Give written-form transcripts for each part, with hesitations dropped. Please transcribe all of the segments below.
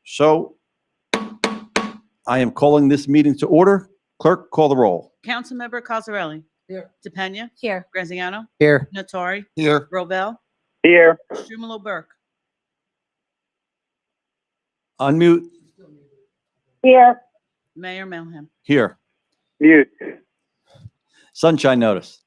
So I am calling this meeting to order. Clerk, call the roll. Councilmember Cosarelli? Here. DePena? Here. Graziano? Here. Nattari? Here. Robel? Here. Strumelob Burke? Unmute. Here. Mayor Melham? Here. Mute. Sunshine notice.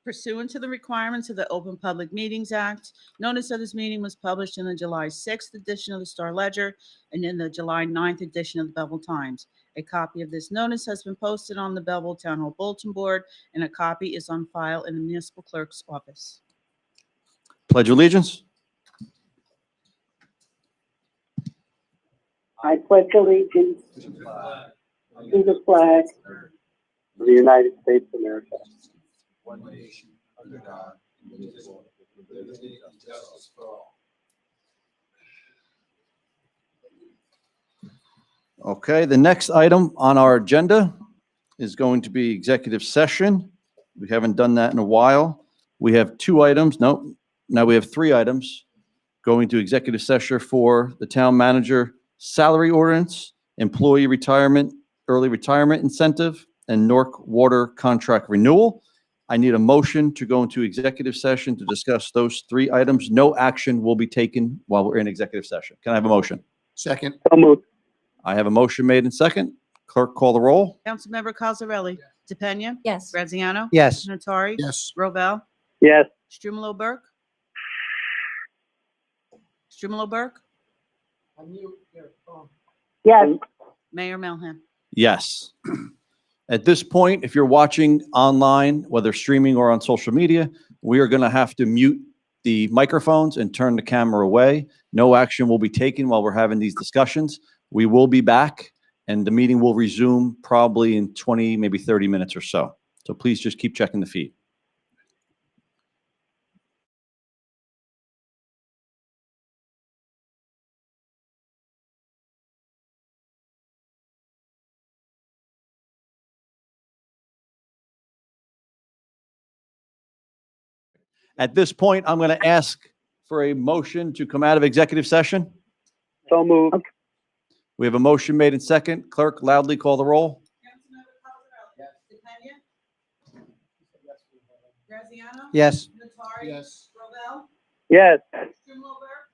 Pursuant to the requirements of the Open Public Meetings Act, notice of this meeting was published in the July 6th edition of the Star Ledger and in the July 9th edition of the Belleville Times. A copy of this notice has been posted on the Belleville Town Hall Bulletin Board, and a copy is on file in the municipal clerk's office. Pledge allegiance. I pledge allegiance to the flag of the United States of America, one nation, under God, indivisible, with liberty and justice for all. Okay, the next item on our agenda is going to be executive session. We haven't done that in a while. We have two items. No, now we have three items going to executive session for the town manager salary ordinance, employee retirement, early retirement incentive, and Nork Water contract renewal. I need a motion to go into executive session to discuss those three items. No action will be taken while we're in executive session. Can I have a motion? Second. so moved. I have a motion made in second. Clerk, call the roll. Councilmember Cosarelli? DePena? Yes. Graziano? Yes. Nattari? Yes. Robel? Yes, Strumelob Burke? Strumelob Burke? yes, Mayor Melham? Yes. At this point, if you're watching online, whether streaming or on social media, we are going to have to mute the microphones and turn the camera away. No action will be taken while we're having these discussions. We will be back and the meeting will resume probably in 20, maybe 30 minutes or so. So please just keep checking the feed. At this point, I'm going to ask for a motion to come out of executive session. so moved. We have a motion made in second. Clerk, loudly call the roll. Graziano? Yes. Nattari? Yes. Robel? Yes, Strumelob Burke?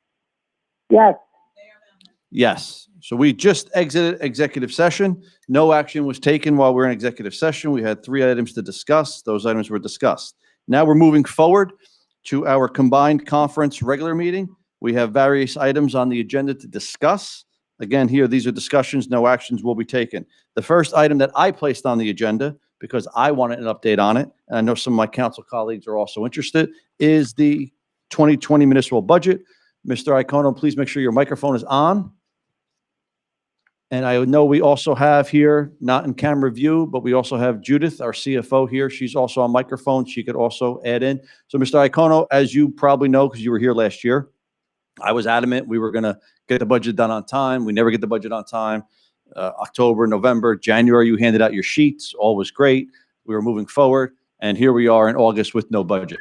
yes, Mayor Melham? Yes. So we just exited executive session. No action was taken while we're in executive session. We had three items to discuss. Those items were discussed. Now we're moving forward to our combined conference regular meeting. We have various items on the agenda to discuss. Again, here, these are discussions. No actions will be taken. The first item that I placed on the agenda, because I wanted an update on it, and I know some of my council colleagues are also interested, is the 2020 municipal budget. Mr. Iacono, please make sure your microphone is on. And I know we also have here, not in camera view, but we also have Judith, our CFO here. She's also on microphone. She could also add in. So Mr. Iacono, as you probably know, because you were here last year, I was adamant we were going to get the budget done on time. We never get the budget on time. October, November, January, you handed out your sheets. All was great. We were moving forward. And here we are in August with no budget.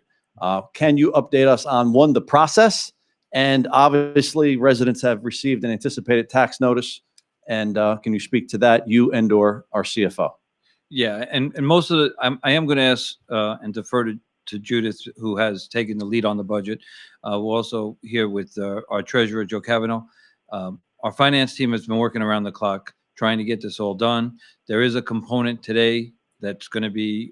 Can you update us on, one, the process? And obviously, residents have received an anticipated tax notice. And can you speak to that, you and or our CFO? Yeah, and most of the, I am going to ask and defer to Judith, who has taken the lead on the budget. We're also here with our treasurer, Joe Cavanaugh. Our finance team has been working around the clock trying to get this all done. There is a component today that's going to be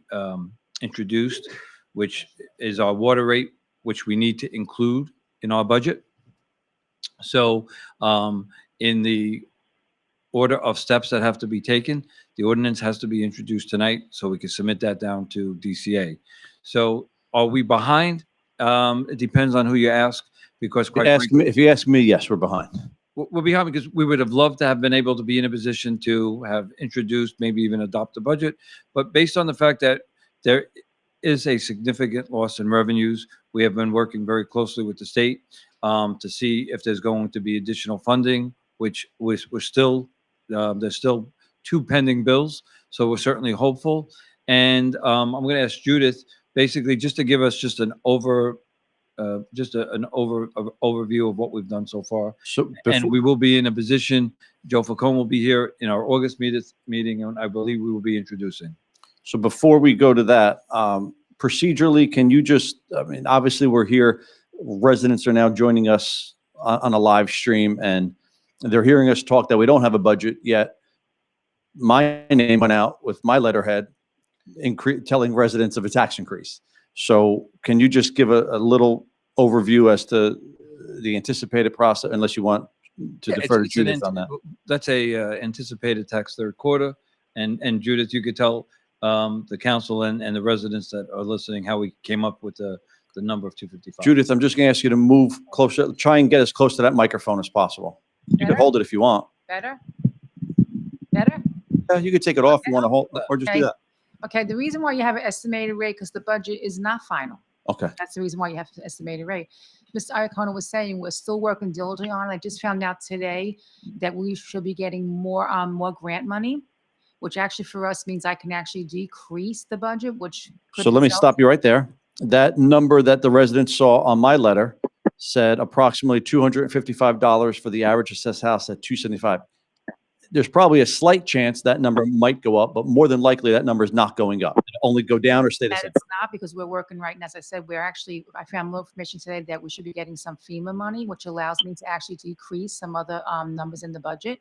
introduced, which is our water rate, which we need to include in our budget. So in the order of steps that have to be taken, the ordinance has to be introduced tonight so we can submit that down to DCA. So are we behind? It depends on who you ask, because quite frankly, If you ask me, yes, we're behind. we're behind because we would have loved to have been able to be in a position to have introduced, maybe even adopt a budget. But based on the fact that there is a significant loss in revenues, we have been working very closely with the state to see if there's going to be additional funding, which we're still, there's still two pending bills. So we're certainly hopeful. And I'm going to ask Judith, basically, just to give us just an just an overview of what we've done so far. So And we will be in a position, Joe Falcone will be here in our August meeting, and I believe we will be introducing. So before we go to that, procedurally, can you just, I mean, obviously we're here, residents are now joining us on a live stream and they're hearing us talk that we don't have a budget yet. My name went out with my letterhead telling residents of a tax increase. So can you just give a little overview as to the anticipated process, unless you want to Yeah, defer to it's an Judith on that? That's a anticipated tax third quarter. And Judith, you could tell the council and the residents that are listening how we came up with the number of 255. Judith, I'm just gonna ask you to move closer, try and get as close to that microphone as possible. You can Better? hold it if you want. Better? Better? Yeah, you could take it off if you want to hold, or just do Okay. that. Okay, the reason why you have an estimated rate, because the budget is not final. Okay. That's the reason why you have an estimated rate. Mr. Iacono was saying, we're still working diligently on it. I just found out today that we should be getting more grant money, which actually for us means I can actually decrease the budget, which. could So let me result- stop you right there. That number that the residents saw on my letter said approximately $255 for the average assessed house at 275. There's probably a slight chance that number might go up, but more than likely that number is not going up. It'll only go down or stay the And same. it's not, because we're working right. And as I said, I found more information today that we should be getting some FEMA money, which allows me to actually decrease some other numbers in the budget.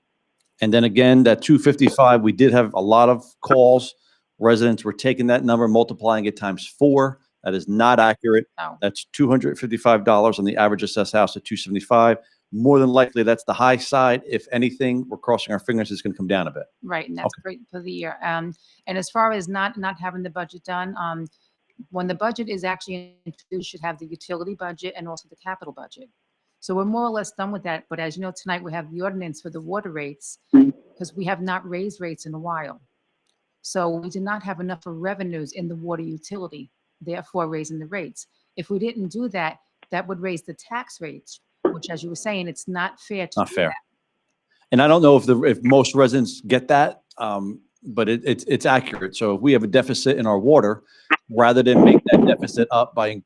And then again, that 255, we did have a lot of calls. Residents were taking that number, multiplying it times 4. That is not accurate. No. That's $255 on the average assessed house at 275. More than likely, that's the high side. If anything, we're crossing our fingers, it's going to come down a bit. Right, and that's great for the year. And as far as not having the budget done, when the budget is actually introduced, you should have the utility budget and also the capital budget. So we're more or less done with that. But as you know, tonight we have the ordinance for the water rates, because we have not raised rates in a while. So we did not have enough of revenues in the water utility, therefore raising the rates. If we didn't do that, that would raise the tax rates, which, as you were saying, it's not fair to Not do fair. that. And I don't know if most residents get that, but it's accurate. So if we have a deficit in our water, rather than make that deficit up by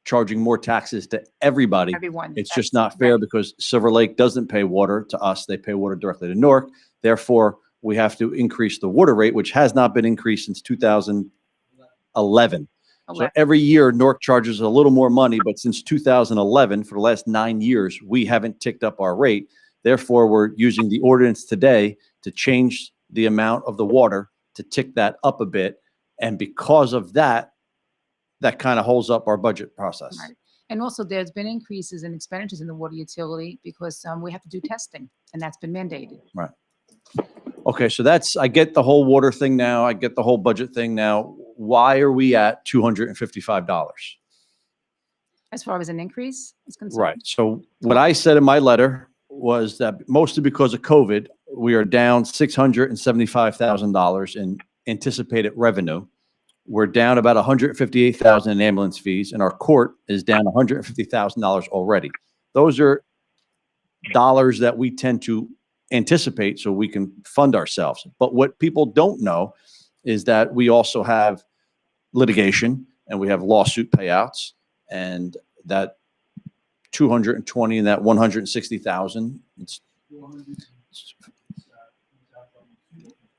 charging more taxes to everybody, Everyone. it's that's just not fair right. because Silver Lake doesn't pay water to us. They pay water directly to Newark. Therefore, we have to increase the water rate, which has not been increased since 2011. So every year, Newark charges a little more money, but since 2011, for the last 9 years, we haven't ticked up our rate. Therefore, we're using the ordinance today to change the amount of the water to tick that up a bit. And because of that, that kind of holds up our budget process. Right. And also, there's been increases in expenditures in the water utility because we have to do testing, and that's been mandated. Right. Okay, so I get the whole water thing now. I get the whole budget thing now. Why are we at $255? As far as an increase is concerned. Right. So what I said in my letter was that mostly because of COVID, we are down $675,000 in anticipated revenue. We're down about $158,000 in ambulance fees, and our court is down $150,000 already. Those are dollars that we tend to anticipate so we can fund ourselves. But what people don't know is that we also have litigation and we have lawsuit payouts, and that 220 and that 160,000.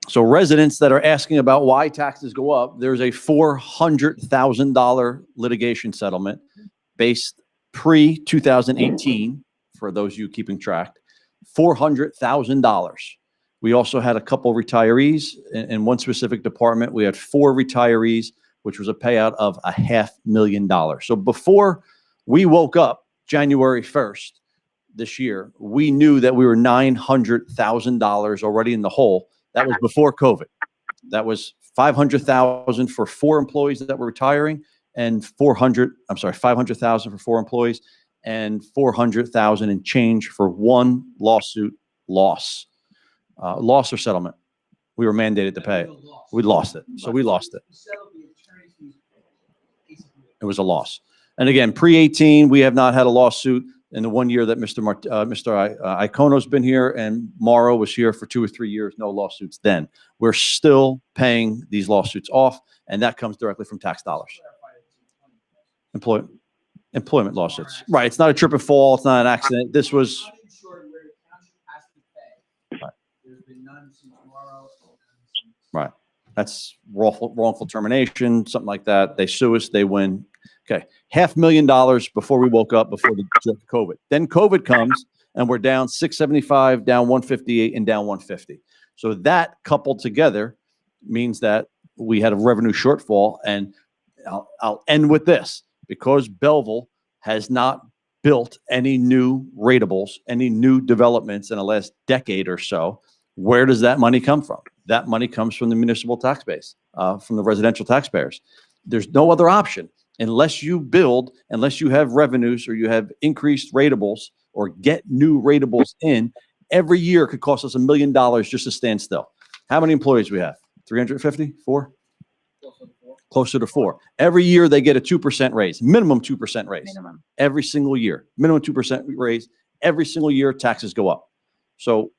So residents that are asking about why taxes go up, there's a $400,000 litigation settlement based pre-2018, for those of you keeping track, $400,000. We also had a couple retirees in one specific department. We had 4 retirees, which was a payout of $500,000. So before we woke up January 1st this year, we knew that we were $900,000 already in the hole. That was before COVID. That was $500,000 for 4 employees that were retiring, and $500,000 for 4 employees, and $400,000 in change for 1 lawsuit loss or settlement. We were mandated to pay it. We lost it. So we lost it. It was a loss. And again, pre-18, we have not had a lawsuit in the 1 year that Mr. Iacono's been here, and Morrow was here for 2 or 3 years, no lawsuits then. We're still paying these lawsuits off, and that comes directly from tax dollars. Employment lawsuits. Right. It's not a trip and fall. It's not an accident. This was, Uninsured where the township has to pay. Right. There's been none since Morrow. right. That's wrongful termination, something like that. They sue us, they win. Okay. $500,000 before we woke up, before the COVID. Then COVID comes and we're down 675, down 158, and down 150. So that coupled together means that we had a revenue shortfall. And I'll end with this. Because Belleville has not built any new ratables, any new developments in the last decade or so, where does that money come from? That money comes from the municipal tax base, from the residential taxpayers. There's no other option unless you build, unless you have revenues or you have increased ratables or get new ratables in. Every year could cost us $1 million just to stand still. How many employees we have? 350? 4? Closer to 4. Every year they get a 2% raise, minimum 2% raise. Minimum. Every single year, minimum 2% raise. Every single year, taxes go up. So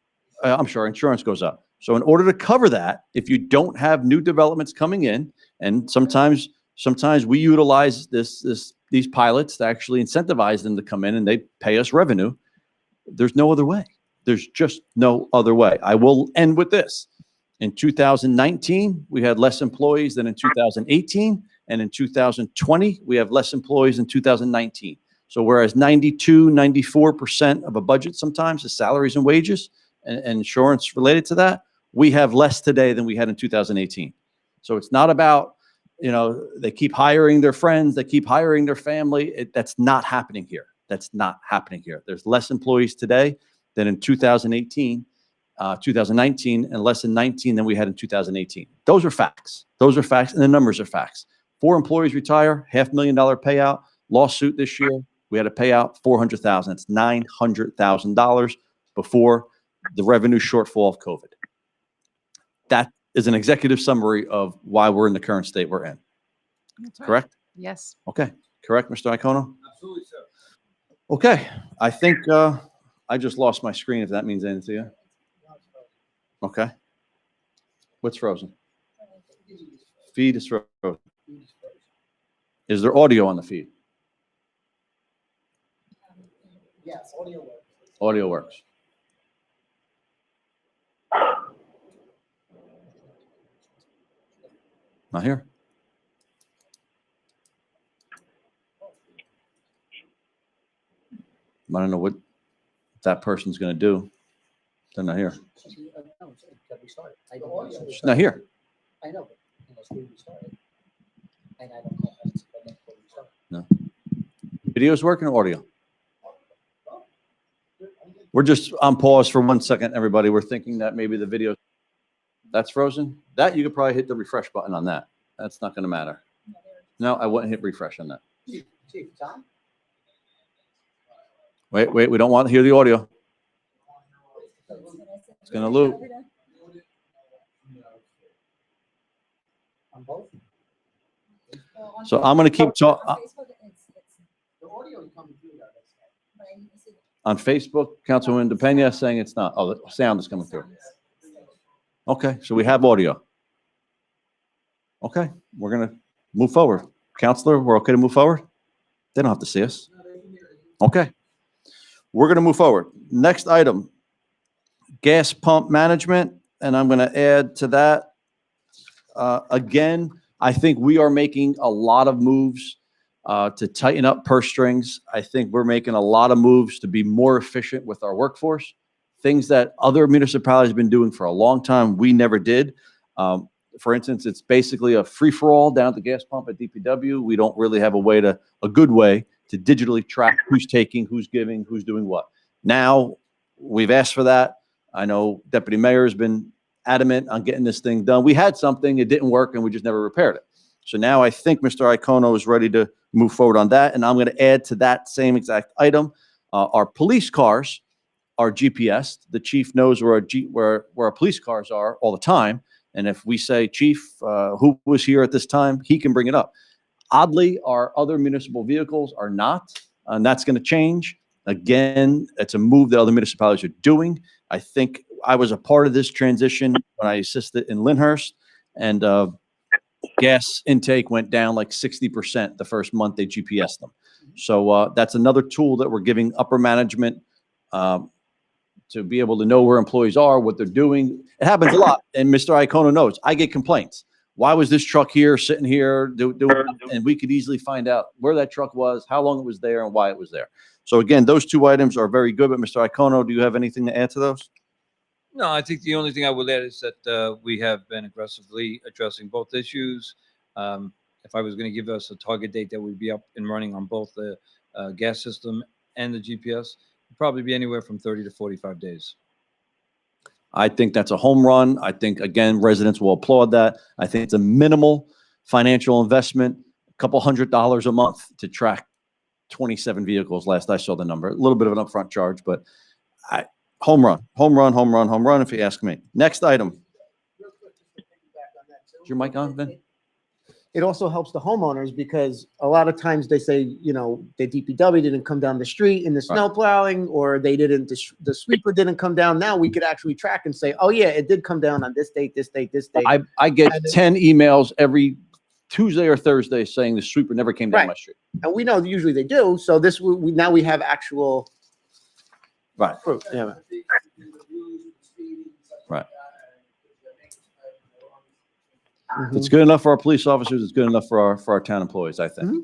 I'm sure insurance goes up. So in order to cover that, if you don't have new developments coming in, and sometimes we utilize these pilots to actually incentivize them to come in and they pay us revenue. There's no other way. There's just no other way. I will end with this. In 2019, we had less employees than in 2018. And in 2020, we have less employees in 2019. So whereas 92, 94% of a budget sometimes is salaries and wages and insurance related to that, we have less today than we had in 2018. So it's not about, they keep hiring their friends, they keep hiring their family. That's not happening here. That's not happening here. There's less employees today than in 2019. 2019 and less than 19 than we had in 2018. Those are facts. Those are facts, and the numbers are facts. 4 employees retire, $500,000 payout. Lawsuit this year, we had to pay out $400,000. It's $900,000 before the revenue shortfall of COVID. That is an executive summary of why we're in the current state we're in. That's right. Correct? Yes. Okay. Correct, Mr. Iacono? Absolutely, sir. Okay. I think I just lost my screen, if that means anything to you. Okay. What's frozen? Feed is frozen. Is there audio on the feed? Yes, audio works. Audio works. Not here. I don't know what that person's going to do. They're not here. She's not here. I know, but unless we restart it. And I don't know how to connect for restart. No. Video's working or audio? We're just on pause for 1 second, everybody. We're thinking that maybe the video, that's frozen. That you could probably hit the refresh button on that. That's not going to matter. No, I wouldn't hit refresh on that. Chief, it's on? Wait, we don't want to hear the audio. It's going to loop. On both? So I'm going to keep talking. The audio is coming through there. On Facebook, Councilwoman DePena saying it's not. Oh, the sound is coming through. Okay, so we have audio. Okay, we're going to move forward. Counselor, we're okay to move forward? They don't have to see us. Okay. We're going to move forward. Next item, gas pump management, and I'm going to add to that. Again, I think we are making a lot of moves to tighten up purse strings. I think we're making a lot of moves to be more efficient with our workforce. Things that other municipalities have been doing for a long time, we never did. For instance, it's basically a free-for-all down at the gas pump at DPW. We don't really have a good way to digitally track who's taking, who's giving, who's doing what. Now, we've asked for that. I know Deputy Mayor has been adamant on getting this thing done. We had something, it didn't work, and we just never repaired it. So now I think Mr. Iacono is ready to move forward on that, and I'm going to add to that same exact item. Our police cars are GPS. The chief knows where our police cars are all the time, and if we say, Chief, who was here at this time, he can bring it up. Oddly, our other municipal vehicles are not, and that's going to change. Again, it's a move that other municipalities are doing. I think I was a part of this transition when I assisted in Lyndhurst, and gas intake went down like 60% the first month they GPSed them. So that's another tool that we're giving upper management to be able to know where employees are, what they're doing. It happens a lot, and Mr. Iacono knows. I get complaints. Why was this truck here, sitting here, doing nothing? And we could easily find out where that truck was, how long it was there, and why it was there. So again, those two items are very good. But Mr. Iacono, do you have anything to add to those? No, I think the only thing I would add is that we have been aggressively addressing both issues. If I was going to give us a target date that would be up and running on both the gas system and the GPS, it'd probably be anywhere from 30 to 45 days. I think that's a home run. I think, again, residents will applaud that. I think it's a minimal financial investment, a couple $100 a month to track 27 vehicles. Last I saw the number, a little bit of an upfront charge, but home run, home run, home run, home run, if you ask me. Next item. Is your mic on, Ben? It also helps the homeowners because a lot of times they say, you know, the DPW didn't come down the street in the snow plowing, or they didn't, the sweeper didn't come down. Now we could actually track and say, oh yeah, it did come down on this date, this date, this date. I get 10 emails every Tuesday or Thursday saying the sweeper never came down Right. my street. And we know usually they do. So this, now we have actual Right. proof. Yeah. Right. Mhm. It's good enough for our police officers. It's good enough for our town employees, I think.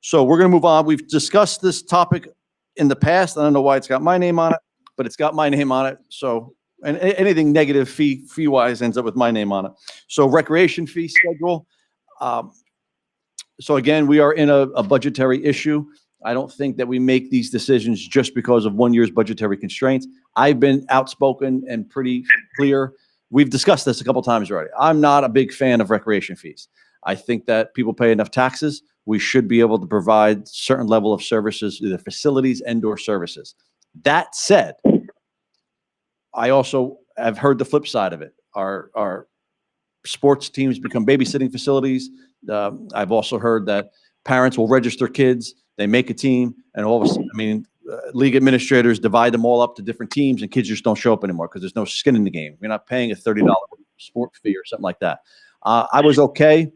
So we're going to move on. We've discussed this topic in the past. I don't know why it's got my name on it, but it's got my name on it. So, and anything negative fee wise ends up with my name on it. So recreation fee schedule. So again, we are in a budgetary issue. I don't think that we make these decisions just because of 1 year's budgetary constraints. I've been outspoken and pretty clear. We've discussed this a couple times already. I'm not a big fan of recreation fees. I think that people pay enough taxes. We should be able to provide certain level of services, either facilities and/or services. That said, I also have heard the flip side of it. Our sports teams become babysitting facilities. I've also heard that parents will register kids, they make a team, and all of a sudden, league administrators divide them all up to different teams, and kids just don't show up anymore because there's no skin in the game. You're not paying a $30 sport fee or something like that. I was okay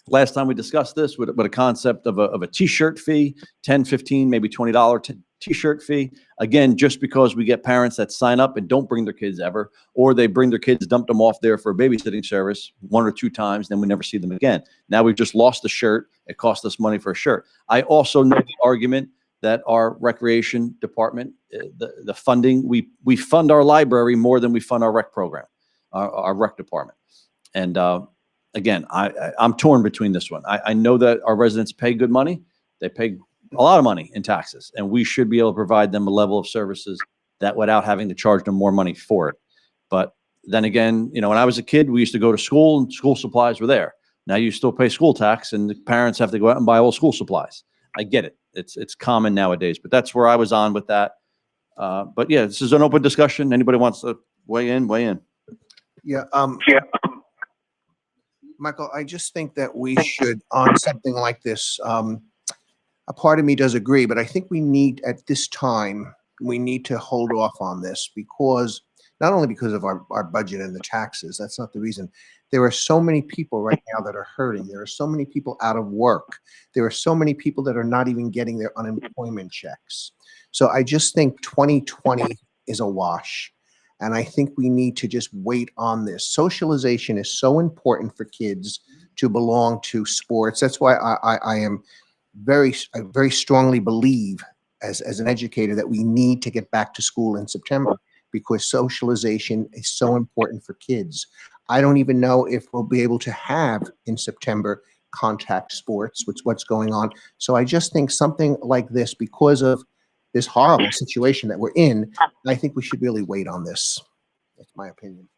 last time we discussed this with a concept of a t-shirt fee, 10, 15, maybe $20 t-shirt fee. Again, just because we get parents that sign up and don't bring their kids ever, or they bring their kids, dump them off there for a babysitting service 1 or 2 times, then we never see them again. Now we've just lost the shirt. It cost us money for a shirt. I also know the argument that our recreation department, the funding, we fund our library more than we fund our rec program, our rec department. And again, I'm torn between this one. I know that our residents pay good money. They pay a lot of money in taxes, and we should be able to provide them a level of services that without having to charge them more money for it. But then again, you know, when I was a kid, we used to go to school and school supplies were there. Now you still pay school tax and the parents have to go out and buy all school supplies. I get it. It's common nowadays, but that's where I was on with that. But yeah, this is an open discussion. Anybody wants to weigh in, weigh in. Yeah, Michael, I just think that we should, on something like this, a part of me does agree, but I think we need, at this time, we need to hold off on this because, not only because of our budget and the taxes, that's not the reason. There are so many people right now that are hurting. There are so many people out of work. There are so many people that are not even getting their unemployment checks. So I just think 2020 is a wash. And I think we need to just wait on this. Socialization is so important for kids to belong to sports. That's why I very strongly believe as an educator that we need to get back to school in September because socialization is so important for kids. I don't even know if we'll be able to have in September contact sports, which what's going on. So I just think something like this, because of this horrible situation that we're in, I think we should really wait on this. That's my opinion.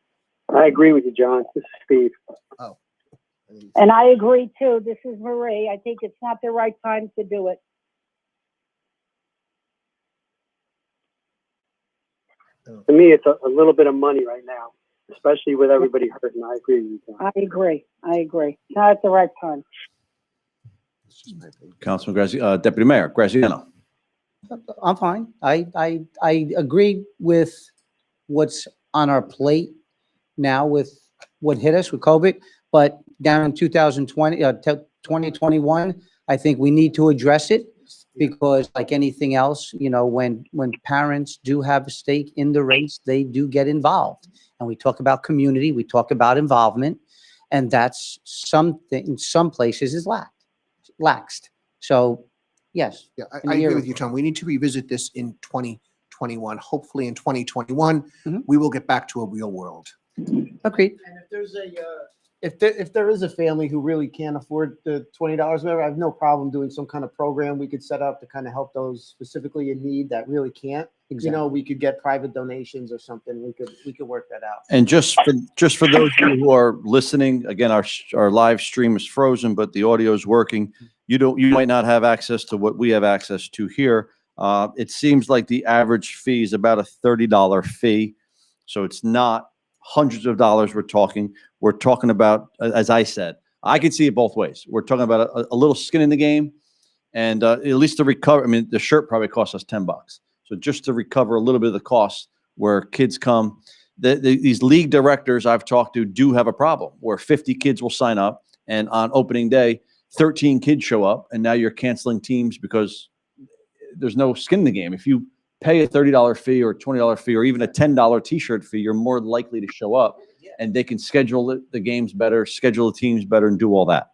I agree with you, John. This is Steve. Oh. And I agree too. This is Marie. I think it's not the right time to do it. To me, it's a little bit of money right now, especially with everybody hurting. I agree with you, John. I agree. Not at the right time. Councilman Deputy Mayor Graziano. I'm fine. I agree with what's on our plate now with what hit us with COVID, but down in 2020, 2021, I think we need to address it. because like anything else, when parents do have a stake in the race, they do get involved. And we talk about community, we talk about involvement, and that's something in some places is laxed. So, yes. Yeah, In I the agree year- with you, Tom. We need to revisit this in 2021. Hopefully in 2021, Mhm. we will get back to a real world. Agreed. And if there's a, if there is a family who really can't afford the $20, whatever, I have no problem doing some kind of program we could set up to kind of help those specifically in need that really can't. Exactly. We could get private donations or something. We could work that out. And just for those of you who are listening, again, our live stream is frozen, but the audio is working. You might not have access to what we have access to here. It seems like the average fee is about a $30 fee. So it's not hundreds of dollars we're talking. We're talking about, as I said, I can see it both ways. We're talking about a little skin in the game, and at least to recover. I mean, the shirt probably cost us $10. So just to recover a little bit of the cost where kids come, these league directors I've talked to do have a problem where 50 kids will sign up, and on opening day, 13 kids show up, and now you're canceling teams because there's no skin in the game. If you pay a $30 fee or $20 fee or even a $10 t-shirt fee, you're more likely to show up, and they can schedule the games better, schedule the teams better, and do all that.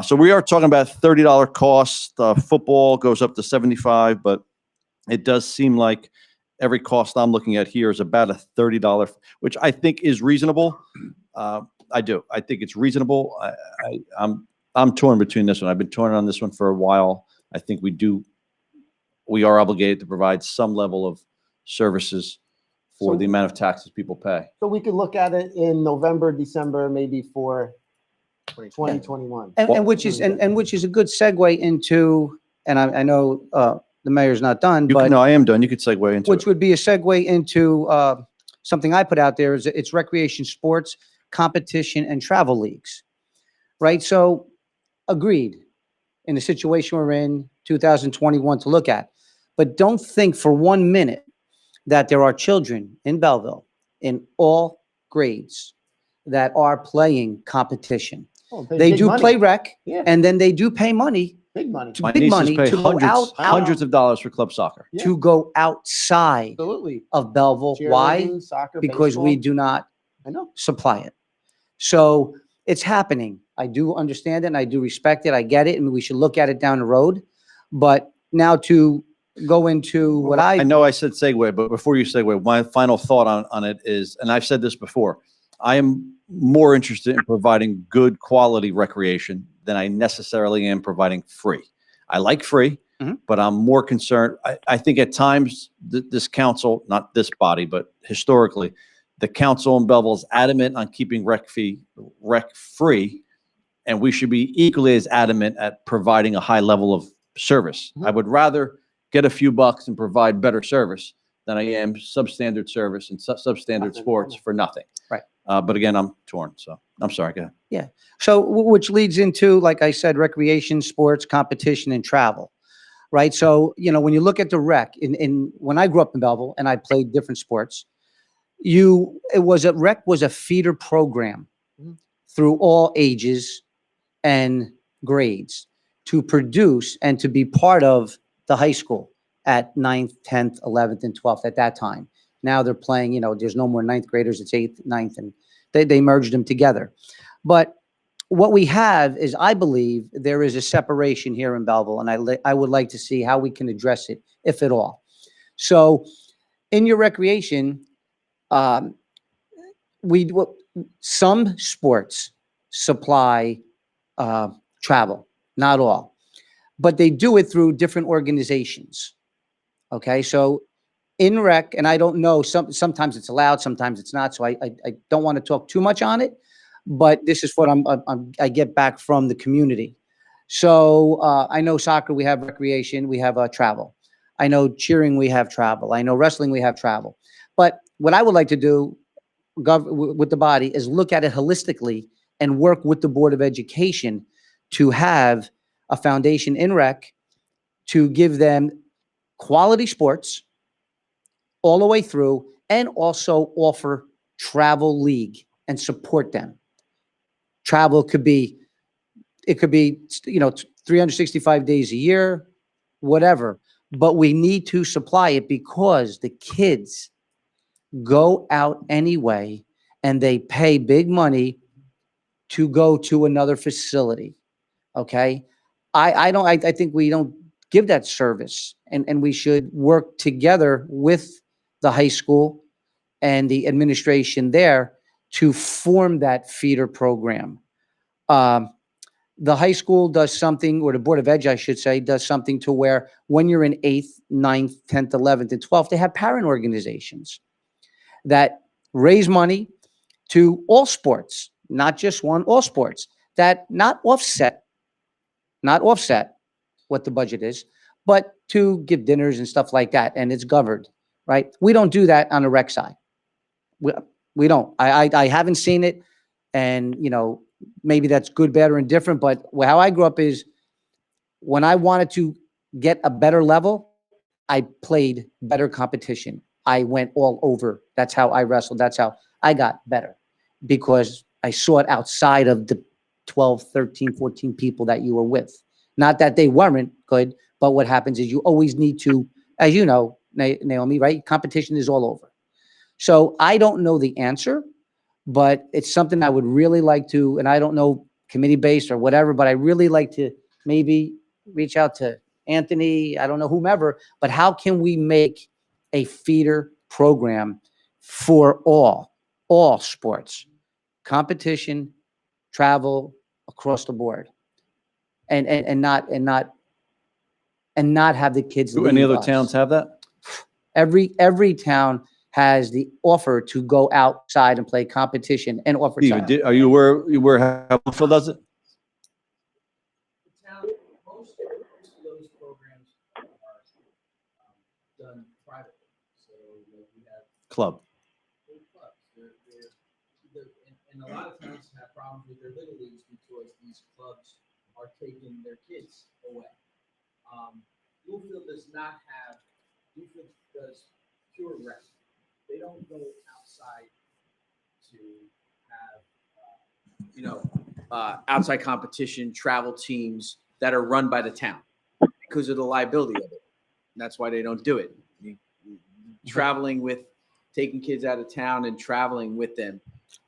So we are talking about $30 costs. Football goes up to $75, but it does seem like every cost I'm looking at here is about a $30, which I think is reasonable. I do. I think it's reasonable. I'm torn between this one. I've been torn on this one for a while. I think we are obligated to provide some level of services for So- the amount of taxes people pay. So we could look at it in November, December, maybe for 2021. And which is a good segue into, and I know the mayor's not done, but No, I am done. You could segue into which it. would be a segue into something I put out there is it's recreation, sports, competition, and travel leagues, right? So agreed in the situation we're in 2021 to look at, but don't think for 1 minute that there are children in Belleville in all grades that are playing competition. Oh, They big do money. play rec, Yeah, and then they do pay money, big money. My big nieces money pay to go hundreds of dollars for club soccer. Yeah. to go outside Absolutely. of Belleville. Why? Cheerleading, soccer, Because we baseball. do not I know. supply it. So it's happening. I do understand it and I do respect it. I get it, and we should look at it down the road. But now to go into what I I know I said segue, but before you segue, my final thought on it is, and I've said this before, I am more interested in providing good quality recreation than I necessarily am providing free. I like free, Mhm. but I'm more concerned. I think at times this council, not this body, but historically, the council in Belleville is adamant on keeping rec free, and we should be equally as adamant at providing a high level of service. Mhm. I would rather get a few bucks and provide better service than I am substandard service and substandard Nothing, sports I know. for nothing. Right. But again, I'm torn, so I'm sorry. Go ahead. So which leads into, like I said, recreation, sports, competition, and travel, right? So, when you look at the rec when I grew up in Belleville and I played different sports, rec was a feeder program Mhm. through all ages and grades to produce and to be part of the high school at 9th, 10th, 11th, and 12th at that time. Now they're playing, there's no more 9th graders, it's 8th, 9th, and they merged them together. But what we have is, I believe, there is a separation here in Belleville, and I would like to see how we can address it, if at all. So in your recreation, some sports supply travel, not all, but they do it through different organizations. Okay, so in rec, and I don't know, sometimes it's allowed, sometimes it's not, so I don't want to talk too much on it, but this is what I get back from the community. So I know soccer, we have recreation, we have travel. I know cheering, we have travel. I know wrestling, we have travel. But what I would like to do with the body is look at it holistically and work with the Board of Education to have a foundation in rec to give them quality sports all the way through, and also offer travel league and support them. Travel could be 365 days a year, whatever. But we need to supply it because the kids go out anyway and they pay big money to go to another facility. Okay. I think we don't give that service, and we should work together with the high school and the administration there to form that feeder program. The high school does something, or the Board of Ed, I should say, does something to where when you're in 8th, 9th, 10th, 11th, and 12th, they have parent organizations that raise money to all sports, not just one, all sports, that not offset what the budget is, but to give dinners and stuff like that, and it's governed, right? We don't do that on the rec side. We don't. I haven't seen it, and maybe that's good, bad, or indifferent. But how I grew up is when I wanted to get a better level, I played better competition. I went all over. That's how I wrestled. That's how I got better, because I saw it outside of the 12, 13, 14 people that you were with. Not that they weren't good, but what happens is you always need to, as you know, Naomi, right? Competition is all over. So I don't know the answer, but it's something I would really like to, and I don't know committee-based or whatever, but I really like to maybe reach out to Anthony, I don't know, whomever, but how can we make a feeder program for all sports, competition, travel, across the board, and not have the kids Do any leave other us. towns have that? Every town has the offer to go outside and play competition and offer. Steve, are you aware how Belleville does it? Most of those programs are done privately. So we have Club. big clubs. And a lot of towns have problems with their little leagues because these clubs are taking their kids away. Bluefield does not have. Bluefield does pure rec. They don't go outside to have, outside competition, travel teams that are run by the town because of the liability of it. That's why they don't do it. Traveling with, taking kids out of town and traveling with them.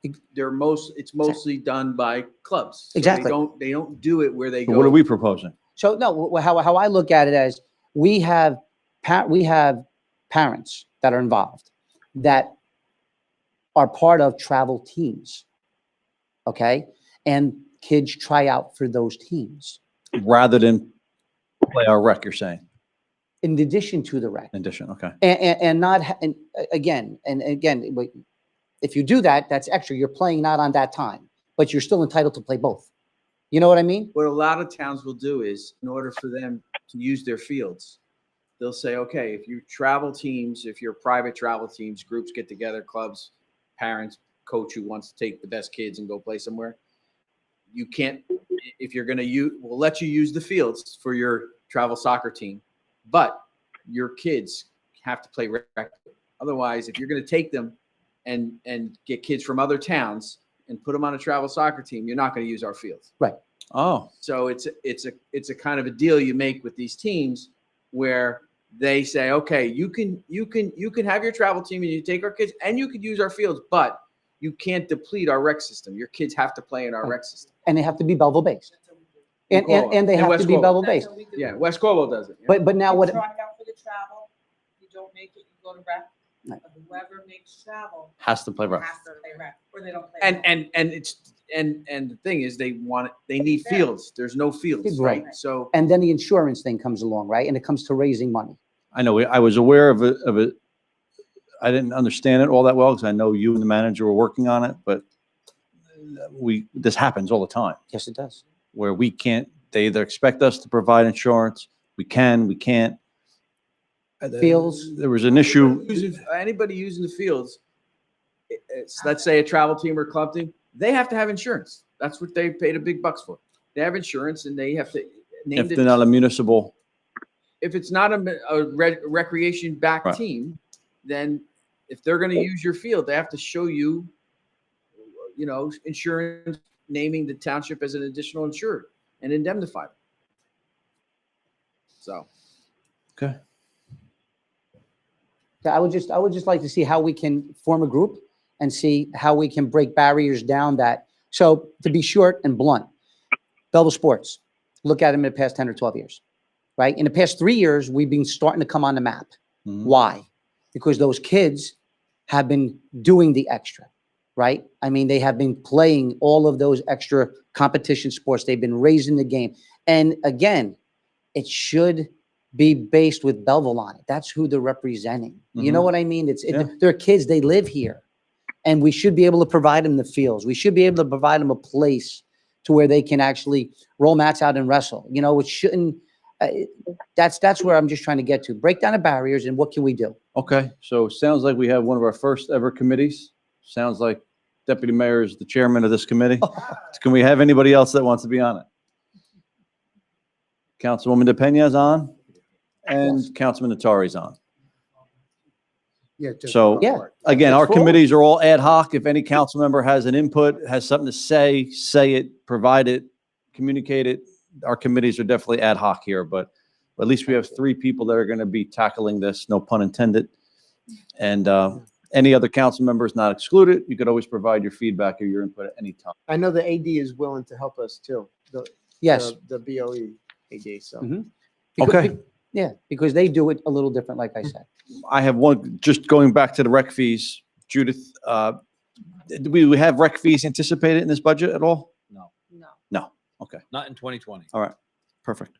It's mostly done by clubs. So Exactly. They don't do it where they So go. what are we proposing? So no, how I look at it as we have parents that are involved that are part of travel teams, okay, and kids try out for those teams Rather than play our rec, you're saying? in addition to the rec, In addition, okay. and not and again, if you do that, that's extra. You're playing not on that time, but you're still entitled to play both. You know what I mean? What a lot of towns will do is, in order for them to use their fields, they'll say, okay, if you travel teams, if you're private travel teams, groups get together, clubs, parents, coach who wants to take the best kids and go play somewhere, you can't, if you're going to use, we'll let you use the fields for your travel soccer team, but your kids have to play rec. Otherwise, if you're going to take them and get kids from other towns and put them on a travel soccer team, you're not going to use our fields. Right. Oh, So it's a kind of a deal you make with these teams where they say, okay, you can have your travel team and you take our kids and you could use our fields, but you can't deplete our rec system. Your kids have to play in our rec system. And they have to be Belleville based, and Cornwall. they And have West to be Cornwall. Belleville based. Yeah, West Cornwall does it. But now what? Try out for the travel. You don't make it, you go to rec. Right. Whoever makes travel has to play rec. has to play rec, or they don't play. And the thing is, they need fields. There's no fields, Right. right? So And then the insurance thing comes along, right? And it comes to raising money. I know, I was aware of it. I didn't understand it all that well because I know you and the manager were working on it, but this happens all the time Yes, it does. where we can't, they either expect us to provide insurance, we can't. Fields. There was an issue. anybody using the fields, let's say a travel team or club team, they have to have insurance. That's what they paid the big bucks for. They have insurance and they have to name If they're not a municipal, if it's not a recreation back Right. team, then if they're going to use your field, they have to show you, insurance, naming the township as an additional insured and indemnify them. So Okay. I would just like to see how we can form a group and see how we can break barriers down that. So to be short and blunt, Belleville sports, look at them in the past 10 or 12 years, right? In the past 3 years, we've been starting to come on the map. Mhm. Why? Because those kids have been doing the extra, right? I mean, they have been playing all of those extra competition sports. They've been raising the game. And again, it should be based with Belleville on it. That's who they're representing. You know Mhm. what I mean? Yeah. They're kids, they live here. And we should be able to provide them the fields. We should be able to provide them a place to where they can actually roll mats out and wrestle. You know, it shouldn't, that's where I'm just trying to get to. Break down the barriers and what can we do? Okay, so it sounds like we have one of our first ever committees. Sounds like Deputy Mayor is the chairman of this committee. Can we have anybody else that wants to be on it? Councilwoman DePena's on and Councilman Natari's on. Yeah. So- Yeah. Again, It's our full. committees are all ad hoc. If any council member has an input, has something to say it, provide it, communicate it. Our committees are definitely ad hoc here, but at least we have 3 people that are going to be tackling this, no pun intended. And any other council members not excluded, you could always provide your feedback or your input at any time. I know the AD is willing to help us too. Yes. The BOE AD, so. Mhm. Okay. Yeah, because they do it a little different, like I said. I have one, just going back to the rec fees, Judith, do we have rec fees anticipated in this budget at all? No, No. Okay. not in 2020. All right, perfect.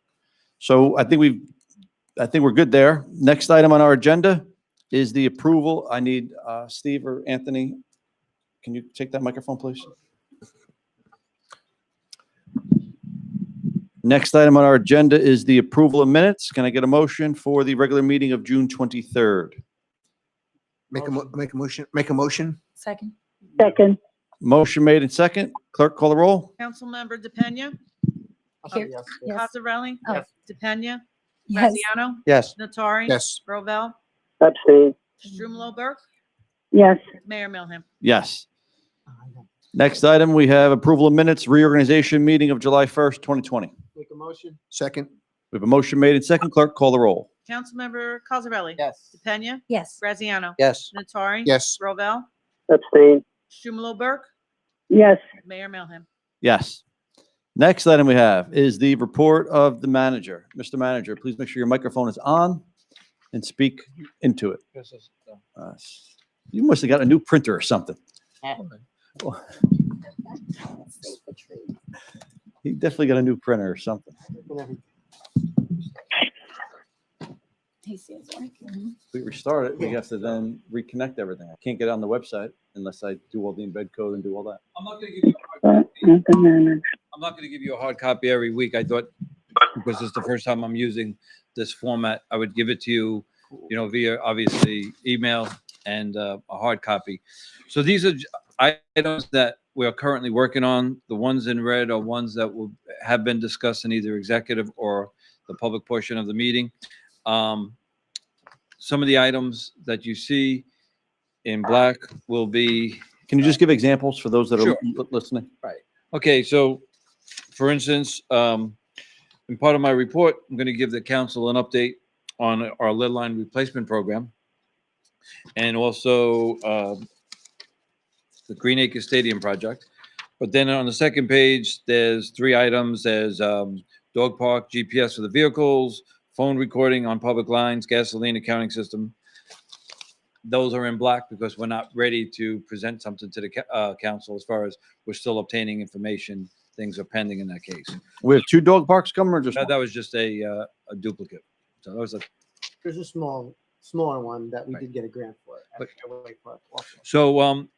So I think we're good there. Next item on our agenda is the approval. I need Steve or Anthony. Can you take that microphone, please? Next item on our agenda is the approval of minutes. Can I get a motion for the regular meeting of June 23rd? Make a motion. Second? Second, Motion made and second. Clerk, call the roll. Councilmember DePena, Yes. Yes. Cosarelli, Oh. DePena, Yes. Graziano, Yes. Natari. Yes. Rovell, Abstain. Strumelob Burke, yes, Mayor Melham. Yes. Next item, we have approval of minutes, reorganization meeting of July 1st, 2020. Make a motion? Second. We have a motion made and second. Clerk, call the roll. Councilmember Cosarelli. Yes. DePena, Yes. Graziano, Yes. Natari. Yes. Rovell, Abstain. Strumelob Burke, yes, Mayor Melham. Yes. Next item we have is the report of the manager. Mr. Manager, please make sure your microphone is on and speak into it. You must have got a new printer or something. He definitely got a new printer or something. If we restart it, we have to then reconnect everything. I can't get on the website unless I do all the embed code and do all that. I'm not going to give you I'm not going to give you a hard copy every week. I thought, because it's the first time I'm using this format, I would give it to you, via obviously email and a hard copy. So these are items that we are currently working on. The ones in red are ones that have been discussed in either executive or the public portion of the meeting. Some of the items that you see in black will be. Can you just give examples for those that are Sure. listening? Okay, so for instance, in part of my report, I'm going to give the council an update on our lead line replacement program and also the Green Acres Stadium project. But then on the second page, there's 3 items. There's dog park, GPS for the vehicles, phone recording on public lines, gasoline accounting system. Those are in black because we're not ready to present something to the council as far as we're still obtaining information. Things are pending in that case. We have 2 dog parks coming or just That one? was just a duplicate. So that was There's a smaller one that we Right. did get a grant for. at But- Fairway Park also. so.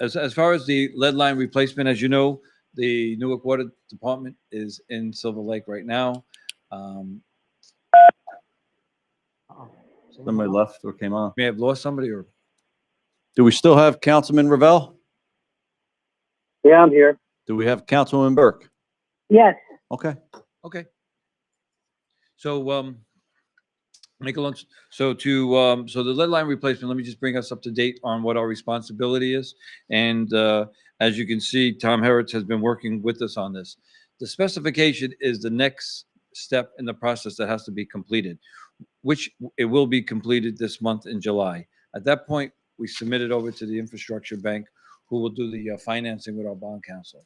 As far as the lead line replacement, as you know, the Newark Water Department is in Silver Lake right now. Uh-oh. Somebody left or came on. May have lost somebody or. Do we still have Councilman Ravel? Yeah, I'm here. Do we have Councilwoman Burke? yes, Okay. Okay. So, make a lunch. So so the lead line replacement, let me just bring us up to date on what our responsibility is. And, as you can see, Tom Herritz has been working with us on this. The specification is the next step in the process that has to be completed. which it will be completed this month in July. At that point, we submit it over to the infrastructure bank, who will do the financing with our bond counsel.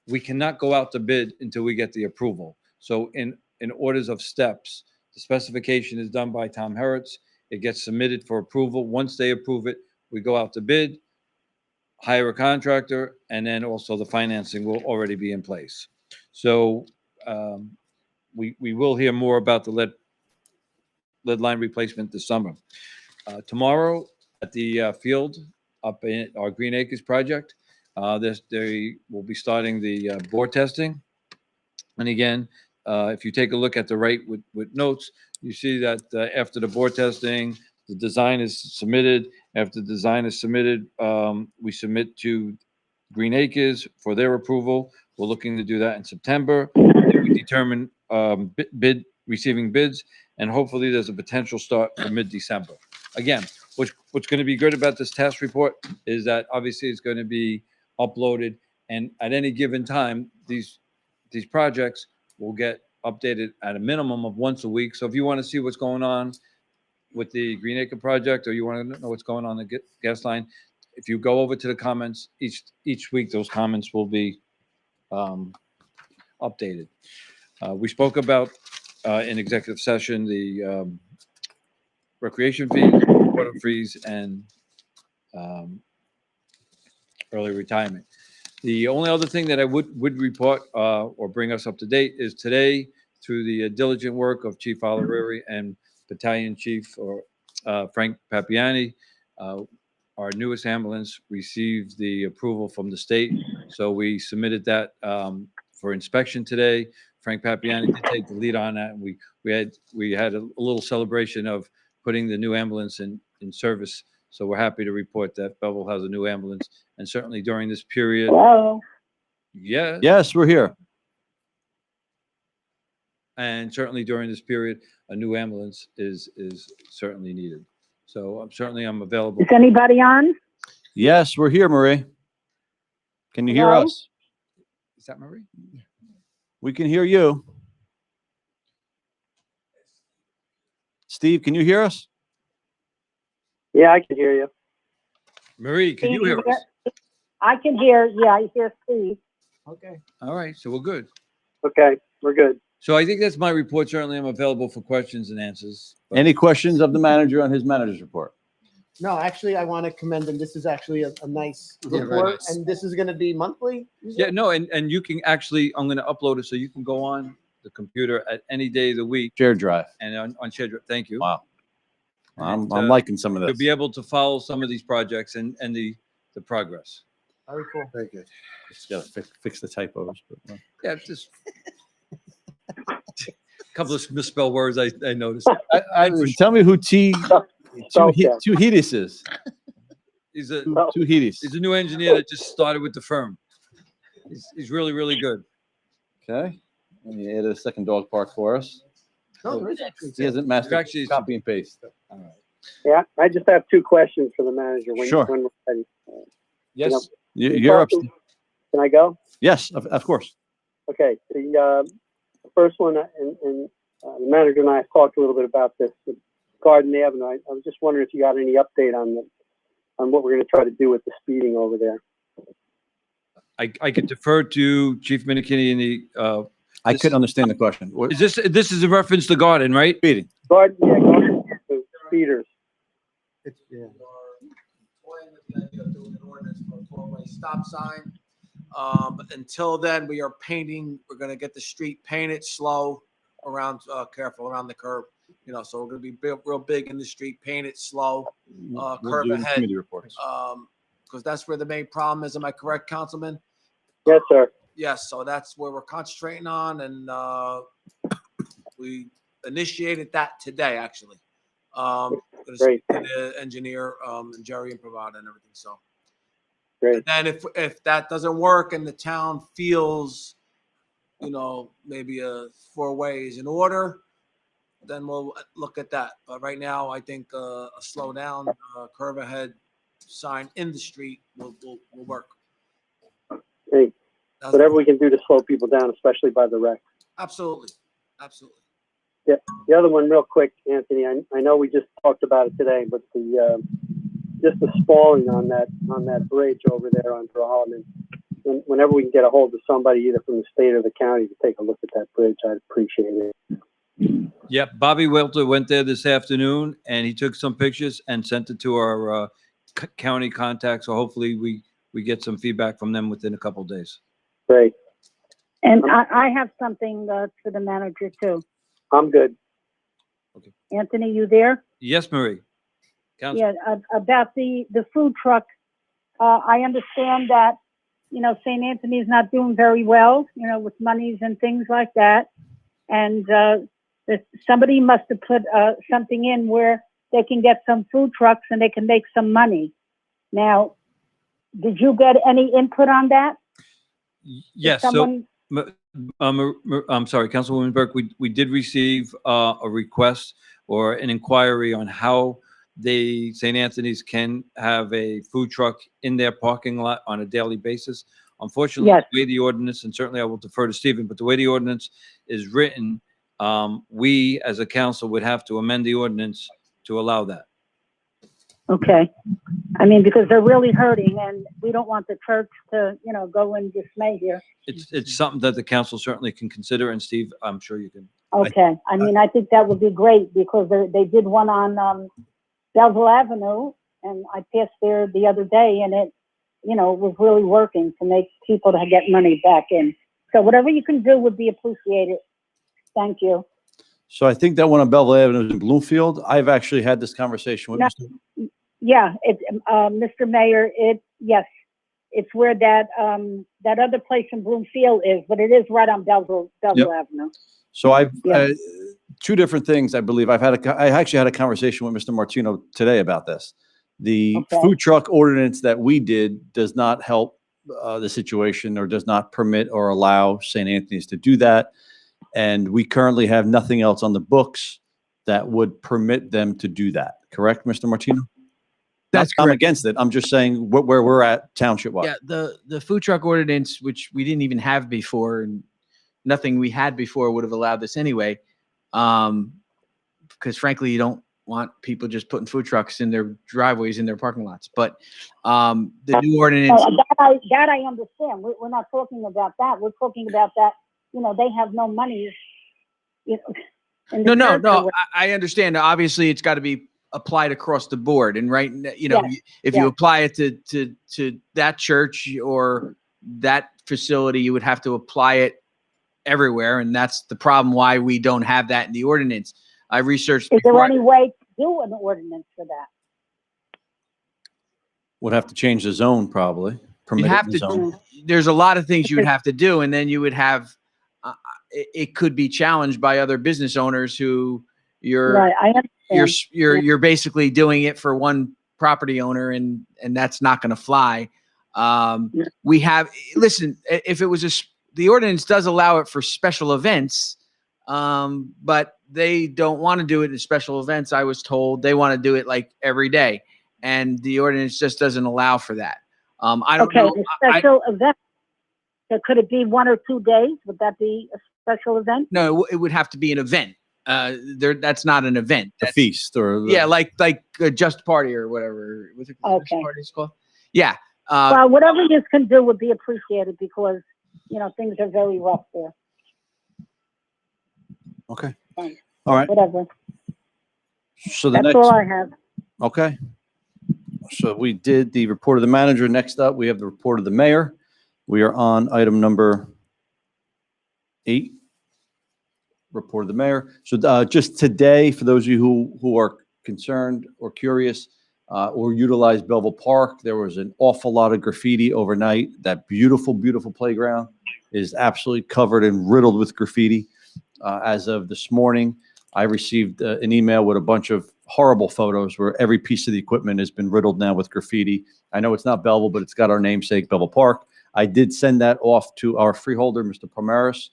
We cannot go out to bid until we get the approval. So in orders of steps, the specification is done by Tom Herritz. It gets submitted for approval. Once they approve it, we go out to bid, hire a contractor, and then also the financing will already be in place. So we will hear more about the lead line replacement this summer. Tomorrow at the field up in our Green Acres project, they will be starting the bore testing. And again, if you take a look at the right with notes, you see that after the bore testing, the design is submitted. After the design is submitted, we submit to Green Acres for their approval. We're looking to do that in September. We determine receiving bids, and hopefully there's a potential start for mid-December. Again, what's going to be good about this task report is that obviously it's going to be uploaded, and at any given time, these projects will get updated at a minimum of once a week. So if you want to see what's going on with the Green Acre project, or you want to know what's going on the gas line, if you go over to the comments each week, those comments will be updated. We spoke about in executive session the recreation fees, water fees, and early retirement. The only other thing that I would report or bring us up to date is today, through the diligent work of Chief Olivieri and Battalion Chief Frank Papiani, our newest ambulance received the approval from the state. So we submitted that for inspection today. Frank Papiani did take the lead on that. And we had a little celebration of putting the new ambulance in service. So we're happy to report that Belleville has a new ambulance, and certainly during this period. Hello? Yeah. Yes, we're here. And certainly during this period, a new ambulance is certainly needed. So I'm available. Is anybody on? Yes, we're here, Marie. Can you hear Hello? us? Is that Marie? We can hear you. Steve, can you hear us? Yeah, I can hear you. Marie, can you hear us? I can hear, yeah, I hear Steve. Okay. All right, so we're good. Okay, we're good. So I think that's my report. Certainly, I'm available for questions and answers. But- Any questions of the manager on his manager's report? No, actually, I want to commend them. This is actually a nice Yeah, very report, nice. and this is going to be monthly? Yeah, no, and you can actually, I'm going to upload it so you can go on the computer at any day of the week Shared drive. and on schedule. Thank you. Wow. I'm And, liking some of You'll this. be able to follow some of these projects and the progress. Very cool. Very good. Just gotta fix the typos. But, Yeah, just a couple of misspelled words I noticed. tell me who Okay. Tuhidis is. He's a Tuhidis. he's a new engineer that just started with the firm. He's really, really good. Okay. And he added a second dog park for us. No, there is actually. He hasn't mastered Actually, copy and paste. All right. Yeah, I just have two questions for the manager. Sure. When we're ready. Yes, You're up. Steve. Can I go? Yes, of course. Okay, the first one, and the manager and I have talked a little bit about this, with Garden Avenue. I was just wondering if you got any update on what we're going to try to do with the speeding over there. I could defer to Chief Minichini in the, I This- couldn't understand the question. What this is a reference to Garden, right? speeding? Garden to speeders. It's, yeah. Toying with the idea of doing an ordinance for a four-way stop sign. But until then, we are painting, we're gonna get the street painted slow around, careful around the curb. You know, so we're gonna be real big in the street, painted slow, We'll curve do it in ahead. committee reports. Because that's where the main problem is. Am I correct, Councilman? Yes, sir. Yes, so that's where we're concentrating on, and we initiated that today, actually. Gonna speak to the engineer, and Jerry and Provada and everything, so. Great. And then if that doesn't work and the town feels, you know, maybe a four-way is in order, then we'll look at that. But right now, I think a slow down, curve ahead sign in the street will work. Hey, whatever we can do to slow people down, especially by the wreck. Absolutely, absolutely. The other one, real quick, Anthony. I know we just talked about it today, but just the spalling on that bridge over there on Holloman. Whenever we can get a hold of somebody, either from the state or the county, to take a look at that bridge, I'd appreciate it. Yep, Bobby Welter went there this afternoon and he took some pictures and sent it to our county contacts. So hopefully we get some feedback from them within a couple of days. Great. And I have something for the manager too. I'm good. Anthony, you there? Yes, Marie. Council. Yeah, about the food truck. I understand that, St. Anthony's not doing very well, with monies and things like that. And somebody must have put something in where they can get some food trucks and they can make some money. Now, did you get any input on that? Yes. Someone- I'm sorry, Councilwoman Burke, we did receive a request or an inquiry on how St. Anthony's can have a food truck in their parking lot on a daily basis. Unfortunately, Yes. the way the ordinance, and certainly I will defer to Stephen, but the way the ordinance is written, we as a council would have to amend the ordinance to allow that. Okay. I mean, because they're really hurting and we don't want the church to, go in dismay here. It's something that the council certainly can consider, and Steve, I'm sure you can. Okay. I mean, I think that would be great because they did one on Belleville Avenue and I passed there the other day and it, was really working to make people to get money back in. So whatever you can do would be appreciated. Thank you. So I think that one on Belleville Avenue is in Bloomfield. I've actually had this conversation with No. Mr. Yeah, it's Mr. Mayor, yes, it's where that other place in Bloomfield is, but it is right on Belleville Avenue. So I've, Yeah. two different things, I believe. I actually had a conversation with Mr. Martino today about this. The Okay. food truck ordinance that we did does not help the situation or does not permit or allow St. Anthony's to do that. And we currently have nothing else on the books that would permit them to do that. Correct, Mr. Martino? That's I'm correct. against it. I'm just saying where we're at township-wise. Yeah, the food truck ordinance, which we didn't even have before, and nothing we had before would have allowed this anyway. Because frankly, you don't want people just putting food trucks in their driveways, in their parking lots. But the new ordinance, That I understand. We're not talking about that. We're talking about that, they have no money, in the no, church or what- I understand. Obviously, it's got to be applied across the board. And right, Yes, if you yes. apply it to that church or that facility, you would have to apply it everywhere. And that's the problem why we don't have that in the ordinance. I researched. Is there before- any way to do an ordinance for that? Would have to change the zone probably. You'd permit it have in the to, zone. there's a lot of things you would have to do. And then you would have, it could be challenged by other business owners who Right, I understand. you're basically doing it for one property owner and that's not going to fly. We have, listen, if it was the ordinance does allow it for special events, but they don't want to do it in special events. I was told they want to do it like every day, and the ordinance just doesn't allow for that. I don't Okay, know. a special event. So could it be 1 or 2 days? Would that be a special event? No, it would have to be an event. That's not an event. The That's, feast or. the- yeah, like a Just Party or whatever. What's it called? Okay. Just Party it's called? Yeah. Well, whatever you can do would be appreciated because, things are very rough there. Okay. Thanks. All right. Whatever. So the That's all next, I have. okay. So we did the report of the manager. Next up, we have the report of the mayor. We are on item number 8. Report of the mayor. So just today, for those of you who are concerned or curious or utilize Belleville Park, there was an awful lot of graffiti overnight. That beautiful, beautiful playground is absolutely covered and riddled with graffiti. As of this morning, I received an email with a bunch of horrible photos where every piece of the equipment has been riddled now with graffiti. I know it's not Belleville, but it's got our namesake, Belleville Park. I did send that off to our freeholder, Mr. Pomeris,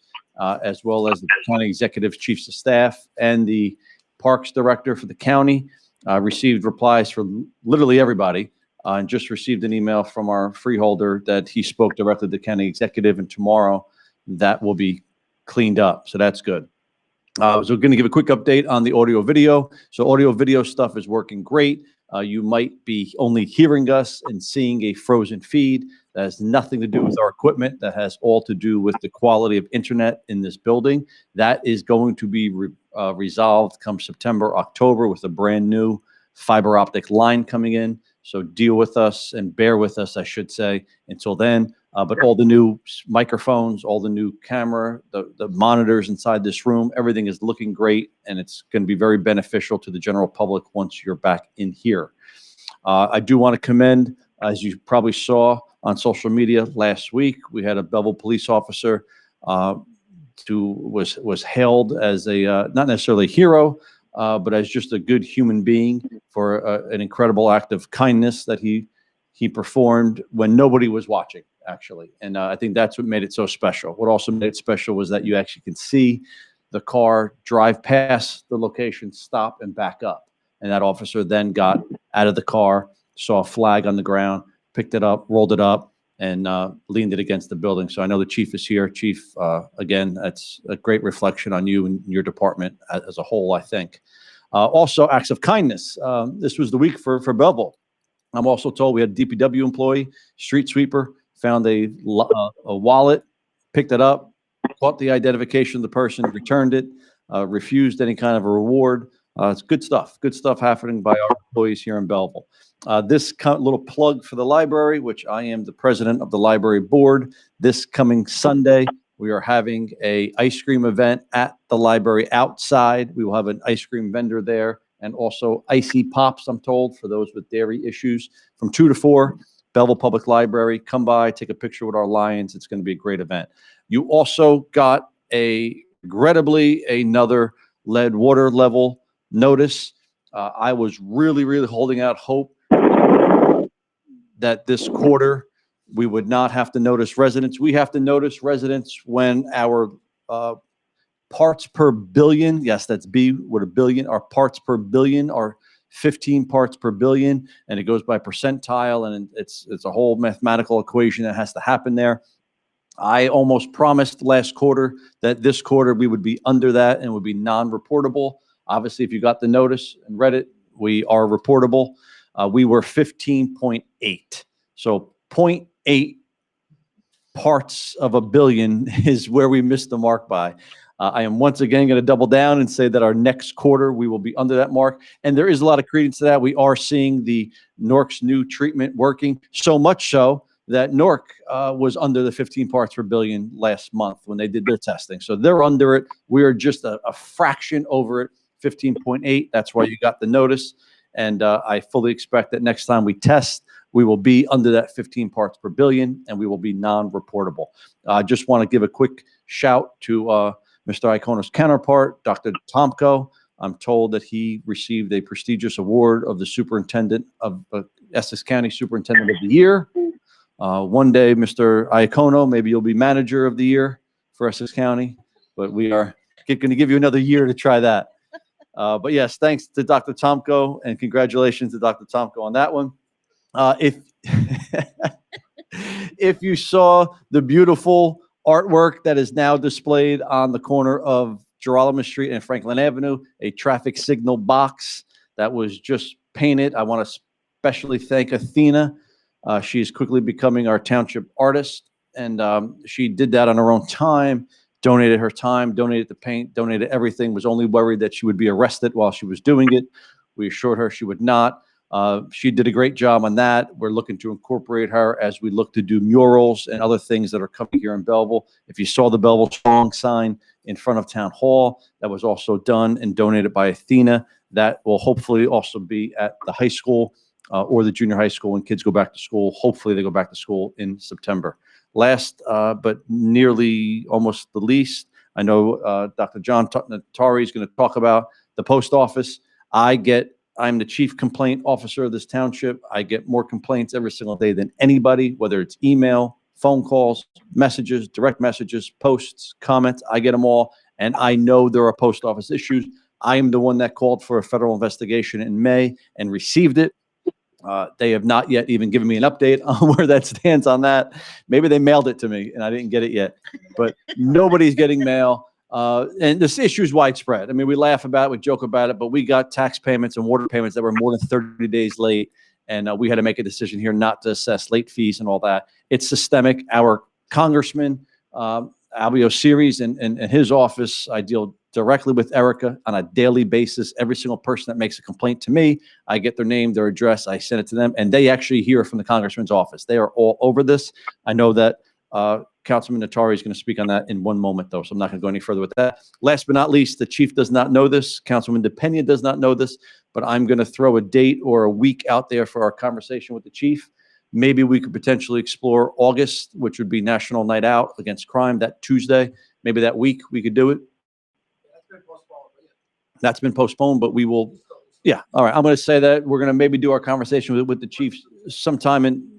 as well as the county executive chiefs of staff and the parks director for the county. Received replies from literally everybody, and just received an email from our freeholder that he spoke directly to the county executive, and tomorrow that will be cleaned up. So that's good. So we're going to give a quick update on the audio video. So audio video stuff is working great. You might be only hearing us and seeing a frozen feed. That has nothing to do with our equipment. That has all to do with the quality of internet in this building. That is going to be resolved come September, October with a brand new fiber optic line coming in. So deal with us and bear with us, I should say, until then. But all the new microphones, all the new camera, the monitors inside this room, everything is looking great, and it's going to be very beneficial to the general public once you're back in here. I do want to commend, as you probably saw on social media last week, we had a Belleville police officer who was hailed as a not necessarily a hero, but as just a good human being for an incredible act of kindness that he performed when nobody was watching, actually. And I think that's what made it so special. What also made it special was that you actually can see the car drive past the location, stop, and back up. And that officer then got out of the car, saw a flag on the ground, picked it up, rolled it up, and leaned it against the building. So I know the chief is here. Chief, again, that's a great reflection on you and your department as a whole, I think. Also, acts of kindness. This was the week for Belleville. I'm also told we had a DPW employee, street sweeper, found a wallet, picked it up, caught the identification of the person, returned it, refused any kind of a reward. It's good stuff happening by our employees here in Belleville. This little plug for the library, which I am the president of the library board. This coming Sunday, we are having a ice cream event at the library outside. We will have an ice cream vendor there, and also icy pops, I'm told, for those with dairy issues, from 2 to 4, Belleville Public Library. Come by, take a picture with our lions. It's going to be a great event. You also got regrettably, another lead water level notice. I was really holding out hope that this quarter we would not have to notice residents. We have to notice residents when our parts per billion, yes, that's B with a billion, our parts per billion are 15 parts per billion, and it goes by percentile, and it's a whole mathematical equation that has to happen there. I almost promised last quarter that this quarter we would be under that and would be non-reportable. Obviously, if you got the notice and read it, we are reportable. We were 15.8. So 0.8 parts of a billion is where we missed the mark by. I am once again going to double down and say that our next quarter, we will be under that mark. And there is a lot of credence to that. We are seeing the NORC's new treatment working, so much so that NORC was under the 15 parts per billion last month when they did their testing. So they're under it. We are just a fraction over it, 15.8. That's why you got the notice. And I fully expect that next time we test, we will be under that 15 parts per billion, and we will be non-reportable. I just want to give a quick shout to Mr. Iacono's counterpart, Dr. Tomko. I'm told that he received a prestigious award of the superintendent of Essex County Superintendent of the Year. One day, Mr. Iacono, maybe you'll be Manager of the Year for Essex County, but we are going to give you another year to try that. But yes, thanks to Dr. Tomko, and congratulations to Dr. Tomko on that one. If you saw the beautiful artwork that is now displayed on the corner of Girolamo Street and Franklin Avenue, a traffic signal box that was just painted, I want to especially thank Athena. She is quickly becoming our township artist, and she did that on her own time, donated her time, donated the paint, donated everything, was only worried that she would be arrested while she was doing it. We assured her she would not. She did a great job on that. We're looking to incorporate her as we look to do murals and other things that are coming here in Belleville. If you saw the Belleville Strong sign in front of Town Hall, that was also done and donated by Athena. That will hopefully also be at the high school or the junior high school when kids go back to school. Hopefully they go back to school in September. Last, but nearly almost the least, I know Dr. John Natari is going to talk about the post office. I'm the chief complaint officer of this township. I get more complaints every single day than anybody, whether it's email, phone calls, messages, direct messages, posts, comments. I get them all, and I know there are post office issues. I am the one that called for a federal investigation in May and received it. They have not yet even given me an update on where that stands on that. Maybe they mailed it to me and I didn't get it yet, but nobody's getting mail. And this issue is widespread. I mean, we laugh about it, we joke about it, but we got tax payments and water payments that were more than 30 days late. And we had to make a decision here not to assess late fees and all that. It's systemic. Our congressman, Albio Series and his office, I deal directly with Erica on a daily basis. Every single person that makes a complaint to me, I get their name, their address, I send it to them, and they actually hear from the congressman's office. They are all over this. I know that Councilman Natari is going to speak on that in one moment, though, so I'm not going to go any further with that. Last but not least, the chief does not know this. Councilman DePena does not know this, but I'm going to throw a date or a week out there for our conversation with the chief. Maybe we could potentially explore August, which would be National Night Out Against Crime, that Tuesday. Maybe that week we could do it. That's been postponed, but we will. Yeah. All right. I'm going to say that we're going to maybe do our conversation with the chief sometime in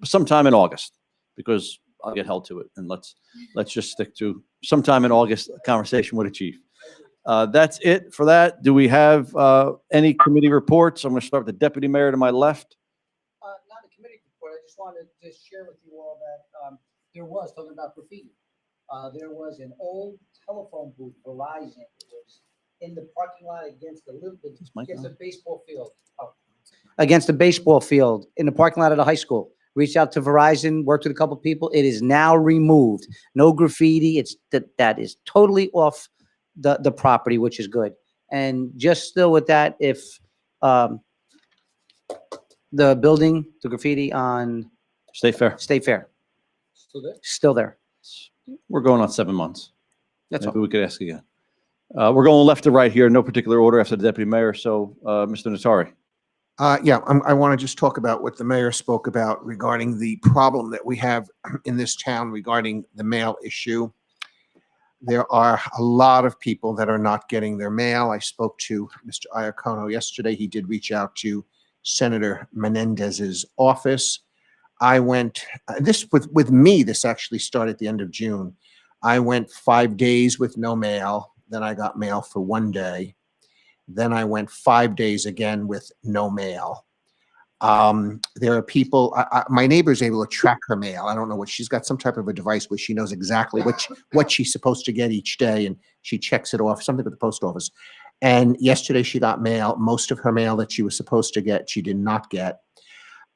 August, because I'll get held to it. And let's just stick to sometime in August conversation with the chief. That's it for that. Do we have any committee reports? I'm going to start with the deputy mayor to my left. Not a committee report. I just wanted to share with you all that there was, talking about graffiti, there was an old telephone booth, Verizon, it was in the parking lot against against the baseball field. Against the baseball field in the parking lot of the high school. Reached out to Verizon, worked with a couple people. It is now removed. No graffiti. It's that is totally off the property, which is good. And just still with that, if the building, the graffiti on State Fair. Still there. We're going on 7 months. That's Maybe all. we could ask again. We're going left to right here, no particular order after the deputy mayor. So, Mr. Natari. Yeah, I want to just talk about what the mayor spoke about regarding the problem that we have in this town regarding the mail issue. There are a lot of people that are not getting their mail. I spoke to Mr. Iacono yesterday. He did reach out to Senator Menendez's office. I went, this with me, this actually started at the end of June. I went 5 days with no mail. Then I got mail for 1 day. Then I went 5 days again with no mail. There are people, my neighbor's able to track her mail. I don't know what, she's got some type of a device where she knows exactly what she's supposed to get each day, and she checks it off, something with the post office. And yesterday she got mail. Most of her mail that she was supposed to get, she did not get.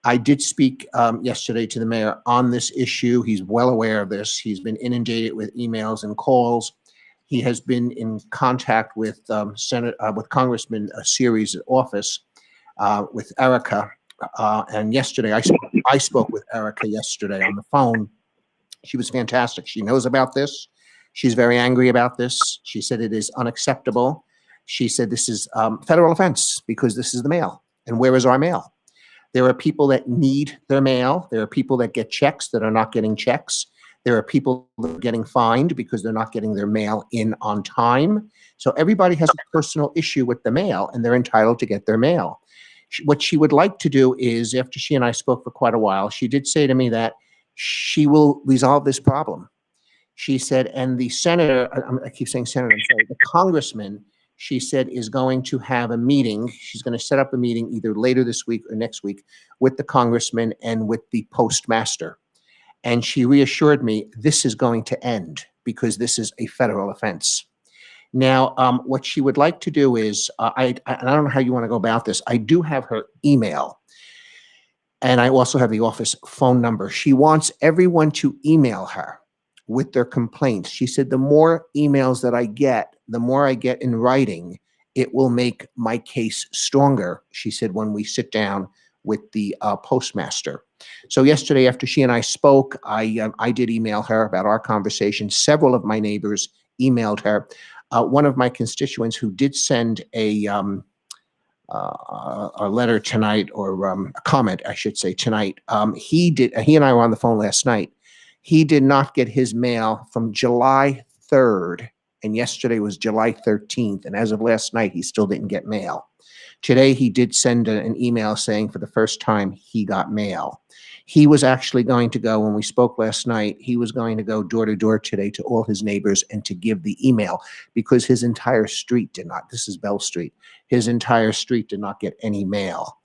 I did speak yesterday to the mayor on this issue. He's well aware of this. He's been inundated with emails and calls. He has been in contact with with Congressman Series' office, with Erica. And yesterday, I spoke with Erica yesterday on the phone. She was fantastic. She knows about this. She's very angry about this. She said it is unacceptable. She said this is federal offense because this is the mail. And where is our mail? There are people that need their mail. There are people that get checks that are not getting checks. There are people that are getting fined because they're not getting their mail in on time. So everybody has a personal issue with the mail, and they're entitled to get their mail. What she would like to do is, after she and I spoke for quite a while, she did say to me that she will resolve this problem. She said, and the senator, I keep saying senator, I'm sorry, the congressman, she said, is going to have a meeting. She's going to set up a meeting either later this week or next week with the congressman and with the postmaster. And she reassured me this is going to end because this is a federal offense. Now, what she would like to do is, I don't know how you want to go about this. I do have her email, and I also have the office phone number. She wants everyone to email her with their complaints. She said, the more emails that I get, the more I get in writing, it will make my case stronger, she said, when we sit down with the postmaster. So yesterday, after she and I spoke, I did email her about our conversation. Several of my neighbors emailed her. One of my constituents who did send a letter tonight, or a comment, I should say, tonight, he and I were on the phone last night. He did not get his mail from July 3rd, and yesterday was July 13th, and as of last night, he still didn't get mail. Today, he did send an email saying for the first time he got mail. He was actually going to go, when we spoke last night, he was going to go door to door today to all his neighbors and to give the email, because his entire street did not. This is Bell Street. His entire street did not get any mail.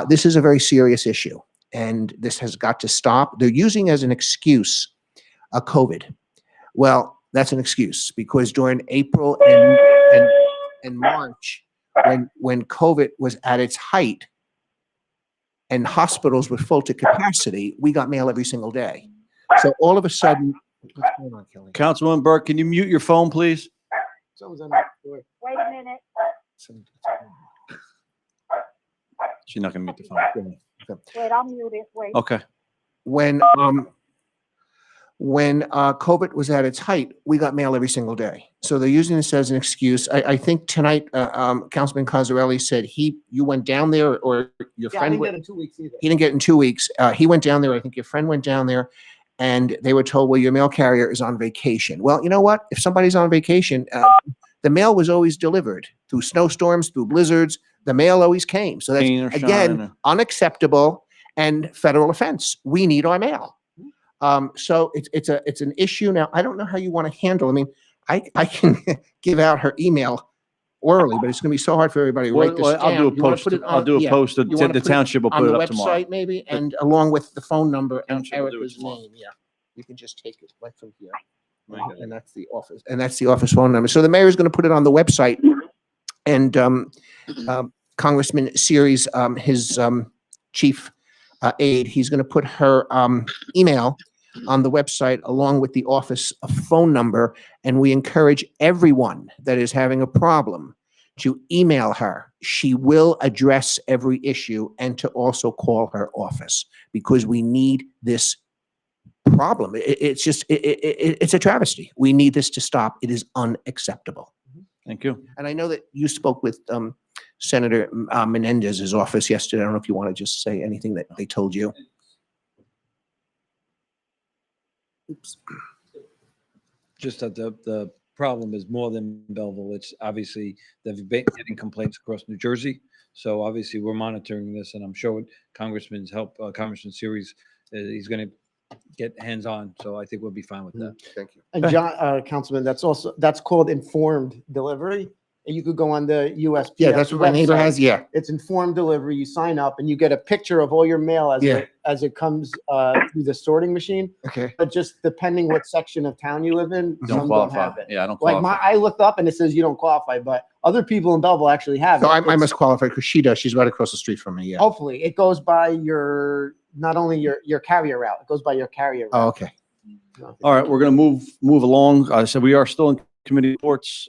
This is a very serious issue, and this has got to stop. They're using as an excuse COVID. Well, that's an excuse, because during April and March, when COVID was at its height and hospitals were full to capacity, we got mail every single day. So all of a sudden, what's going on, Kelly? Councilwoman Burke, can you mute your phone, please? Someone's on the door. Wait a minute. She's not gonna mute the phone. Wait, I'll mute it. Wait. Okay. When COVID was at its height, we got mail every single day. So they're using this as an excuse. I think tonight, Councilman Cosarelli said you went down there, or your Yeah, I friend didn't went. get in 2 weeks either. He didn't get in 2 weeks. He went down there. I think your friend went down there, and they were told, well, your mail carrier is on vacation. Well, you know what? If somebody's on vacation, the mail was always delivered through snowstorms, through blizzards. The mail always came. So that's, Rain or again, shine. unacceptable and federal offense. We need our mail. So it's an issue. Now, I don't know how you want to handle. I mean, I can give out her email orally, but it's going to be so hard for everybody to write this Well, I'll do a down. You wanna post. put it I'll on- do a yeah. post. You wanna The put it township will on put the it up tomorrow. website maybe, and along with the phone number and Township will do it Erica's tomorrow. name. Yeah, you can just take it right from here. Okay. And that's the office phone number. So the mayor is going to put it on the website, and Congressman Series, his chief aide, he's going to put her email on the website along with the office phone number, and we encourage everyone that is having a problem to email her. She will address every issue, and to also call her office, because we need this problem. It's just, it's a travesty. We need this to stop. It is unacceptable. Thank you. And I know that you spoke with Senator Menendez's office yesterday. I don't know if you want to just say anything that they told you. Oops. Just that the problem is more than Belleville. It's obviously they've been getting complaints across New Jersey. So obviously we're monitoring this, and I'm sure with Congressman's help, Congressman Series, he's going to get hands-on. So I think we'll be fine with that. Thank you. And John, Councilman, that's called informed delivery. And you could go on the USPS. Yeah, that's what my neighbor website. has. Yeah. It's informed delivery. You sign up and you get a picture of all your mail Yeah. as it comes through the sorting machine. Okay. But just depending what section of town you live in, Don't some don't qualify. have it. Yeah, I don't Like qualify. I looked up and it says you don't qualify, but other people in Belleville actually have So it. I It's- must qualify because she does. She's right across the street from me. Yeah. Hopefully, it goes by not only your carrier route, it goes by your carrier Oh, route. okay. All right, we're going to move along. So we are still in committee reports.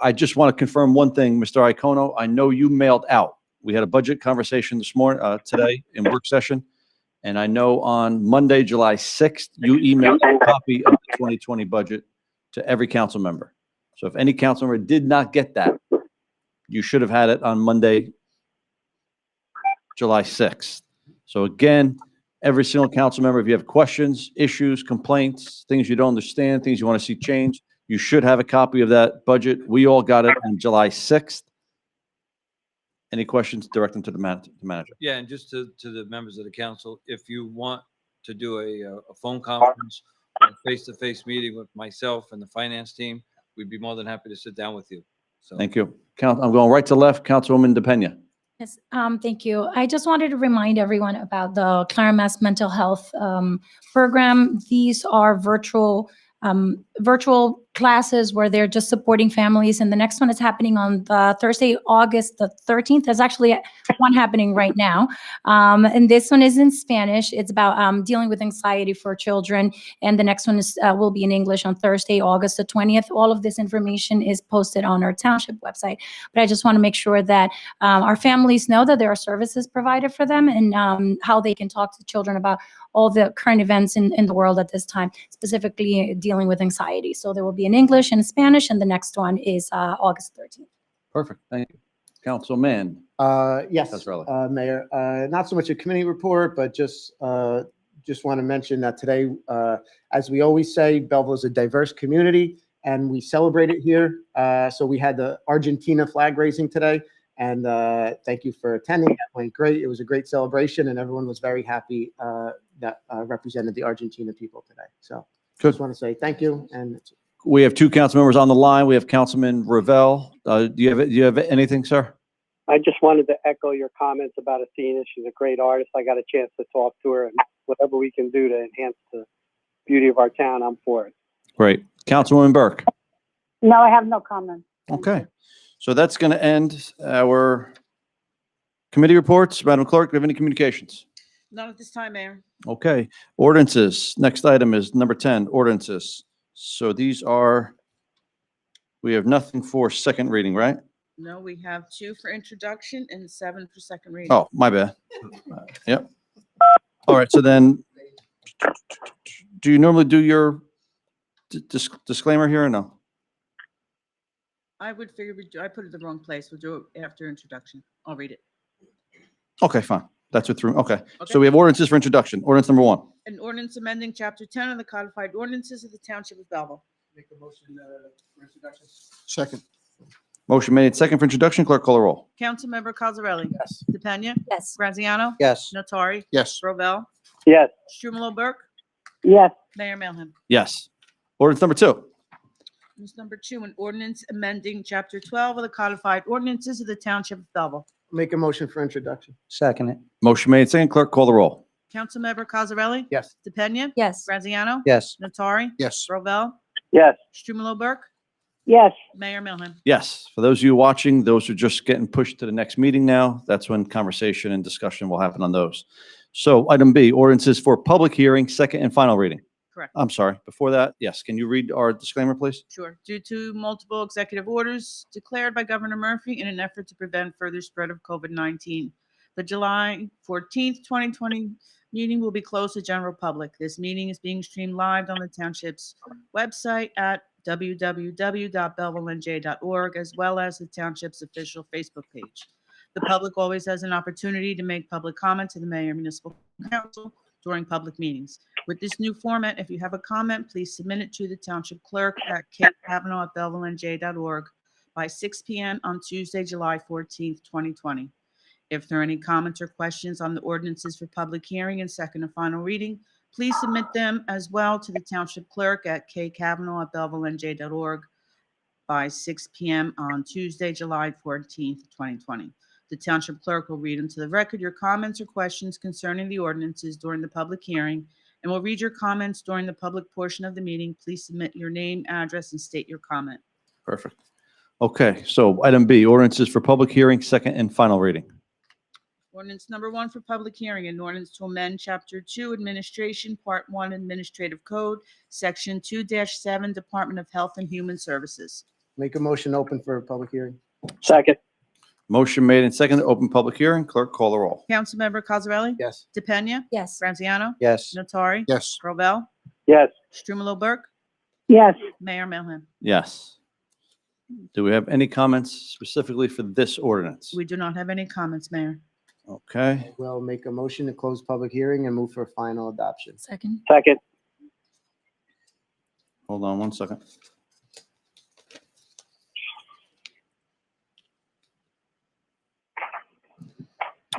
I just want to confirm one thing, Mr. Iacono. I know you mailed out. We had a budget conversation this morning, today in work session. And I know on Monday, July 6th, you emailed a copy of the 2020 budget to every council member. So if any council member did not get that, you should have had it on Monday, July 6th. So again, every single council member, if you have questions, issues, complaints, things you don't understand, things you want to see changed, you should have a copy of that budget. We all got it on July 6th. Any questions, direct them to the manager. Yeah, and just to the members of the council, if you want to do a phone conference, or face-to-face meeting with myself and the finance team, we'd be more than happy to sit down with you. So Thank you. I'm going right to left, Councilwoman DePena. Yes, thank you. I just wanted to remind everyone about the Claramas Mental Health program. These are virtual classes where they're just supporting families. And the next one is happening on Thursday, August the 13th. There's actually one happening right now. And this one is in Spanish. It's about dealing with anxiety for children. And the next one will be in English on Thursday, August the 20th. All of this information is posted on our township website. But I just want to make sure that our families know that there are services provided for them, and how they can talk to children about all the current events in the world at this time, specifically dealing with anxiety. So there will be in English and Spanish, and the next one is August 13th. Perfect. Thank you. Councilman. Yes, Cosarelli. Mayor, not so much a committee report, but just want to mention that today, as we always say, Belleville is a diverse community and we celebrate it here. So we had the Argentina flag raising today, and thank you for attending. That went great. It was a great celebration and everyone was very happy that represented the Argentina people today. So Good. just want to say thank you. And We have two council members on the line. We have Councilman Ravel. Do you have anything, sir? I just wanted to echo your comments about Athena. She's a great artist. I got a chance to talk to her, and whatever we can do to enhance the beauty of our town, I'm for it. Great. Councilwoman Burke. No, I have no comment. Thank Okay, you. so that's going to end our committee reports. Madam Clerk, do you have any communications? None at this time, Mayor. Okay, ordinances. Next item is number 10, ordinances. So these are, we have nothing for second reading, right? No, we have 2 for introduction and 7 for second reading. Oh, my bad. Yep. All right, so then, do you normally do your disclaimer here or no? I would figure I put it in the wrong place. We'll do it after introduction. I'll read it. Okay, fine. That's what threw, okay. So Okay. we have ordinances for introduction. Ordinance number 1. An ordinance amending Chapter 10 of the codified ordinances of the Township of Belleville. Make a motion for introduction. Second. Motion made second for introduction. Clerk call the roll. Councilmember Cosarelli? Yes. DePena? Yes. Graziano? Yes. Notari? Yes. Rovell? Yes. Strumelob Burke? Yes, Mayor Melham? Yes. Ordinance number 2. Ordinance number 2, an ordinance amending Chapter 12 of the codified ordinances of the Township of Belleville. Make a motion for introduction. Second it. Motion made second. Clerk call the roll. Councilmember Cosarelli? Yes. DePena? Yes. Graziano? Yes. Notari? Yes. Rovell? Yes. Strumelob Burke? yes, Mayor Melham? Yes. For those of you watching, those are just getting pushed to the next meeting now. That's when conversation and discussion will happen on those. So item B, ordinances for public hearing, second and final reading. Correct. I'm sorry. Before that, yes. Can you read our disclaimer, please? Sure. Due to multiple executive orders declared by Governor Murphy in an effort to prevent further spread of COVID-19, the July 14th, 2020 meeting will be closed to general public. This meeting is being streamed live on the township's website at www.belvillenj.org, as well as the township's official Facebook page. The public always has an opportunity to make public comment to the mayor and municipal council during public meetings. With this new format, if you have a comment, please submit it to the township clerk at kavanaugh@belvillenj.org by 6 p.m. on Tuesday, July 14th, 2020. If there are any comments or questions on the ordinances for public hearing and second and final reading, please submit them as well to the township clerk at kavanaugh@belvillenj.org by 6 p.m. on Tuesday, July 14th, 2020. The township clerk will read into the record your comments or questions concerning the ordinances during the public hearing and will read your comments during the public portion of the meeting. Please submit your name, address, and state your comment. Perfect. Okay, so item B, ordinances for public hearing, second and final reading. Ordinance number 1 for public hearing, an ordinance to amend Chapter 2 Administration, Part 1 Administrative Code, Section 2-7, Department of Health and Human Services. Make a motion open for a public hearing. Second. Motion made and second to open public hearing. Clerk call the roll. Councilmember Cosarelli? Yes. DePena? Yes. Graziano? Yes. Notari? Yes. Rovell? Yes. Strumelob Burke? yes, Mayor Melham? Yes. Do we have any comments specifically for this ordinance? We do not have any comments, Mayor. Okay, We'll make a motion to close public hearing and move for final adoption. Second. Second. hold on one second.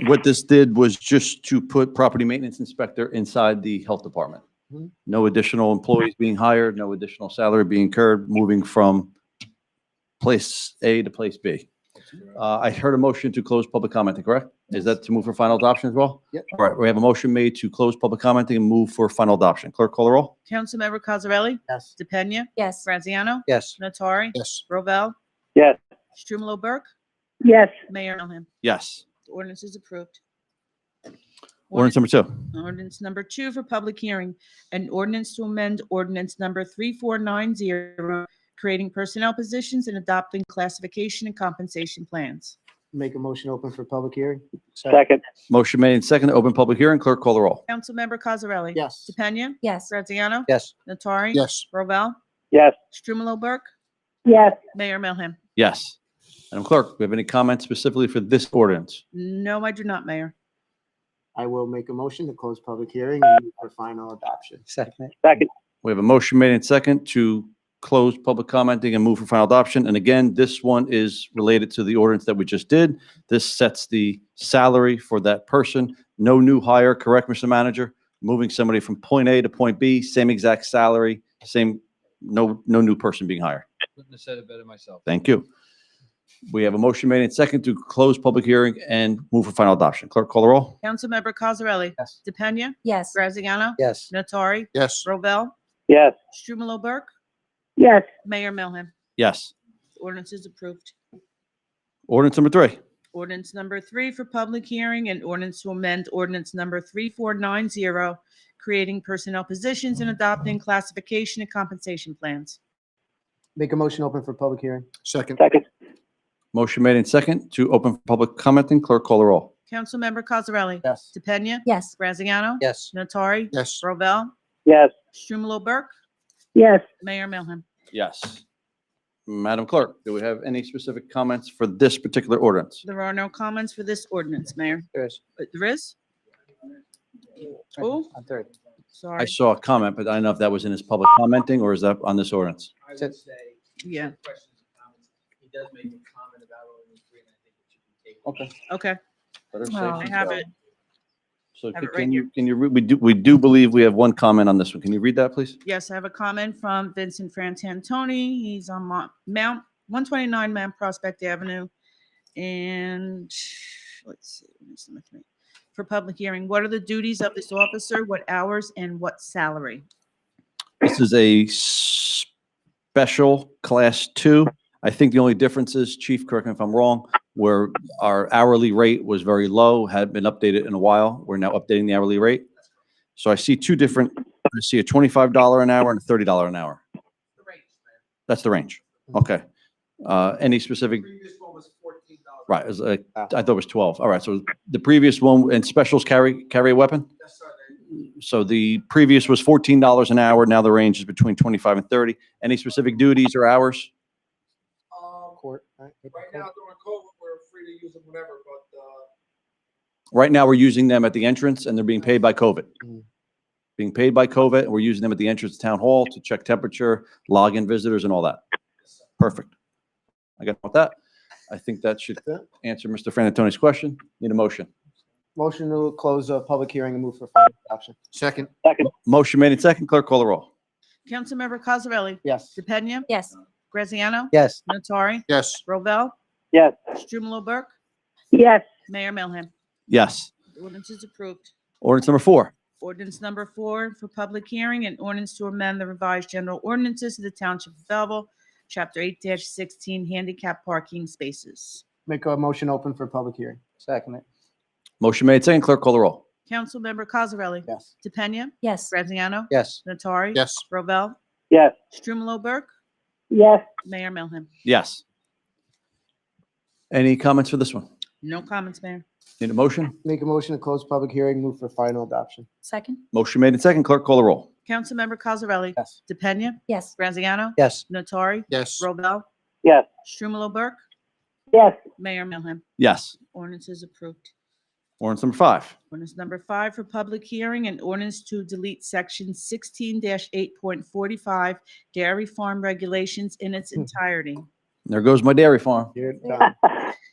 What this did was just to put property maintenance inspector inside the health department. Mhm. No additional employees being hired, no additional salary being incurred, moving from place A to place B. I heard a motion to close public commenting, correct? Is that to move for final adoption as well? Yep. All right, we have a motion made to close public commenting and move for final adoption. Clerk call the roll. Councilmember Cosarelli? Yes. DePena? Yes. Graziano? Yes. Notari? Yes. Rovell? Yes. Strumelob Burke? yes, Mayor Melham? Yes. The ordinance is approved. Ordinance number 2. Ordinance number 2 for public hearing, an ordinance to amend ordinance number 3490, creating personnel positions and adopting classification and compensation plans. Make a motion open for public hearing. Second. Motion made and second to open public hearing. Clerk call the roll. Councilmember Cosarelli? Yes. DePena? Yes. Graziano? Yes. Notari? Yes. Rovell? Yes. Strumelob Burke? yes, Mayor Melham? Yes. Madam Clerk, do we have any comments specifically for this ordinance? No, I do not, Mayor. I will make a motion to close public hearing and move for final adoption. Second. Second. We have a motion made and second to close public commenting and move for final adoption. And again, this one is related to the ordinance that we just did. This sets the salary for that person. No new hire, correct, Mr. Manager? Moving somebody from point A to point B, same exact salary, no new person being hired. Couldn't have said it better myself. Thank you. We have a motion made and second to close public hearing and move for final adoption. Clerk call the roll. Councilmember Cosarelli? Yes. DePena? Yes. Graziano? Yes. Notari? Yes. Rovell? Yes. Strumelob Burke? yes, Mayor Melham. Yes. Ordinance is approved. Ordinance number 3. Ordinance number 3 for public hearing and ordinance to amend ordinance number 3490, creating personnel positions and adopting classification and compensation plans. Make a motion open for public hearing. Second. Second. Motion made in second to open for public commenting. Clerk call the roll. Councilmember Cosarelli? Yes. DePena? Yes. Graziano? Yes. Natari? Yes. Rovell? Yes. Strumelob Burke? yes, Mayor Melham. Yes. Madam Clerk, do we have any specific comments for this particular ordinance? There are no comments for this ordinance, Mayor. There is. There is? Oh, On third. I sorry. saw a comment, but I don't know if that was in his public commenting or is that on this ordinance? I Said- would say, Yeah. questions and comments. He does make a comment about ordinance 3, and I think it should be taken. Okay. Okay, Better safe Oh. I than have sorry. it. So Have it right can you, we do believe we have one comment on this one. Can you read that, please? Yes, I have a comment from Vincent Frantantoni. He's on Mount 129 Mount Prospect Avenue. And let's see, where's number 3? For public hearing, what are the duties of this officer, what hours, and what salary? This is a special class 2. I think the only difference is, Chief, correct me if I'm wrong, where our hourly rate was very low, hadn't been updated in a while. We're now updating the hourly rate. So I see two different, I see a $25 an hour and a $30 an hour. That's the range. Okay. Any specific? Previous one was $14. Right, it was, I thought it was 12. All right, so the previous one, and specials carry a weapon? Yes, sir. So the previous was $14 an hour, now the range is between 25 and 30. Any specific duties or hours? Court. Right now, during COVID, we're free to use them whenever, but, Right now, we're using them at the entrance, and they're being paid by COVID. Mm. Being paid by COVID, and we're using them at the entrance to Town Hall to check temperature, log in visitors, and all that. Perfect. I got with that. I think that should answer Mr. Frantantoni's question. Need a motion. Motion to close a public hearing and move for final adoption. Second. Second. Motion made in second. Clerk call the roll. Councilmember Cosarelli? Yes. DePena? Yes. Graziano? Yes. Natari? Yes. Rovell? Yes. Strumelob Burke? yes, Mayor Melham. Yes. The ordinance is approved. Ordinance number 4. Ordinance number 4 for public hearing and ordinance to amend the revised general ordinances of the Township of Belleville, Chapter 8-16, handicap parking spaces. Make a motion open for public hearing. Second it. Motion made second. Clerk call the roll. Councilmember Cosarelli? Yes. DePena? Yes. Graziano? Yes. Natari? Yes. Rovell? Yes. Strumelob Burke? yes, Mayor Melham. Yes. Any comments for this one? No comments, Mayor. Need a motion? Make a motion to close public hearing, move for final adoption. Second? Motion made in second. Clerk call the roll. Councilmember Cosarelli? Yes. DePena? Yes. Graziano? Yes. Natari? Yes. Rovell? Yes. Strumelob Burke? yes, Mayor Melham. Yes. Ordinance is approved. Ordinance number 5. Ordinance number 5 for public hearing and ordinance to delete section 16-8.45 dairy farm regulations in its entirety. There goes my dairy farm. You're done.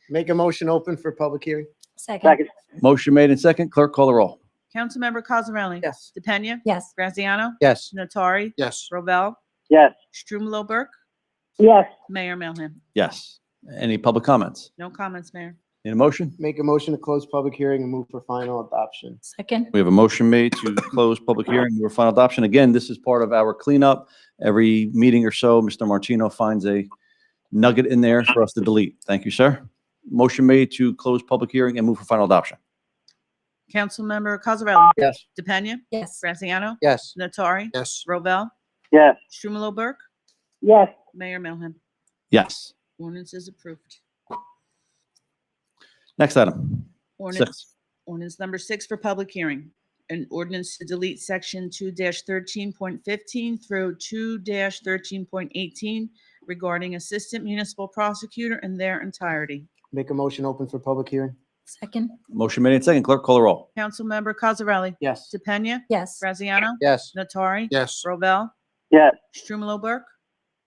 Make a motion open for public hearing. Second? Second. Motion made in second. Clerk call the roll. Councilmember Cosarelli? Yes. DePena? Yes. Graziano? Yes. Natari? Yes. Rovell? Yes. Strumelob Burke? yes, Mayor Melham. Yes. Any public comments? No comments, Mayor. Need a motion? Make a motion to close public hearing and move for final adoption. Second? We have a motion made to close public hearing for final adoption. Again, this is part of our cleanup. Every meeting or so, Mr. Martino finds a nugget in there for us to delete. Thank you, sir. Motion made to close public hearing and move for final adoption. Councilmember Cosarelli? Yes. DePena? Yes. Graziano? Yes. Natari? Yes. Rovell? Yes. Strumelob Burke? yes, Mayor Melham. Yes. Ordinance is approved. Next item. Ordinance 6. Ordinance number 6 for public hearing. An ordinance to delete section 2-13.15 through 2-13.18 regarding assistant municipal prosecutor in their entirety. Make a motion open for public hearing. Second? Motion made in second. Clerk call the roll. Councilmember Cosarelli? Yes. DePena? Yes. Graziano? Yes. Natari? Yes. Rovell? Yes. Strumelob Burke?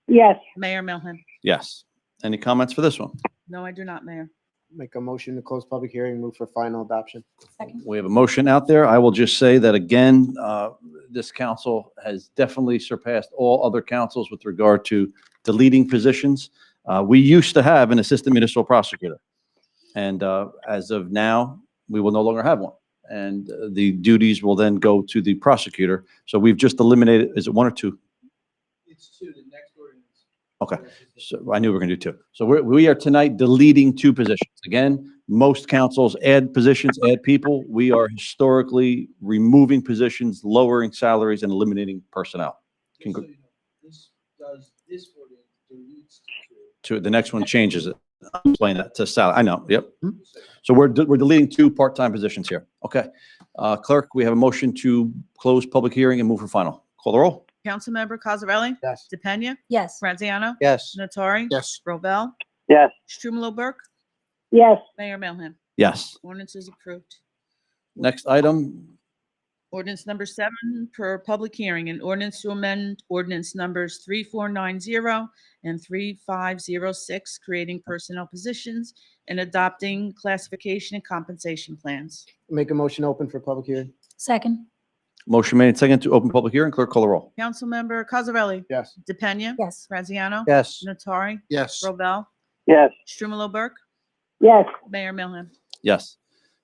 yes, Mayor Melham. Yes. Any comments for this one? No, I do not, Mayor. Make a motion to close public hearing and move for final adoption. Second? We have a motion out there. I will just say that again, this council has definitely surpassed all other councils with regard to deleting positions. We used to have an assistant municipal prosecutor. And as of now, we will no longer have one. And the duties will then go to the prosecutor. So we've just eliminated, is it 1 or 2? Okay. So I knew we were going to do two. So we are tonight deleting two positions. Again, most councils add positions, add people. We are historically removing positions, lowering salaries, and eliminating personnel. The next one changes it. I'll explain that to salary. I know. Yep. So we're deleting two part-time positions here. Okay. Clerk, we have a motion to close public hearing and move for final. Call the roll. Councilmember Cosarelli? Yes. DePena? Yes. Graziano? Yes. Nattari? Yes. Rovell? Yes. Strumelob Burke? yes, Mayor Melham? Yes. Ordinance is approved. Next item. Ordinance number 7 per public hearing, an ordinance to amend ordinance numbers 3490 and 3506, creating personnel positions and adopting classification and compensation plans. Make a motion open for public hearing. Second. Motion made second to open public hearing. Clerk, call the roll. Councilmember Cosarelli? Yes. DePena? Yes. Graziano? Yes. Nattari? Yes. Rovell? Yes. Strumelob Burke? yes, Mayor Melham? Yes.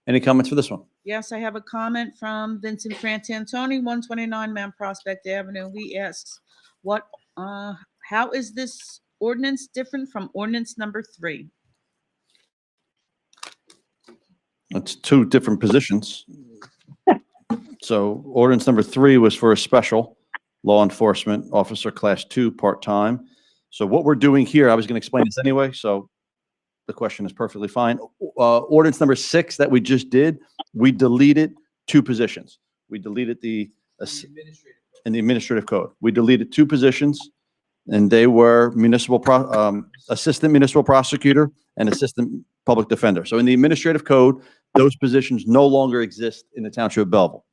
Any comments for this one? Yes, I have a comment from Vincent Frantantoni, 129 Mount Prospect Avenue. He asks, how is this ordinance different from ordinance number 3? It's two different positions. So ordinance number 3 was for a special law enforcement officer, class 2, part-time. So what we're doing here, I was going to explain this anyway, so the question is perfectly fine. Ordinance number 6 that we just did, we deleted two positions. We deleted in the administrative code. We deleted two positions, and they were assistant municipal prosecutor and assistant public defender. So in the administrative code, those positions no longer exist in the township of Belleville.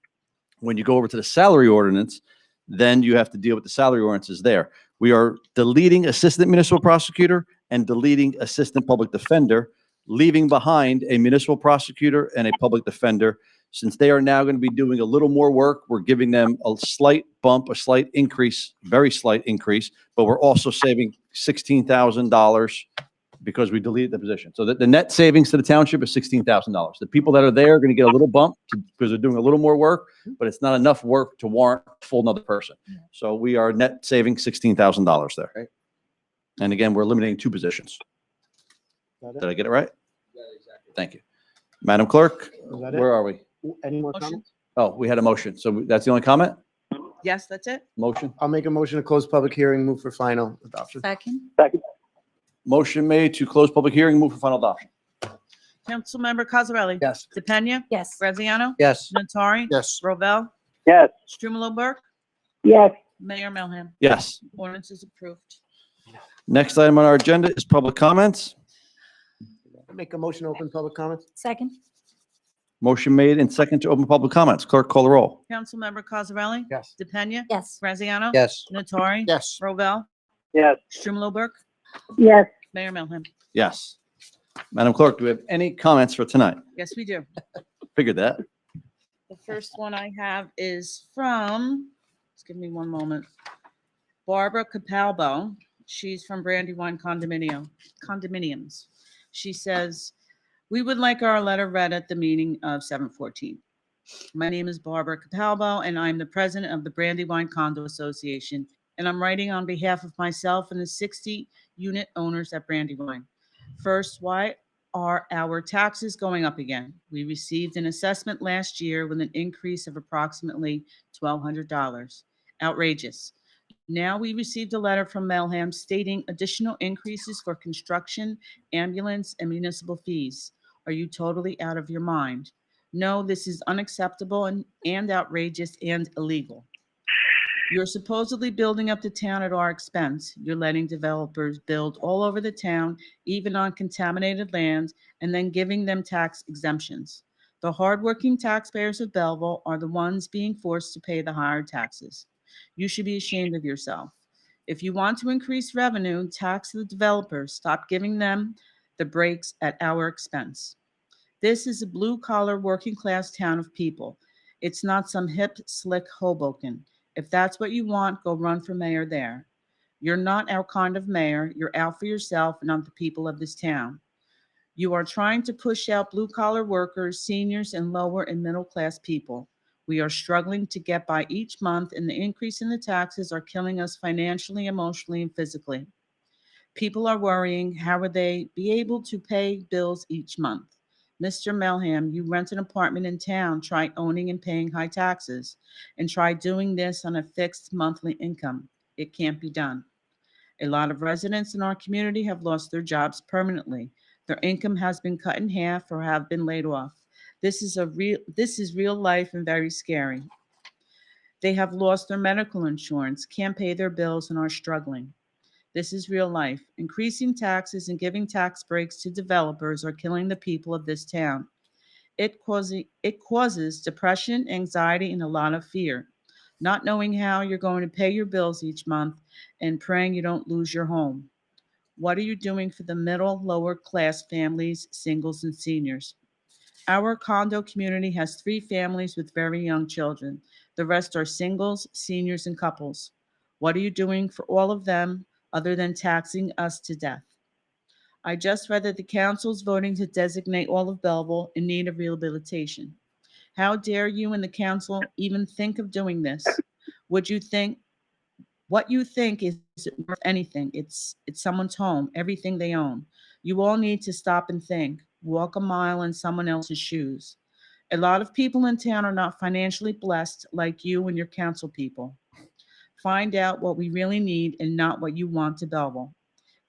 When you go over to the salary ordinance, then you have to deal with the salary ordinances there. We are deleting assistant municipal prosecutor and deleting assistant public defender, leaving behind a municipal prosecutor and a public defender. Since they are now going to be doing a little more work, we're giving them a slight bump, a slight increase, very slight increase, but we're also saving $16,000 because we deleted the position. So the net savings to the township is $16,000. The people that are there are going to get a little bump because they're doing a little more work, but it's not enough work to warrant a full another person. So we are net saving $16,000 there. Right. And again, we're eliminating two positions. Did I get it right? Thank you. Madam Clerk, Is that it? where are we? Any more Motion? comments? Oh, we had a motion. So that's the only comment? Yes, that's it? Motion? I'll make a motion to close public hearing, move for final adoption. Second. Second. Motion made to close public hearing, move for final adoption. Councilmember Cosarelli? Yes. DePena? Yes. Graziano? Yes. Nattari? Yes. Rovell? Yes. Strumelob Burke? yes, Mayor Melham? Yes. Ordinance is approved. Next item on our agenda is public comments. Make a motion open public comments. Second. Motion made and second to open public comments. Clerk, call the roll. Councilmember Cosarelli? Yes. DePena? Yes. Graziano? Yes. Nattari? Yes. Rovell? Yes. Strumelob Burke? yes, Mayor Melham? Yes. Madam Clerk, do we have any comments for tonight? Yes, we do. Figured that. The first one I have is from, just give me one moment, Barbara Capalbo. She's from Brandywine Condominiums. She says, "We would like our letter read at the meeting of 7/14. My name is Barbara Capalbo, and I'm the president of the Brandywine Condo Association, and I'm writing on behalf of myself and the 60 unit owners at Brandywine. First, why are our taxes going up again? We received an assessment last year with an increase of approximately $1,200. Outrageous. Now we received a letter from Melham stating additional increases for construction, ambulance, and municipal fees. Are you totally out of your mind? No, this is unacceptable and outrageous and illegal. You're supposedly building up the town at our expense. You're letting developers build all over the town, even on contaminated land, and then giving them tax exemptions. The hardworking taxpayers of Belleville are the ones being forced to pay the higher taxes. You should be ashamed of yourself. If you want to increase revenue, tax the developers. Stop giving them the breaks at our expense. This is a blue-collar, working-class town of people. It's not some hip, slick Hoboken. If that's what you want, go run for mayor there. You're not our kind of mayor. You're out for yourself and not the people of this town. You are trying to push out blue-collar workers, seniors, and lower and middle-class people. We are struggling to get by each month, and the increase in the taxes are killing us financially, emotionally, and physically. People are worrying, how will they be able to pay bills each month? Mr. Melham, you rent an apartment in town, try owning and paying high taxes, and try doing this on a fixed monthly income. It can't be done. A lot of residents in our community have lost their jobs permanently. Their income has been cut in half or have been laid off. This is real life and very scary. They have lost their medical insurance, can't pay their bills, and are struggling. This is real life. Increasing taxes and giving tax breaks to developers are killing the people of this town. It causes depression, anxiety, and a lot of fear. Not knowing how you're going to pay your bills each month and praying you don't lose your home. What are you doing for the middle, lower class families, singles, and seniors? Our condo community has 3 families with very young children. The rest are singles, seniors, and couples. What are you doing for all of them other than taxing us to death? I just read that the council's voting to designate all of Belleville in need of rehabilitation. How dare you and the council even think of doing this? Would you think what you think is worth anything? It's someone's home, everything they own. You all need to stop and think. Walk a mile in someone else's shoes. A lot of people in town are not financially blessed like you and your council people. Find out what we really need and not what you want to Belleville.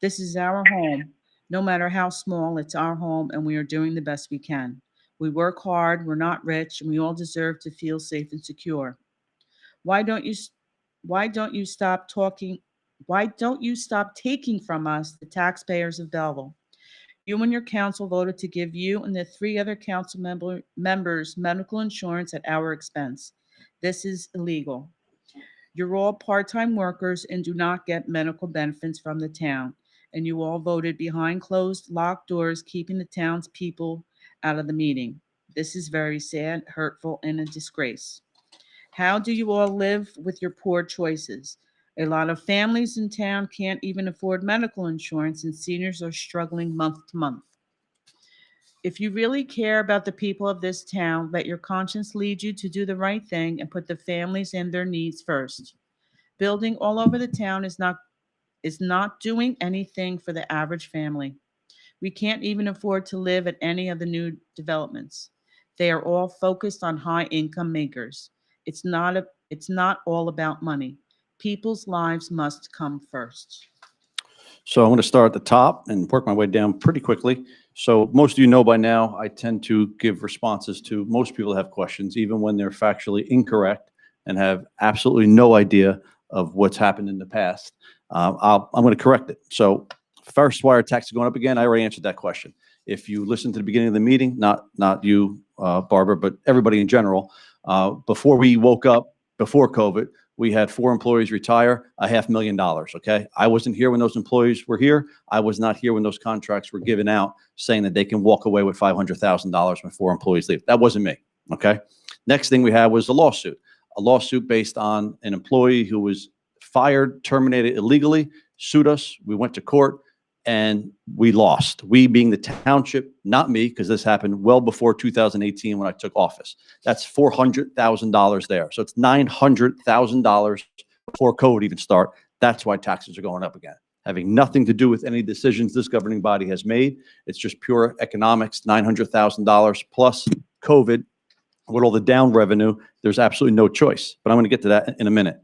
This is our home. No matter how small, it's our home, and we are doing the best we can. We work hard, we're not rich, and we all deserve to feel safe and secure. Why don't you why don't you stop talking? Why don't you stop taking from us, the taxpayers of Belleville? You and your council voted to give you and the 3 other council members medical insurance at our expense. This is illegal. You're all part-time workers and do not get medical benefits from the town. And you all voted behind closed, locked doors, keeping the town's people out of the meeting. This is very sad, hurtful, and a disgrace. How do you all live with your poor choices? A lot of families in town can't even afford medical insurance, and seniors are struggling month to month. If you really care about the people of this town, let your conscience lead you to do the right thing and put the families and their needs first. Building all over the town is not doing anything for the average family. We can't even afford to live at any of the new developments. They are all focused on high income makers. It's not all about money. People's lives must come first. So I'm going to start at the top and work my way down pretty quickly. So most of you know by now, I tend to give responses to most people that have questions, even when they're factually incorrect and have absolutely no idea of what's happened in the past. I'm going to correct it. So first, why are taxes going up again? I already answered that question. If you listen to the beginning of the meeting, not you, Barbara, but everybody in general, before we woke up, before COVID, we had 4 employees retire, $500,000, okay? I wasn't here when those employees were here. I was not here when those contracts were given out saying that they can walk away with $500,000 when 4 employees leave. That wasn't me, okay? Next thing we had was a lawsuit based on an employee who was fired, terminated illegally, sued us. We went to court and we lost. We being the township, not me, because this happened well before 2018 when I took office. That's $400,000 there. So it's $900,000 before COVID even start. That's why taxes are going up again. Having nothing to do with any decisions this governing body has made. It's just pure economics, $900,000 plus COVID with all the down revenue. There's absolutely no choice, but I'm going to get to that in a minute.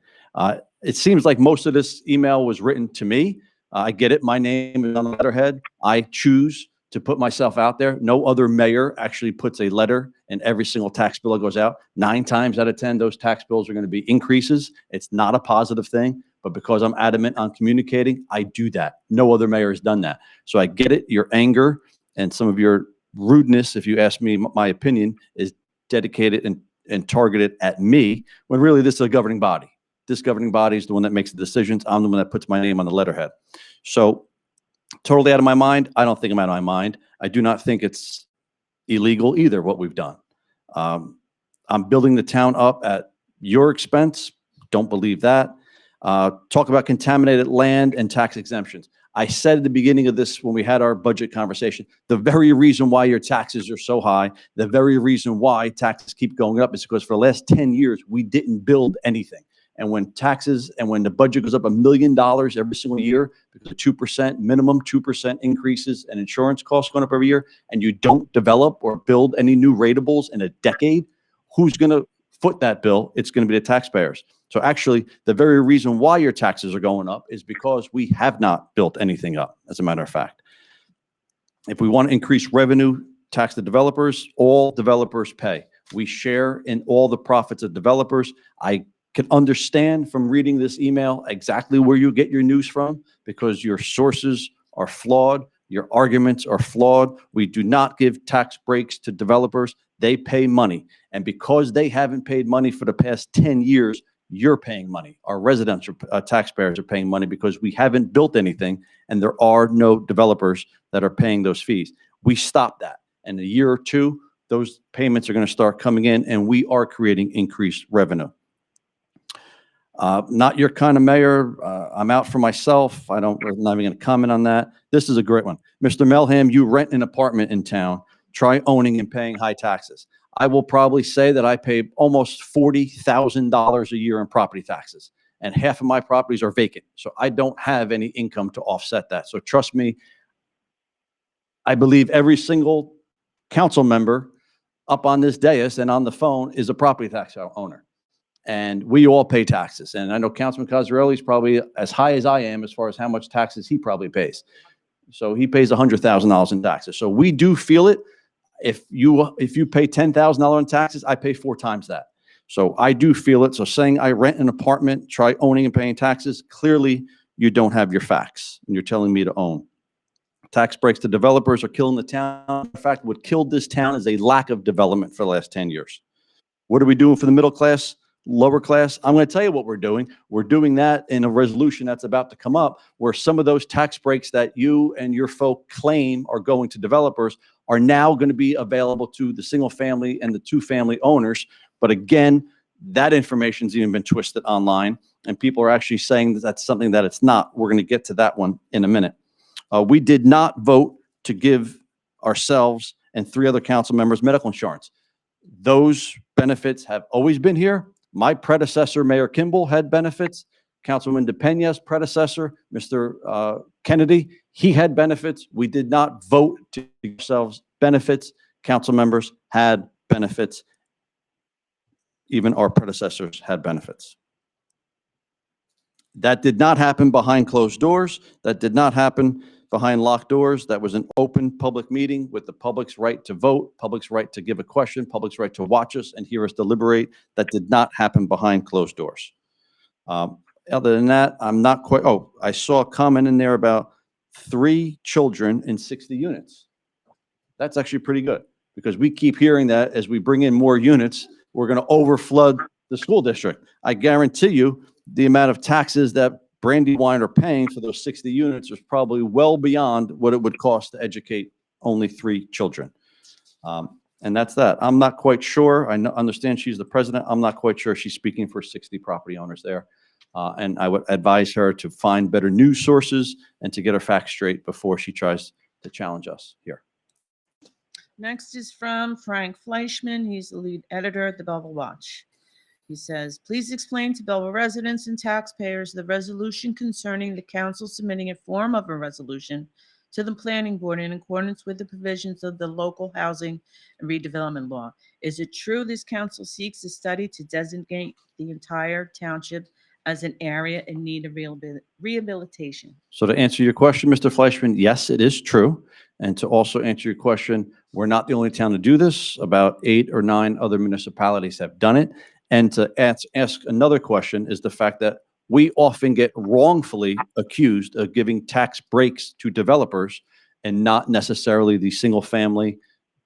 It seems like most of this email was written to me. I get it. My name is on the letterhead. I choose to put myself out there. No other mayor actually puts a letter in every single tax bill that goes out. 9 times out of 10, those tax bills are going to be increases. It's not a positive thing, but because I'm adamant on communicating, I do that. No other mayor has done that. So I get it. Your anger and some of your rudeness, if you ask me my opinion, is dedicated and targeted at me, when really this is a governing body. This governing body is the one that makes the decisions. I'm the one that puts my name on the letterhead. So totally out of my mind? I don't think I'm out of my mind. I do not think it's illegal either, what we've done. I'm building the town up at your expense. Don't believe that. Talk about contaminated land and tax exemptions. I said at the beginning of this, when we had our budget conversation, the very reason why your taxes are so high, the very reason why taxes keep going up is because for the last 10 years, we didn't build anything. And when taxes and when the budget goes up $1 million every single year, because of 2%, minimum 2% increases and insurance costs going up every year, and you don't develop or build any new ratables in a decade, who's going to foot that bill? It's going to be the taxpayers. So actually, the very reason why your taxes are going up is because we have not built anything up, as a matter of fact. If we want to increase revenue, tax the developers, all developers pay. We share in all the profits of developers. I can understand from reading this email exactly where you get your news from, because your sources are flawed, your arguments are flawed. We do not give tax breaks to developers. They pay money. And because they haven't paid money for the past 10 years, you're paying money. Our residential taxpayers are paying money because we haven't built anything, and there are no developers that are paying those fees. We stopped that. In a year or two, those payments are going to start coming in, and we are creating increased revenue. Not your kind of mayor. I'm out for myself. I'm not even going to comment on that. This is a great one. Mr. Melham, you rent an apartment in town. Try owning and paying high taxes. I will probably say that I pay almost $40,000 a year in property taxes, and half of my properties are vacant. So I don't have any income to offset that. So trust me, I believe every single council member up on this dais and on the phone is a property tax owner. And we all pay taxes. And I know Councilman Cosarelli is probably as high as I am as far as how much taxes he probably pays. So he pays $100,000 in taxes. So we do feel it. If you pay $10,000 in taxes, I pay 4 times that. So I do feel it. So saying I rent an apartment, try owning and paying taxes, clearly you don't have your facts, and you're telling me to own. Tax breaks to developers are killing the town. In fact, what killed this town is a lack of development for the last 10 years. What are we doing for the middle class, lower class? I'm going to tell you what we're doing. We're doing that in a resolution that's about to come up, where some of those tax breaks that you and your folk claim are going to developers are now going to be available to the single family and the 2-family owners. But again, that information's even been twisted online, and people are actually saying that that's something that it's not. We're going to get to that one in a minute. We did not vote to give ourselves and 3 other council members medical insurance. Those benefits have always been here. My predecessor, Mayor Kimball, had benefits. Councilman DePena's predecessor, Mr. Kennedy, he had benefits. We did not vote to give ourselves benefits. Council members had benefits. Even our predecessors had benefits. That did not happen behind closed doors. That did not happen behind locked doors. That was an open public meeting with the public's right to vote, public's right to give a question, public's right to watch us and hear us deliberate. That did not happen behind closed doors. Other than that, I'm not quite, oh, I saw a comment in there about 3 children in 60 units. That's actually pretty good, because we keep hearing that as we bring in more units, we're going to overflood the school district. I guarantee you the amount of taxes that Brandywine are paying for those 60 units is probably well beyond what it would cost to educate only 3 children. And that's that. I'm not quite sure. I understand she's the president. I'm not quite sure she's speaking for 60 property owners there. And I would advise her to find better news sources and to get her facts straight before she tries to challenge us here. Next is from Frank Fleischman. He's the lead editor at the Belleville Watch. He says, please explain to Belleville residents and taxpayers the resolution concerning the council submitting a form of a resolution to the planning board in accordance with the provisions of the local housing and redevelopment law. Is it true this council seeks a study to designate the entire township as an area in need of rehabilitation? So to answer your question, Mr. Fleischman, yes, it is true. And to also answer your question, we're not the only town to do this. About 8 or 9 other municipalities have done it. And to ask another question is the fact that we often get wrongfully accused of giving tax breaks to developers and not necessarily the single family,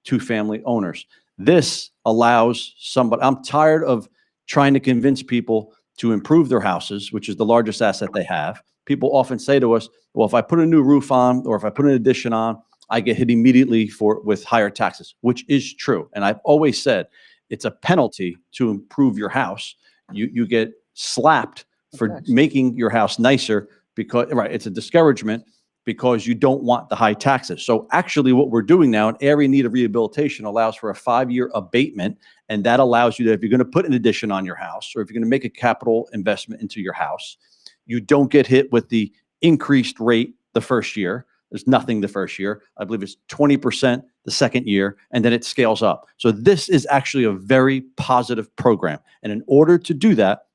2-family owners. This allows somebody, I'm tired of trying to convince people to improve their houses, which is the largest asset they have. People often say to us, well, if I put a new roof on or if I put an addition on, I get hit immediately with higher taxes, which is true. And I've always said, it's a penalty to improve your house. You get slapped for making your house nicer because, right, it's a discouragement. because you don't want the high taxes. So actually what we're doing now, an area in need of rehabilitation allows for a 5-year abatement. And that allows you that if you're going to put an addition on your house, or if you're going to make a capital investment into your house, you don't get hit with the increased rate the first year. There's nothing the first year. I believe it's 20% the second year, and then it scales up. So this is actually a very positive program. And in order to do that,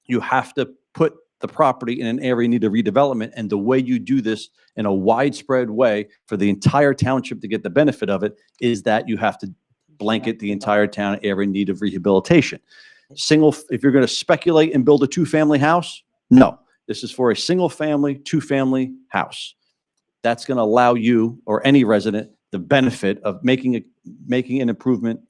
you have to put the property in an area in need of redevelopment. And the way you do this in a widespread way for the entire township to get the benefit of it is that you have to blanket the entire town area in need of rehabilitation. If you're going to speculate and build a 2-family house, no. This is for a single-family, 2-family house. That's going to allow you or any resident the benefit of making an improvement.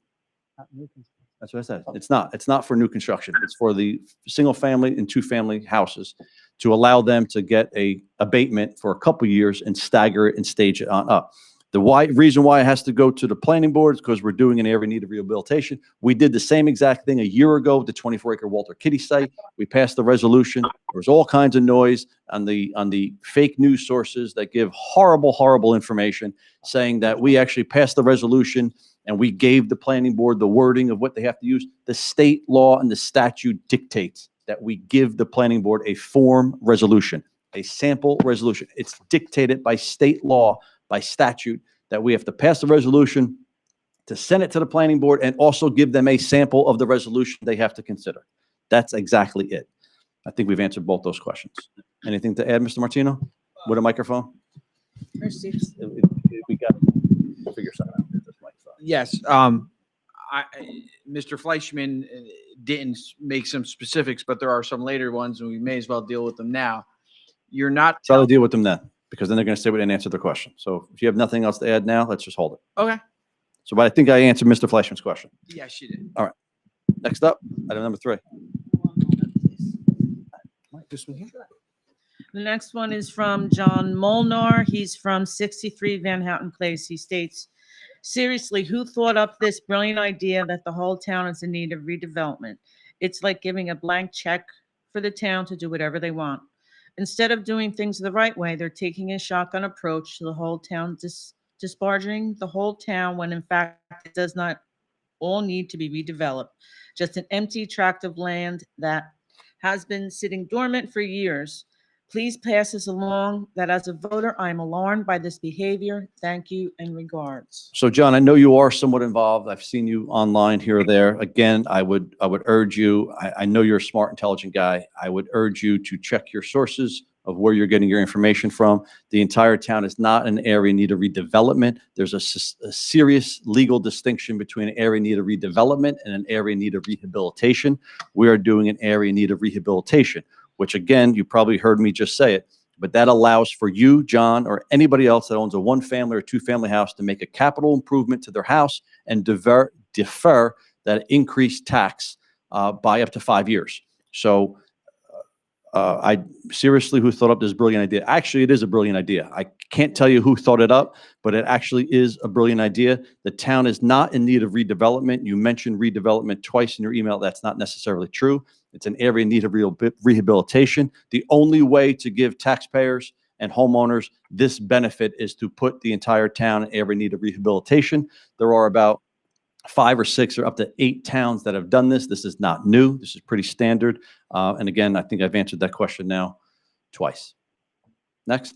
That's what I said. It's not for new construction. It's for the single-family and 2-family houses to allow them to get a abatement for a couple years and stagger it and stage it on up. The reason why it has to go to the planning board is because we're doing an area in need of rehabilitation. We did the same exact thing a year ago with the 24-acre Walter Kitty site. We passed the resolution. There was all kinds of noise on the fake news sources that give horrible, horrible information, saying that we actually passed the resolution and we gave the planning board the wording of what they have to use. The state law and the statute dictates that we give the planning board a form resolution, a sample resolution. It's dictated by state law, by statute, that we have to pass the resolution to send it to the planning board and also give them a sample of the resolution they have to consider. That's exactly it. I think we've answered both those questions. Anything to add, Mr. Martino? With a microphone? We got to figure something out with this microphone. Yes, Mr. Fleischman didn't make some specifics, but there are some later ones, and we may as well deal with them now. You're not Rather deal with them then, because then they're going to say we didn't answer the question. So if you have nothing else to add now, let's just hold it. Okay. So, but I think I answered Mr. Fleischman's question. Yes, you did. Next up, item number 3. This one here? The next one is from John Molnar. He's from 63 Van Houten Place. He states, seriously, who thought up this brilliant idea that the whole town is in need of redevelopment? It's like giving a blank check for the town to do whatever they want. Instead of doing things the right way, they're taking a shotgun approach to the whole town, disparaging the whole town when in fact it does not all need to be redeveloped. Just an empty tract of land that has been sitting dormant for years. Please pass this along that as a voter, I am alarmed by this behavior. Thank you and regards. So, John, I know you are somewhat involved. I've seen you online here or there. Again, I would urge you, I know you're a smart, intelligent guy. I would urge you to check your sources of where you're getting your information from. The entire town is not an area in need of redevelopment. There's a serious legal distinction between an area in need of redevelopment and an area in need of rehabilitation. We are doing an area in need of rehabilitation, which again, you probably heard me just say it, but that allows for you, John, or anybody else that owns a 1-family or 2-family house to make a capital improvement to their house and defer that increased tax by up to 5 years. So I seriously, who thought up this brilliant idea? Actually, it is a brilliant idea. I can't tell you who thought it up, but it actually is a brilliant idea. The town is not in need of redevelopment. You mentioned redevelopment twice in your email. That's not necessarily true. It's an area in need of rehabilitation. The only way to give taxpayers and homeowners this benefit is to put the entire town in area in need of rehabilitation. There are about 5 or 6 or up to 8 towns that have done this. This is not new. This is pretty standard. And again, I think I've answered that question now twice. Next.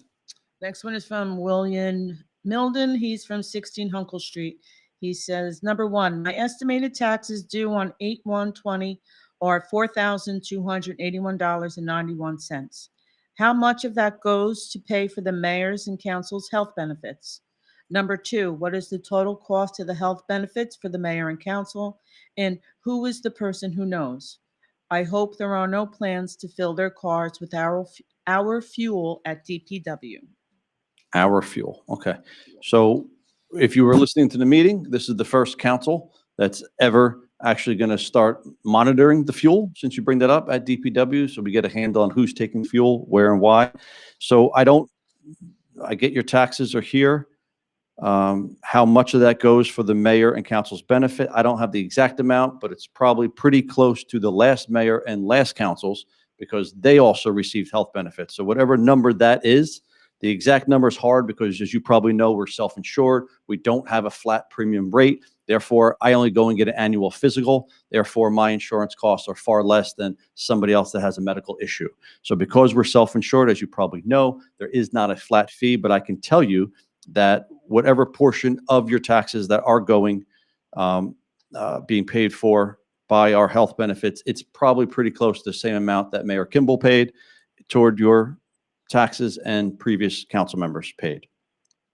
Next one is from William Milden. He's from 16 Hunkle Street. He says, number 1, my estimated taxes due on 8/1/20 are $4,281.91. How much of that goes to pay for the mayor's and council's health benefits? Number 2, what is the total cost to the health benefits for the mayor and council? And who is the person who knows? I hope there are no plans to fill their cars with our fuel at DPW. Our fuel. Okay. So if you were listening to the meeting, this is the first council that's ever actually going to start monitoring the fuel, since you bring that up at DPW. So we get a handle on who's taking fuel, where and why. So I get your taxes are here. How much of that goes for the mayor and council's benefit? I don't have the exact amount, but it's probably pretty close to the last mayor and last council's, because they also received health benefits. So whatever number that is, The exact number is hard because, as you probably know, we're self-insured. We don't have a flat premium rate. Therefore, I only go and get an annual physical. Therefore, my insurance costs are far less than somebody else that has a medical issue. So because we're self-insured, as you probably know, there is not a flat fee, but I can tell you that whatever portion of your taxes that are going, being paid for by our health benefits, it's probably pretty close to the same amount that Mayor Kimball paid toward your taxes and previous council members paid.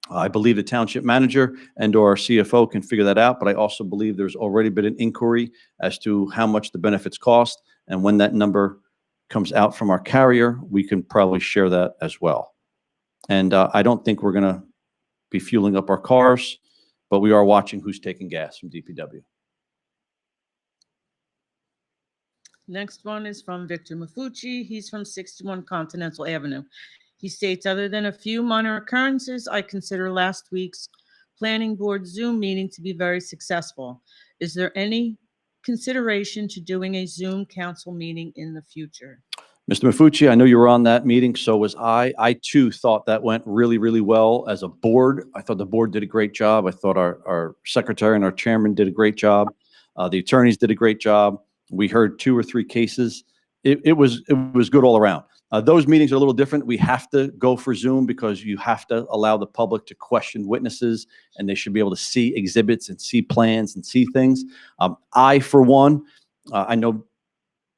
I believe the township manager and or our CFO can figure that out, but I also believe there's already been an inquiry as to how much the benefits cost. And when that number comes out from our carrier, we can probably share that as well. And I don't think we're going to be fueling up our cars, but we are watching who's taking gas from DPW. Next one is from Victor Mafucci. He's from 61 Continental Avenue. He states, other than a few minor occurrences, I consider last week's planning board Zoom meeting to be very successful. Is there any consideration to doing a Zoom council meeting in the future? Mr. Mafucci, I know you were on that meeting, so was I. I too thought that went really, really well as a board. I thought the board did a great job. I thought our secretary and our chairman did a great job. The attorneys did a great job. We heard 2 or 3 cases. It was good all around. Those meetings are a little different. We have to go for Zoom because you have to allow the public to question witnesses, and they should be able to see exhibits and see plans and see things. I, for one, I know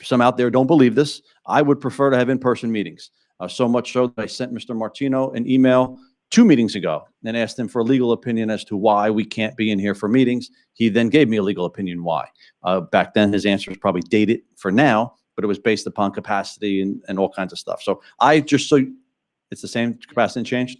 some out there don't believe this. I would prefer to have in-person meetings. So much so that I sent Mr. Martino an email 2 meetings ago and asked him for a legal opinion as to why we can't be in here for meetings. He then gave me a legal opinion why. Back then, his answer was probably dated for now, but it was based upon capacity and all kinds of stuff. So it's the same capacity and change.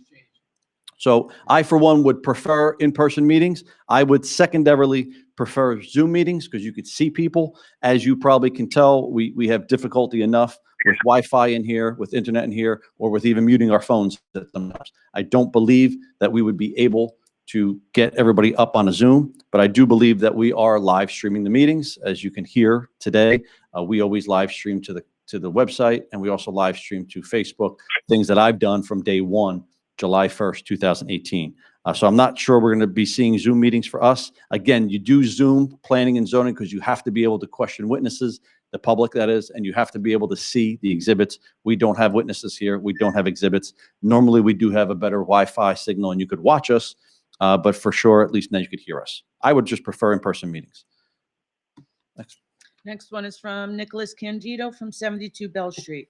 So I, for one, would prefer in-person meetings. I would secondarily prefer Zoom meetings because you could see people. As you probably can tell, we have difficulty enough with Wi-Fi in here, with internet in here, or with even muting our phones sometimes. I don't believe that we would be able to get everybody up on a Zoom, but I do believe that we are live streaming the meetings. As you can hear today, we always live stream to the website, and we also live stream to Facebook, things that I've done from day one, July 1st, 2018. So I'm not sure we're going to be seeing Zoom meetings for us. Again, you do Zoom planning and zoning because you have to be able to question witnesses, the public that is, and you have to be able to see the exhibits. We don't have witnesses here. We don't have exhibits. Normally, we do have a better Wi-Fi signal and you could watch us, but for sure, at least now you could hear us. I would just prefer in-person meetings. Next one is from Nicholas Candido from 72 Bell Street.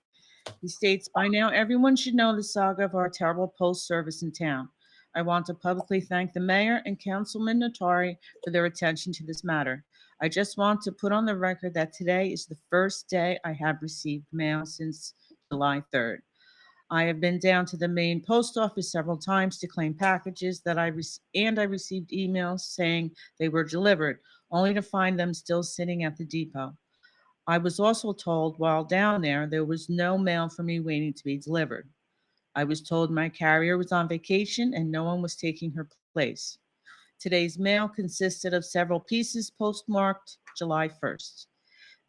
He states, by now, everyone should know the saga of our terrible post service in town. I want to publicly thank the mayor and Councilman Natari for their attention to this matter. I just want to put on the record that today is the first day I have received mail since July 3rd. I have been down to the main post office several times to claim packages that I received emails saying they were delivered, only to find them still sitting at the depot. I was also told while down there was no mail for me waiting to be delivered. I was told my carrier was on vacation and no one was taking her place. Today's mail consisted of several pieces postmarked July 1st.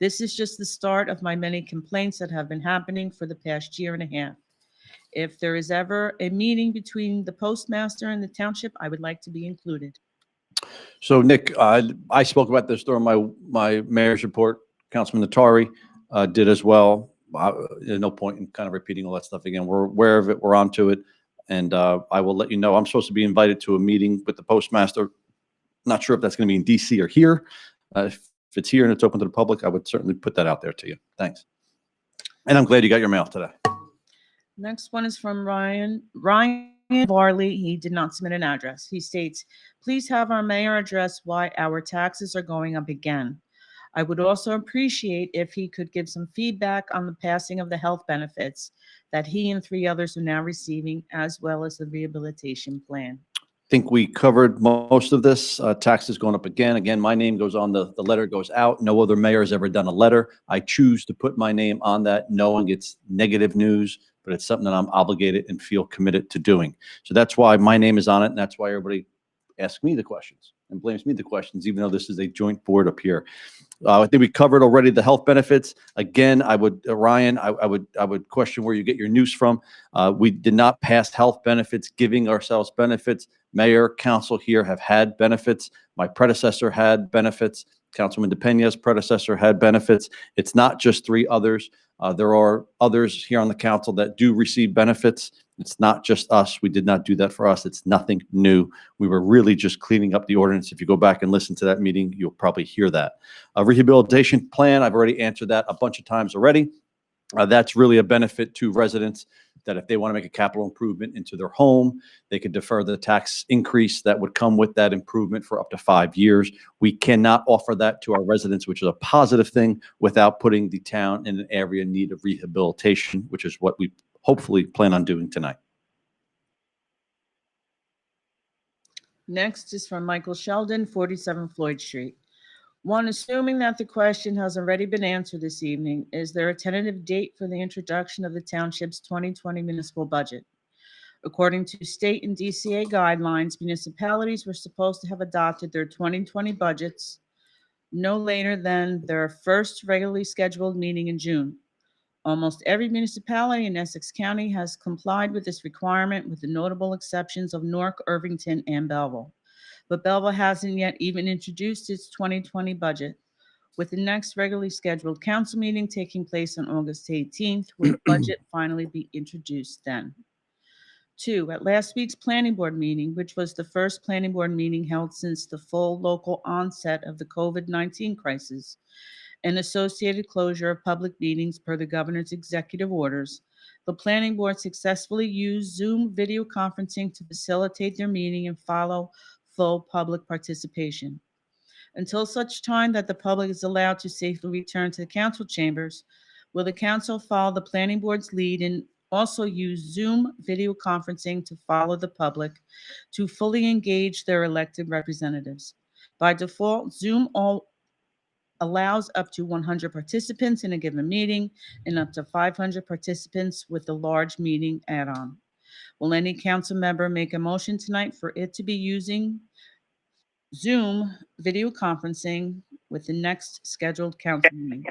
This is just the start of my many complaints that have been happening for the past year and a half. If there is ever a meeting between the postmaster and the township, I would like to be included. So Nick, I spoke about this during my mayor's report. Councilman Natari did as well. There's no point in kind of repeating all that stuff again. We're aware of it. We're onto it. And I will let you know. I'm supposed to be invited to a meeting with the postmaster. Not sure if that's going to be in DC or here. If it's here and it's open to the public, I would certainly put that out there to you. Thanks. And I'm glad you got your mail today. Next one is from Ryan Varley. He did not submit an address. He states, please have our mayor address why our taxes are going up again. I would also appreciate if he could give some feedback on the passing of the health benefits that he and 3 others are now receiving, as well as the rehabilitation plan. I think we covered most of this. Taxes going up again. Again, my name goes on the letter goes out. No other mayor has ever done a letter. I choose to put my name on that. No one gets negative news, but it's something that I'm obligated and feel committed to doing. So that's why my name is on it, and that's why everybody asks me the questions and blames me the questions, even though this is a joint board up here. I think we covered already the health benefits. Again, I would, Ryan, I would question where you get your news from. We did not pass health benefits, giving ourselves benefits. Mayor, council here have had benefits. My predecessor had benefits. Councilman DePena's predecessor had benefits. It's not just three others. There are others here on the council that do receive benefits. It's not just us. We did not do that for us. It's nothing new. We were really just cleaning up the ordinance. If you go back and listen to that meeting, you'll probably hear that. A rehabilitation plan, I've already answered that a bunch of times already. That's really a benefit to residents that if they want to make a capital improvement into their home, they could defer the tax increase that would come with that improvement for up to 5 years. We cannot offer that to our residents, which is a positive thing, without putting the town in an area in need of rehabilitation, which is what we hopefully plan on doing tonight. Next is from Michael Sheldon, 47 Floyd Street. One, assuming that the question has already been answered this evening, is there a tentative date for the introduction of the township's 2020 municipal budget? According to state and DCA guidelines, municipalities were supposed to have adopted their 2020 budgets no later than their first regularly scheduled meeting in June. Almost every municipality in Essex County has complied with this requirement, with the notable exceptions of Newark, Irvington, and Belleville. But Belleville hasn't yet even introduced its 2020 budget, with the next regularly scheduled council meeting taking place on August 18th, will the budget finally be introduced then? 2, at last week's planning board meeting, which was the first planning board meeting held since the full local onset of the COVID-19 crisis and associated closure of public meetings per the governor's executive orders, the planning board successfully used Zoom video conferencing to facilitate their meeting and follow full public participation. Until such time that the public is allowed to safely return to the council chambers, will the council follow the planning board's lead and also use Zoom video conferencing to follow the public to fully engage their elected representatives? By default, Zoom allows up to 100 participants in a given meeting and up to 500 participants with a large meeting add-on. Will any council member make a motion tonight for it to be using Zoom video conferencing with the next scheduled council meeting?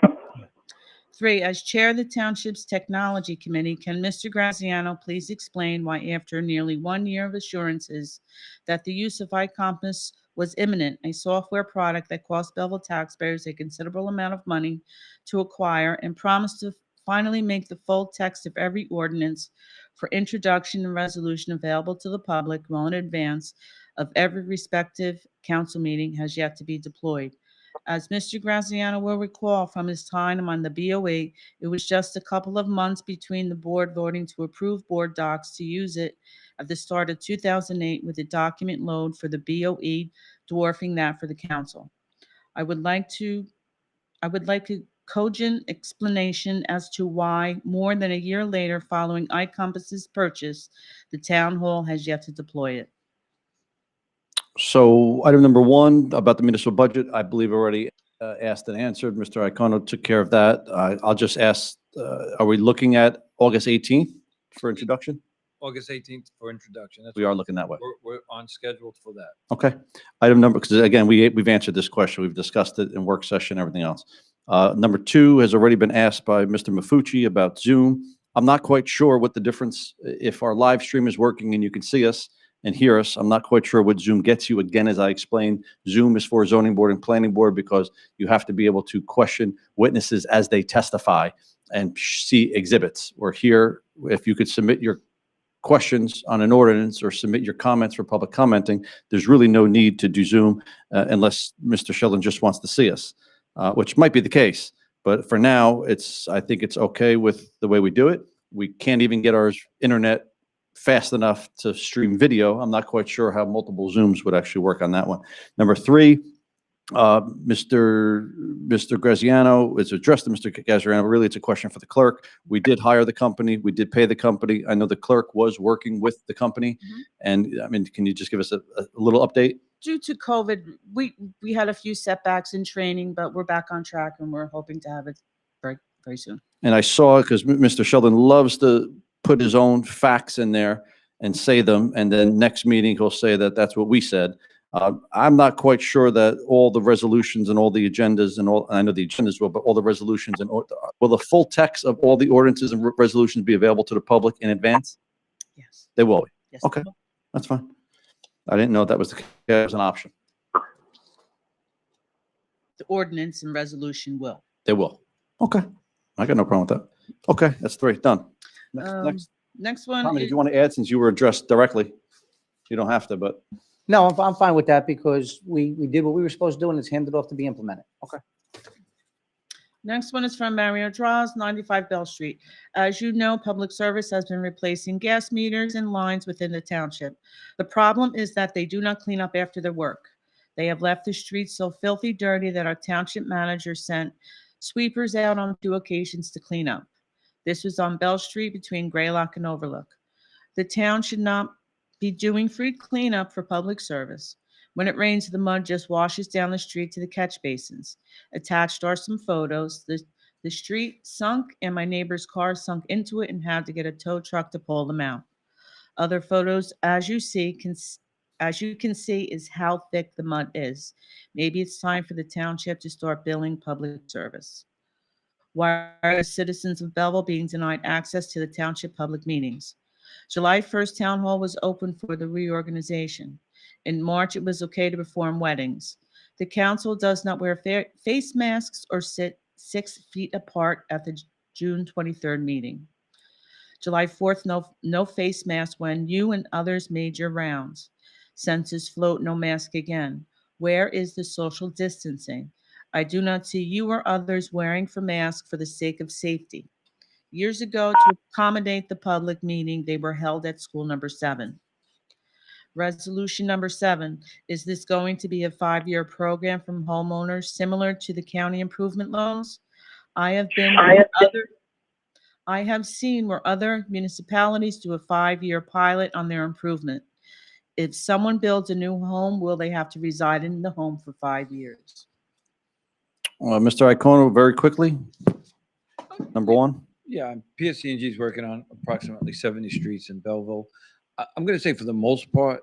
3, as chair of the township's technology committee, can Mr. Graziano please explain why, after nearly 1 year of assurances that the use of iCompass was imminent, a software product that cost Belleville taxpayers a considerable amount of money to acquire, and promised to finally make the full text of every ordinance for introduction and resolution available to the public well in advance of every respective council meeting, has yet to be deployed? As Mr. Graziano will recall from his time on the BOE, it was just a couple of months between the board voting to approve board docs to use it at the start of 2008, with the document load for the BOE dwarfing that for the council. I would like a cogent explanation as to why, more than a year later following iCompass's purchase, the town hall has yet to deploy it. So item number 1 about the municipal budget, I believe already asked and answered. Mr. Iacono took care of that. I'll just ask, are we looking at August 18th for introduction? August 18th for introduction. That's We are looking that way. We're on schedule for that. Okay. Item number, because again, we've answered this question. We've discussed it in work session, everything else. Number 2 has already been asked by Mr. Mafucci about Zoom. I'm not quite sure what the difference, if our live stream is working and you can see us and hear us, I'm not quite sure what Zoom gets you. Again, as I explained, Zoom is for zoning board and planning board because you have to be able to question witnesses as they testify and see exhibits. Or here, if you could submit your questions on an ordinance or submit your comments for public commenting, there's really no need to do Zoom unless Mr. Sheldon just wants to see us, which might be the case. But for now, I think it's okay with the way we do it. We can't even get our internet fast enough to stream video. I'm not quite sure how multiple Zooms would actually work on that one. Number 3, Mr. Graziano, is addressed to Mr. Graziano. Really, it's a question for the clerk. We did hire the company. We did pay the company. I know the clerk was working with the company. And I mean, can you just give us a little update? Due to COVID, we had a few setbacks in training, but we're back on track and we're hoping to have it very, very soon. And I saw, because Mr. Sheldon loves to put his own facts in there and say them, and then next meeting he'll say that that's what we said. I'm not quite sure that all the resolutions and all the agendas and all, I know the agendas will, but all the resolutions and will the full text of all the ordinances and resolutions be available to the public in advance? Yes. They will be. Yes. Okay, that's fine. I didn't know that was that was an option. The ordinance and resolution will. They will. Okay, I got no problem with that. Okay, that's three, done. Next, Next one, Carmen, is- did you want to add, since you were addressed directly? You don't have to, but. No, I'm fine with that because we did what we were supposed to do and it's handed off to be implemented. Okay. next one is from Mario Draws, 95 Bell Street. As you know, public service has been replacing gas meters and lines within the township. The problem is that they do not clean up after their work. They have left the streets so filthy dirty that our township manager sent sweepers out on 2 occasions to clean up. This was on Bell Street between Graylock and Overlook. The town should not be doing free cleanup for public service. When it rains, the mud just washes down the street to the catch basins. Attached are some photos. The street sunk and my neighbor's car sunk into it and had to get a tow truck to pull them out. Other photos, as you can see, is how thick the mud is. Maybe it's time for the township to start billing public service. Why are the citizens of Belleville being denied access to the township public meetings? July 1st, Town Hall was open for the reorganization. In March, it was okay to perform weddings. The council does not wear face masks or sit 6 feet apart at the June 23rd meeting. July 4th, no face mask when you and others made your rounds. Census float, no mask again. Where is the social distancing? I do not see you or others wearing for masks for the sake of safety. Years ago, to accommodate the public meeting, they were held at school number 7. Resolution number 7, is this going to be a 5-year program from homeowners similar to the county improvement loans? I have seen where other municipalities do a 5-year pilot on their improvement. If someone builds a new home, will they have to reside in the home for 5 years? Mr. Iacono, very quickly. Number 1. Yeah, PSC&G is working on approximately 70 streets in Belleville. I'm going to say for the most part,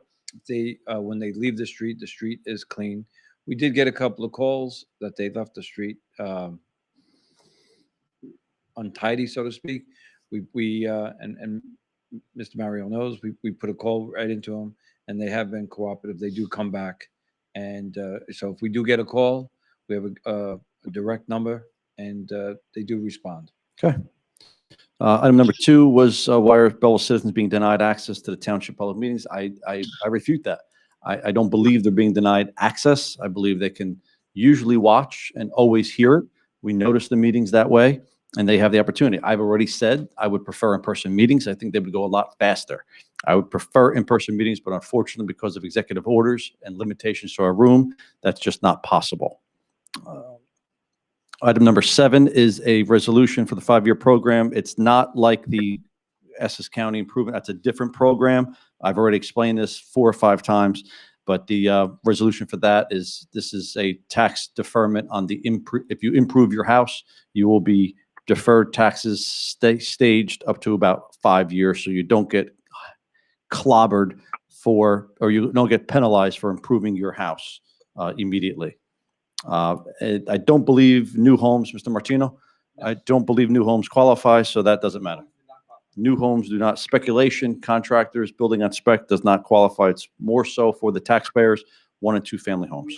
when they leave the street is clean. We did get a couple of calls that they left the street untidy, so to speak. We and Mr. Mario knows, we put a call right into them, and they have been cooperative. They do come back. And so if we do get a call, we have a direct number, and they do respond. Okay. Item number 2 was why are Belleville citizens being denied access to the township public meetings? I refute that. I don't believe they're being denied access. I believe they can usually watch and always hear it. We notice the meetings that way, and they have the opportunity. I've already said I would prefer in-person meetings. I think they would go a lot faster. I would prefer in-person meetings, but unfortunately, because of executive orders and limitations to our room, that's just not possible. Item number 7 is a resolution for the 5-year program. It's not like the Essex County Improvement. That's a different program. I've already explained this 4 or 5 times, but the resolution for that is, this is a tax deferment on the, if you improve your house, you will be deferred taxes staged up to about 5 years, so you don't get clobbered for, or you don't get penalized for improving your house immediately. I don't believe new homes, Mr. Martino, I don't believe new homes qualify, so that doesn't matter. New homes do not, speculation, contractors, building on spec does not qualify. It's more so for the taxpayers, 1 and 2 family homes.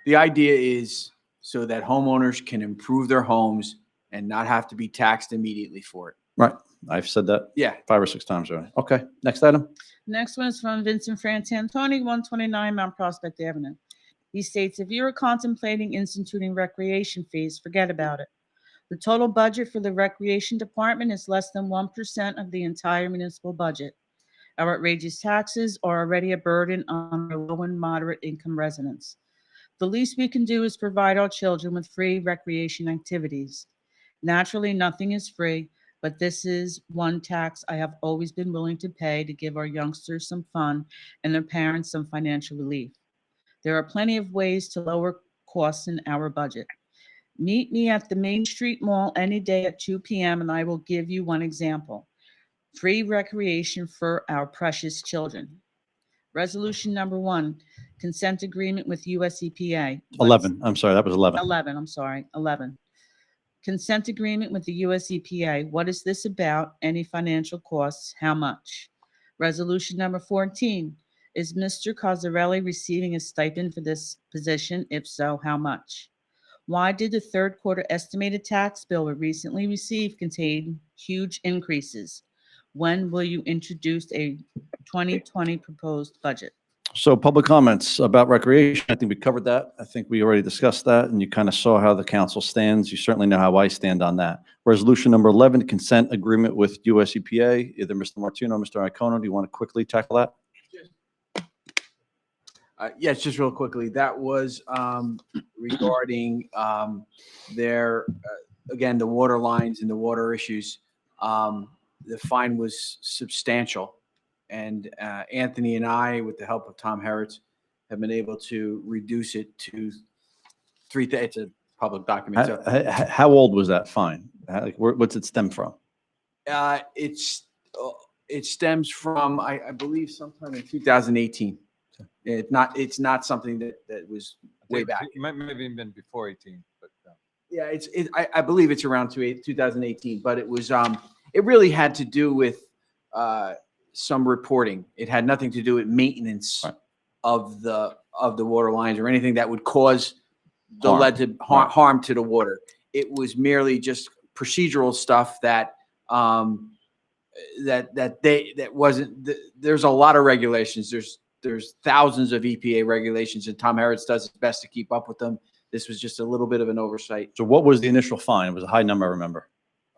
The idea is so that homeowners can improve their homes and not have to be taxed immediately for it. Right. I've said that Yeah. 5 or 6 times already. Okay. Next item. Next one is from Vincent Frantantoni, 129 Mount Prospect Avenue. He states, if you are contemplating instituting recreation fees, forget about it. The total budget for the recreation department is less than 1% of the entire municipal budget. Our outrageous taxes are already a burden on our low and moderate income residents. The least we can do is provide our children with free recreation activities. Naturally, nothing is free, but this is one tax I have always been willing to pay to give our youngsters some fun and their parents some financial relief. There are plenty of ways to lower costs in our budget. Meet me at the Main Street Mall any day at 2 p.m. and I will give you one example. free recreation for our precious children. Resolution number 1, consent agreement with US EPA. What is- 11. I'm sorry, that was 11. 11, I'm sorry, 11. Consent agreement with the US EPA. What is this about? Any financial costs? How much? Resolution number 14. Is Mr. Cosarelli receiving a stipend for this position? If so, how much? Why did the third quarter estimated tax bill we recently received contain huge increases? When will you introduce a 2020 proposed budget? So public comments about recreation, I think we covered that. I think we already discussed that, and you kind of saw how the council stands. You certainly know how I stand on that. Resolution number 11, consent agreement with US EPA. Either Mr. Martino or Mr. Iacono, do you want to quickly tackle that? Yes, just real quickly. That was regarding their, again, the water lines and the water issues. The fine was substantial. And Anthony and I, with the help of Tom Herritz, have been able to reduce it to it's a public document. So How old was that fine? What's it stem from? it stems from, I believe, sometime in 2018. It's not something that was way back. It might have even been before 18, but. Yeah, I believe it's around 2018, but it was, it really had to do with some reporting. It had nothing to do with maintenance Right. of the water lines or anything that would cause the Harm. lead to harm to the water. It was merely just procedural stuff that wasn't. There's a lot of regulations. There's thousands of EPA regulations, and Tom Herritz does his best to keep up with them. This was just a little bit of an oversight. So what was the initial fine? It was a high number, I remember.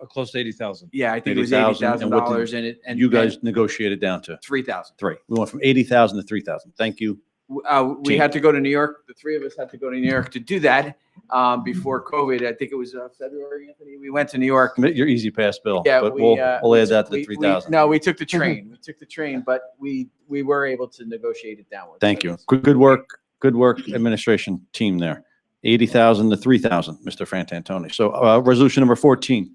Close to 80,000. Yeah, I think it was $80,000, and what did $80,000, and You guys negotiated down to 3,000. 3. We went from 80,000 to 3,000. Thank you. We had to go to New York. The three of us had to go to New York to do that before COVID. I think it was February, Anthony. We went to New York. Commit your easy pass bill. Yeah, but we, we'll add that to we- the 3,000. No, we took the train. We took the train, but we were able to negotiate it downward. Thank you. Good work. Good work, administration team there. 80,000 to 3,000, Mr. Frantantoni. So resolution number 14.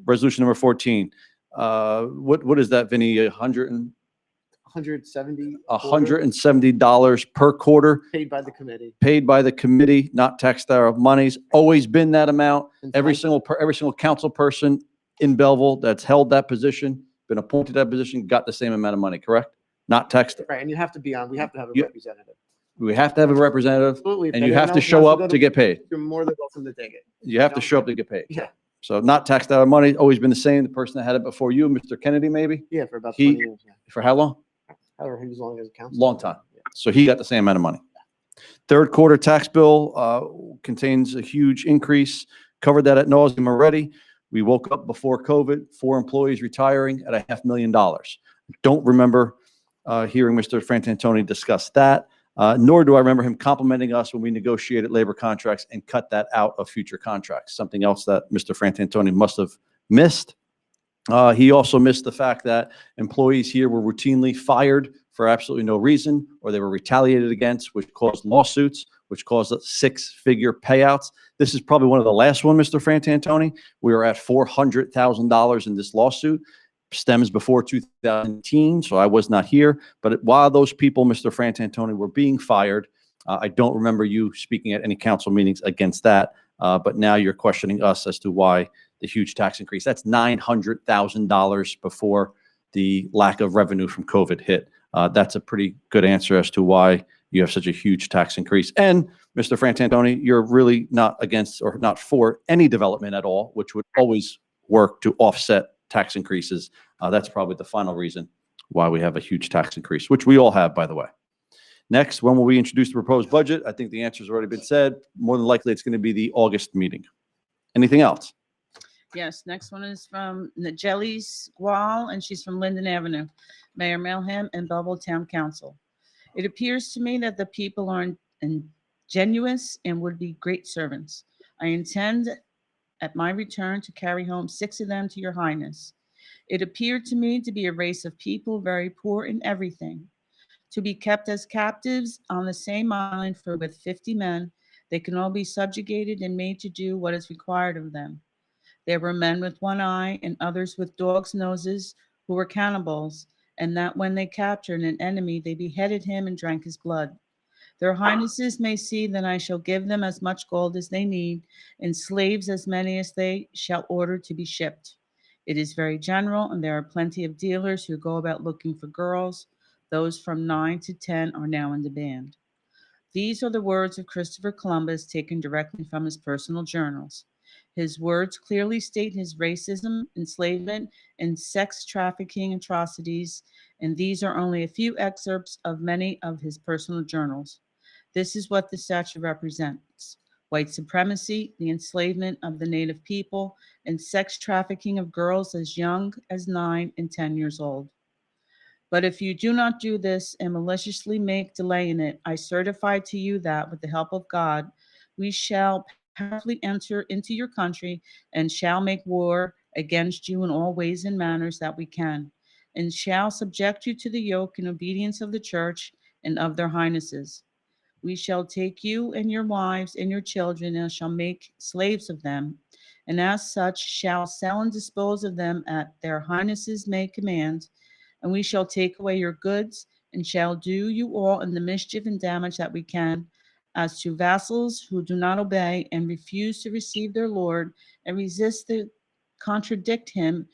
Resolution number 14. What is that, Vinny? 170. $170 per quarter Paid by the committee. paid by the committee, not taxpayer monies. Always been that amount. Since Every 19 single council person in Belleville that's held that position, been appointed to that position, got the same amount of money, correct? Not taxed. Right, and you have to be on, we have to have a You- representative. We have to have a representative, Absolutely. If and you anyone have to else show wants up to get paid. You're more than welcome to take it. You have to show up to get paid. Yeah. So not taxed out of money, always been the same. The person that had it before you, Mr. Kennedy, maybe? Yeah, for about He- 20 years. Yeah. For how long? However, he was long as a council. Long time. So he got the same amount of money. Third quarter tax bill contains a huge increase. Covered that at nauseam already. We woke up before COVID, 4 employees retiring at $500,000. Don't remember hearing Mr. Frantantoni discuss that, nor do I remember him complimenting us when we negotiated labor contracts and cut that out of future contracts, something else that Mr. Frantantoni must have missed. He also missed the fact that employees here were routinely fired for absolutely no reason, or they were retaliated against, which caused lawsuits, which caused 6-figure payouts. This is probably one of the last one, Mr. Frantantoni. We are at $400,000 in this lawsuit. Stems before 2018, so I was not here. But while those people, Mr. Frantantoni, were being fired, I don't remember you speaking at any council meetings against that. But now you're questioning us as to why the huge tax increase. That's $900,000 before the lack of revenue from COVID hit. That's a pretty good answer as to why you have such a huge tax increase. And Mr. Frantantoni, you're really not against or not for any development at all, which would always work to offset tax increases. That's probably the final reason why we have a huge tax increase, which we all have, by the way. Next, when will we introduce the proposed budget? I think the answer's already been said. More than likely, it's going to be the August meeting. Anything else? Yes, next one is from Najeli Squall, and she's from Linden Avenue. Mayor Melham and Belleville Town Council. It appears to me that the people are ingenuous and would be great servants. I intend at my return to carry home 6 of them to your highness. It appeared to me to be a race of people very poor in everything. To be kept as captives on the same island for with 50 men, they can all be subjugated and made to do what is required of them. There were men with one eye and others with dogs' noses, who were cannibals, and that when they captured an enemy, they beheaded him and drank his blood. Their highnesses may see that I shall give them as much gold as they need, and slaves as many as they shall order to be shipped. It is very general, and there are plenty of dealers who go about looking for girls. Those from 9 to 10 are now in demand. These are the words of Christopher Columbus taken directly from his personal journals. His words clearly state his racism, enslavement, and sex trafficking atrocities, and these are only a few excerpts of many of his personal journals. This is what the statue represents: white supremacy, the enslavement of the native people, and sex trafficking of girls as young as 9 and 10 years old. But if you do not do this and maliciously make delay in it, I certify to you that, with the help of God, we shall powerfully enter into your country and shall make war against you in all ways and manners that we can, and shall subject you to the yoke and obedience of the church and of their highnesses. We shall take you and your wives and your children and shall make slaves of them, and as such shall sell and dispose of them at their highnesses may command, and we shall take away your goods, and shall do you all in the mischief and damage that we can, as to vassals who do not obey and refuse to receive their lord, and resist the contradict him,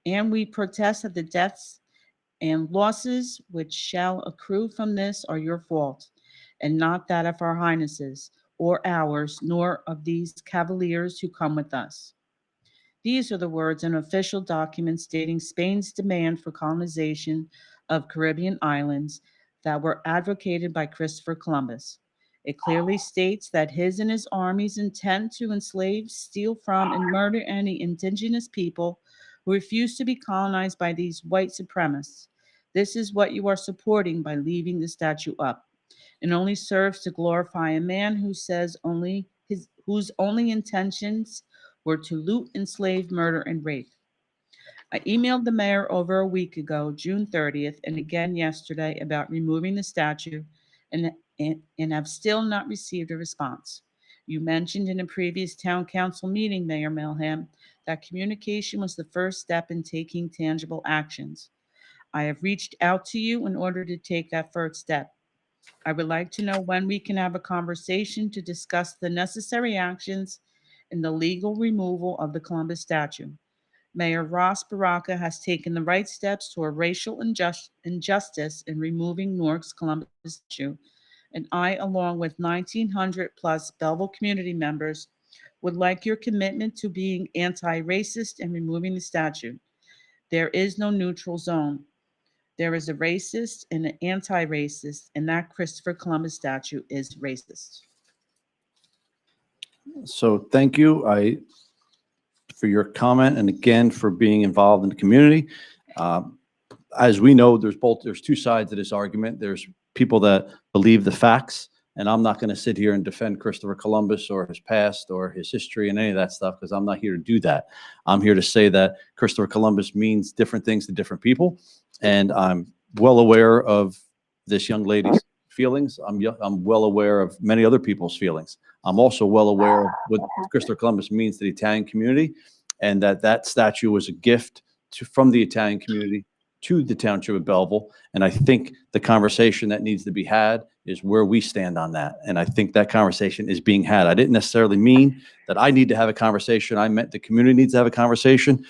and we protest that the deaths and losses which shall accrue from this are your fault, and not that of our highnesses, or ours, nor of these cavaliers who come with us. These are the words in official documents stating Spain's demand for colonization of Caribbean islands that were advocated by Christopher Columbus. It clearly states that his and his armies intend to enslave, steal from, and murder any indigenous people who refuse to be colonized by these white supremacists. This is what you are supporting by leaving the statue up. It only serves to glorify a man who says whose only intentions were to loot, enslave, murder, and rape. I emailed the mayor over a week ago, June 30th, and again yesterday about removing the statue, and have still not received a response. You mentioned in a previous town council meeting, Mayor Melham, that communication was the first step in taking tangible actions. I have reached out to you in order to take that first step. I would like to know when we can have a conversation to discuss the necessary actions in the legal removal of the Columbus statue. Mayor Ross Baraka has taken the right steps toward racial injustice in removing Newark's Columbus statue, and I, along with 1,900 plus Belleville community members, would like your commitment to being anti-racist and removing the statue. There is no neutral zone. There is a racist and an anti-racist, and that Christopher Columbus statue is racist. So thank you for your comment, and again, for being involved in the community. As we know, there's two sides to this argument. There's people that believe the facts, and I'm not going to sit here and defend Christopher Columbus or his past or his history and any of that stuff, because I'm not here to do that. I'm here to say that Christopher Columbus means different things to different people, and I'm well aware of this young lady's feelings. I'm well aware of many other people's feelings. I'm also well aware of what Christopher Columbus means to the Italian community, and that statue was a gift from the Italian community to the township of Belleville. And I think the conversation that needs to be had is where we stand on that. And I think that conversation is being had. I didn't necessarily mean that I need to have a conversation. I meant the community needs to have a conversation.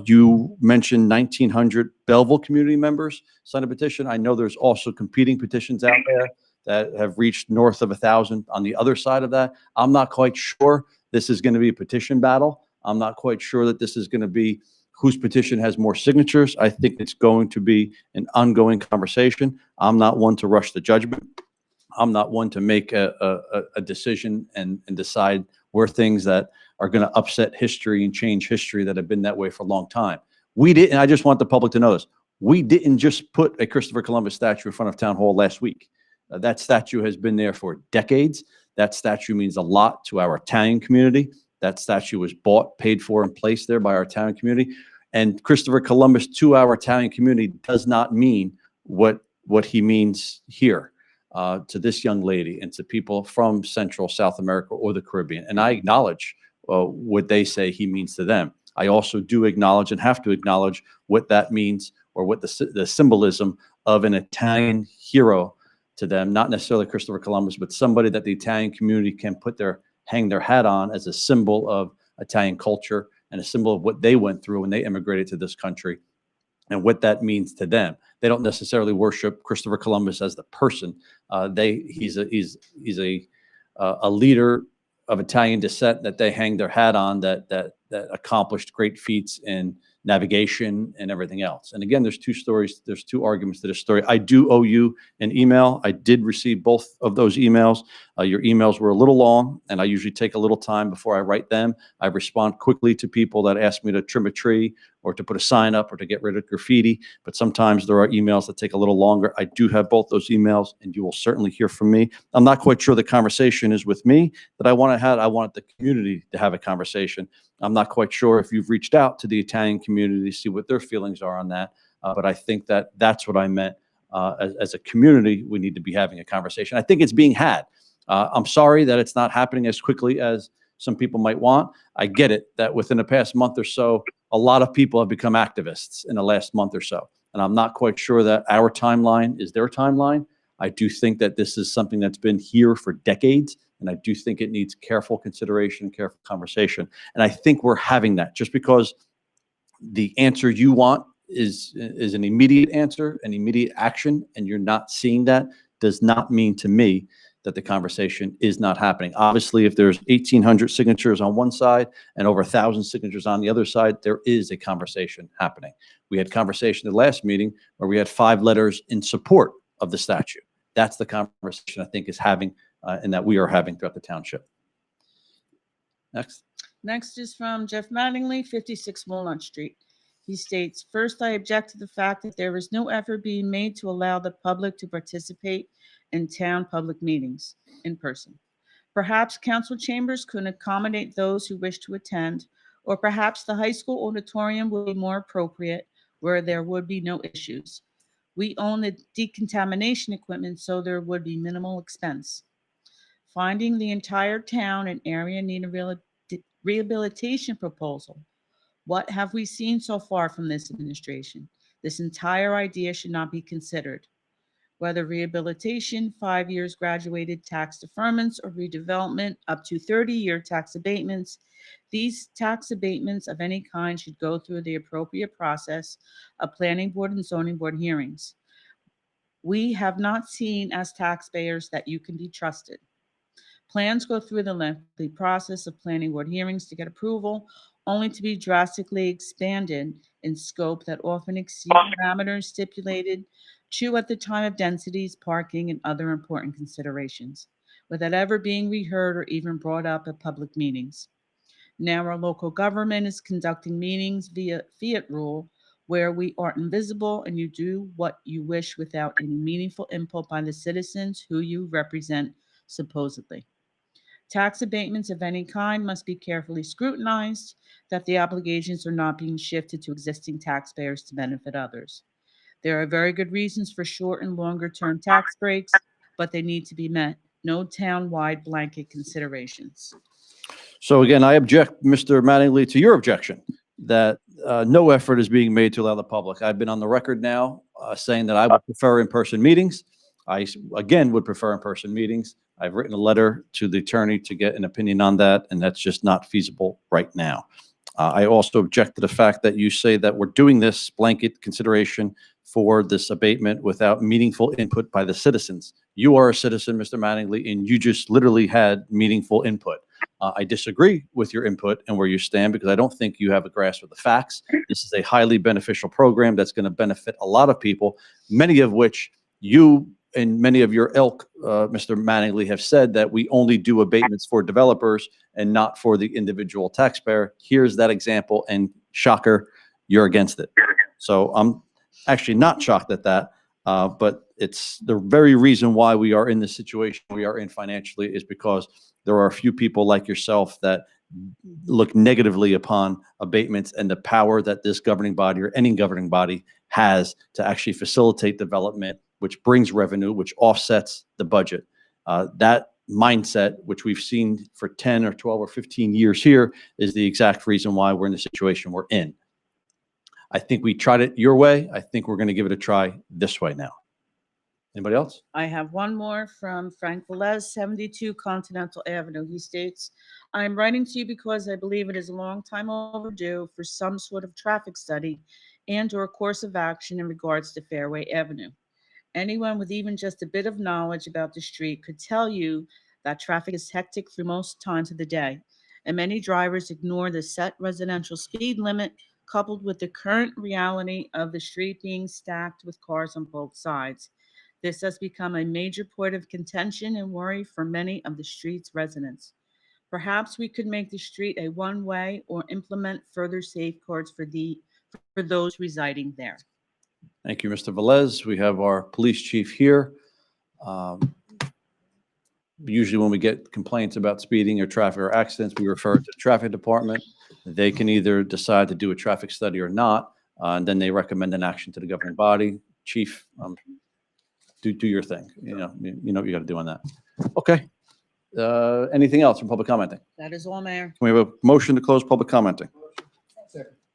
You mentioned 1,900 Belleville community members signed a petition. I know there's also competing petitions out there that have reached north of 1,000 on the other side of that. I'm not quite sure this is going to be a petition battle. I'm not quite sure that this is going to be whose petition has more signatures. I think it's going to be an ongoing conversation. I'm not one to rush the judgment. I'm not one to make a decision and decide where things that are going to upset history and change history that have been that way for a long time. We didn't, I just want the public to know this, we didn't just put a Christopher Columbus statue in front of Town Hall last week. That statue has been there for decades. That statue means a lot to our Italian community. That statue was bought, paid for, and placed there by our Italian community. And Christopher Columbus to our Italian community does not mean what he means here to this young lady and to people from Central, South America, or the Caribbean. And I acknowledge what they say he means to them. I also do acknowledge and have to acknowledge what that means, or what the symbolism of an Italian hero to them, not necessarily Christopher Columbus, but somebody that the Italian community can hang their hat on as a symbol of Italian culture and a symbol of what they went through when they immigrated to this country and what that means to them. They don't necessarily worship Christopher Columbus as the person. He's a leader of Italian descent that they hang their hat on, that accomplished great feats in navigation and everything else. And again, there's two stories, there's two arguments to this story. I do owe you an email. I did receive both of those emails. Your emails were a little long, and I usually take a little time before I write them. I respond quickly to people that ask me to trim a tree or to put a sign up or to get rid of graffiti, but sometimes there are emails that take a little longer. I do have both those emails, and you will certainly hear from me. I'm not quite sure the conversation is with me that I want to have. I want the community to have a conversation. I'm not quite sure if you've reached out to the Italian community to see what their feelings are on that, but I think that that's what I meant. As a community, we need to be having a conversation. I think it's being had. I'm sorry that it's not happening as quickly as some people might want. I get it that within the past month or so, a lot of people have become activists in the last month or so. And I'm not quite sure that our timeline is their timeline. I do think that this is something that's been here for decades. And I do think it needs careful consideration, careful conversation. And I think we're having that. Just because the answer you want is an immediate answer, an immediate action, and you're not seeing that, does not mean to me that the conversation is not happening. Obviously, if there's 1,800 signatures on one side and over 1,000 signatures on the other side, there is a conversation happening. We had conversation at the last meeting where we had 5 letters in support of the statute. That's the conversation I think is having and that we are having throughout the township. Next. Next is from Jeff Mattingly, 56 Walnut Street. He states, first, I object to the fact that there is no effort being made to allow the public to participate in town public meetings in person. Perhaps council chambers could accommodate those who wish to attend, or perhaps the high school auditorium would be more appropriate where there would be no issues. We own the decontamination equipment, so there would be minimal expense. Finding the entire town and area need a rehabilitation proposal. What have we seen so far from this administration? This entire idea should not be considered. Whether rehabilitation, 5 years graduated tax deferments, or redevelopment up to 30-year tax abatements, these tax abatements of any kind should go through the appropriate process of planning board and zoning board hearings. We have not seen as taxpayers that you can be trusted. Plans go through the lengthy process of planning board hearings to get approval, only to be drastically expanded in scope that often exceed parameters stipulated to at the time of densities, parking, and other important considerations, without ever being reheard or even brought up at public meetings. Now our local government is conducting meetings via fiat rule, where we are invisible and you do what you wish without any meaningful input by the citizens who you represent, supposedly. Tax abatements of any kind must be carefully scrutinized, that the obligations are not being shifted to existing taxpayers to benefit others. There are very good reasons for short and longer term tax breaks, but they need to be met. No town-wide blanket considerations. So again, I object, Mr. Mattingly, to your objection that no effort is being made to allow the public. I've been on the record now saying that I would prefer in-person meetings. I, again, would prefer in-person meetings. I've written a letter to the attorney to get an opinion on that, and that's just not feasible right now. I also object to the fact that you say that we're doing this blanket consideration for this abatement without meaningful input by the citizens. You are a citizen, Mr. Mattingly, and you just literally had meaningful input. I disagree with your input and where you stand because I don't think you have a grasp of the facts. This is a highly beneficial program that's going to benefit a lot of people, many of which you and many of your ilk, Mr. Mattingly, have said that we only do abatements for developers and not for the individual taxpayer. Here's that example, and shocker, you're against it. So I'm actually not shocked at that, but it's the very reason why we are in the situation we are in financially is because there are a few people like yourself that look negatively upon abatements and the power that this governing body or any governing body has to actually facilitate development, which brings revenue, which offsets the budget. That mindset, which we've seen for 10 or 12 or 15 years here, is the exact reason why we're in the situation we're in. I think we tried it your way. I think we're going to give it a try this way now. Anybody else? I have one more from Frank Velez, 72 Continental Avenue. He states, "I'm writing to you because I believe it is a long time overdue for some sort of traffic study and/or course of action in regards to Fairway Avenue. Anyone with even just a bit of knowledge about the street could tell you that traffic is hectic through most times of the day, and many drivers ignore the set residential speed limit, coupled with the current reality of the street being stacked with cars on both sides. This has become a major point of contention and worry for many of the street's residents. Perhaps we could make the street a one-way or implement further safeguards for those residing there." Thank you, Mr. Velez. We have our police chief here. Usually when we get complaints about speeding or traffic or accidents, we refer it to the traffic department. They can either decide to do a traffic study or not, and then they recommend an action to the governing body. Chief, do your thing. You know what you got to do on that. Okay. Anything else from public commenting? That is all, Mayor. Can we have a motion to close public commenting?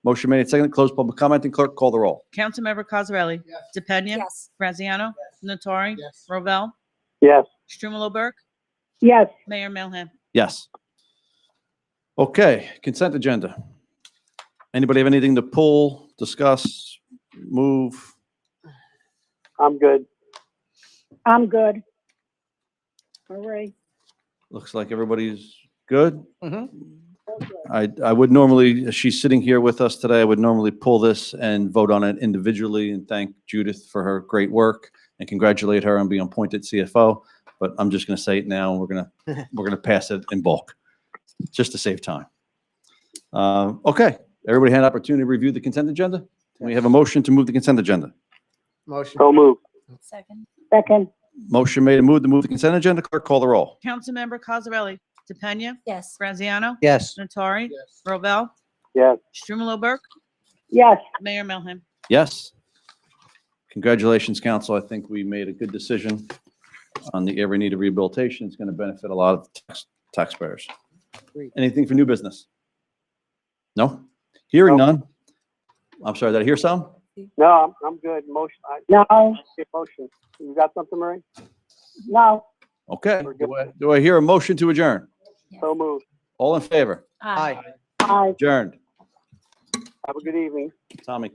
Motion made and seconded, close public commenting. Clerk, call the roll. Councilmember Cosarelli? Yes. DePena? Yes. Graziano? Natari? Yes. Rovell? Yes. Strumelob Burke? yes, Mayor Melham? Yes. Okay, consent agenda. Anybody have anything to pull, discuss, move? I'm good. I'm good. All right. Looks like everybody's good. Mhm. I would normally, she's sitting here with us today, I would normally pull this and vote on it individually and thank Judith for her great work and congratulate her on being appointed CFO. But I'm just going to say it now, and we're gonna pass it in bulk, just to save time. Okay, everybody had an opportunity to review the consent agenda? Can we have a motion to move the consent agenda? Motion. So moved. Second. Second, Motion made and moved to move the consent agenda. Clerk, call the roll. Councilmember Cosarelli? DePena? Yes. Graziano? Yes. Natari? Yes. Rovell? Yes. Strumelob Burke? yes, Mayor Melham? Yes. Congratulations, council. I think we made a good decision on the area need of rehabilitation. It's going to benefit a lot of taxpayers. Agreed. Anything for new business? No? Hearing No. none. I'm sorry, did I hear some? No, I'm good. Motion. no, Motion. You got something, Marie? no, Okay. Do I hear a motion to adjourn? So moved. All in favor? Aye. aye. Adjourned. Have a good evening. Tommy.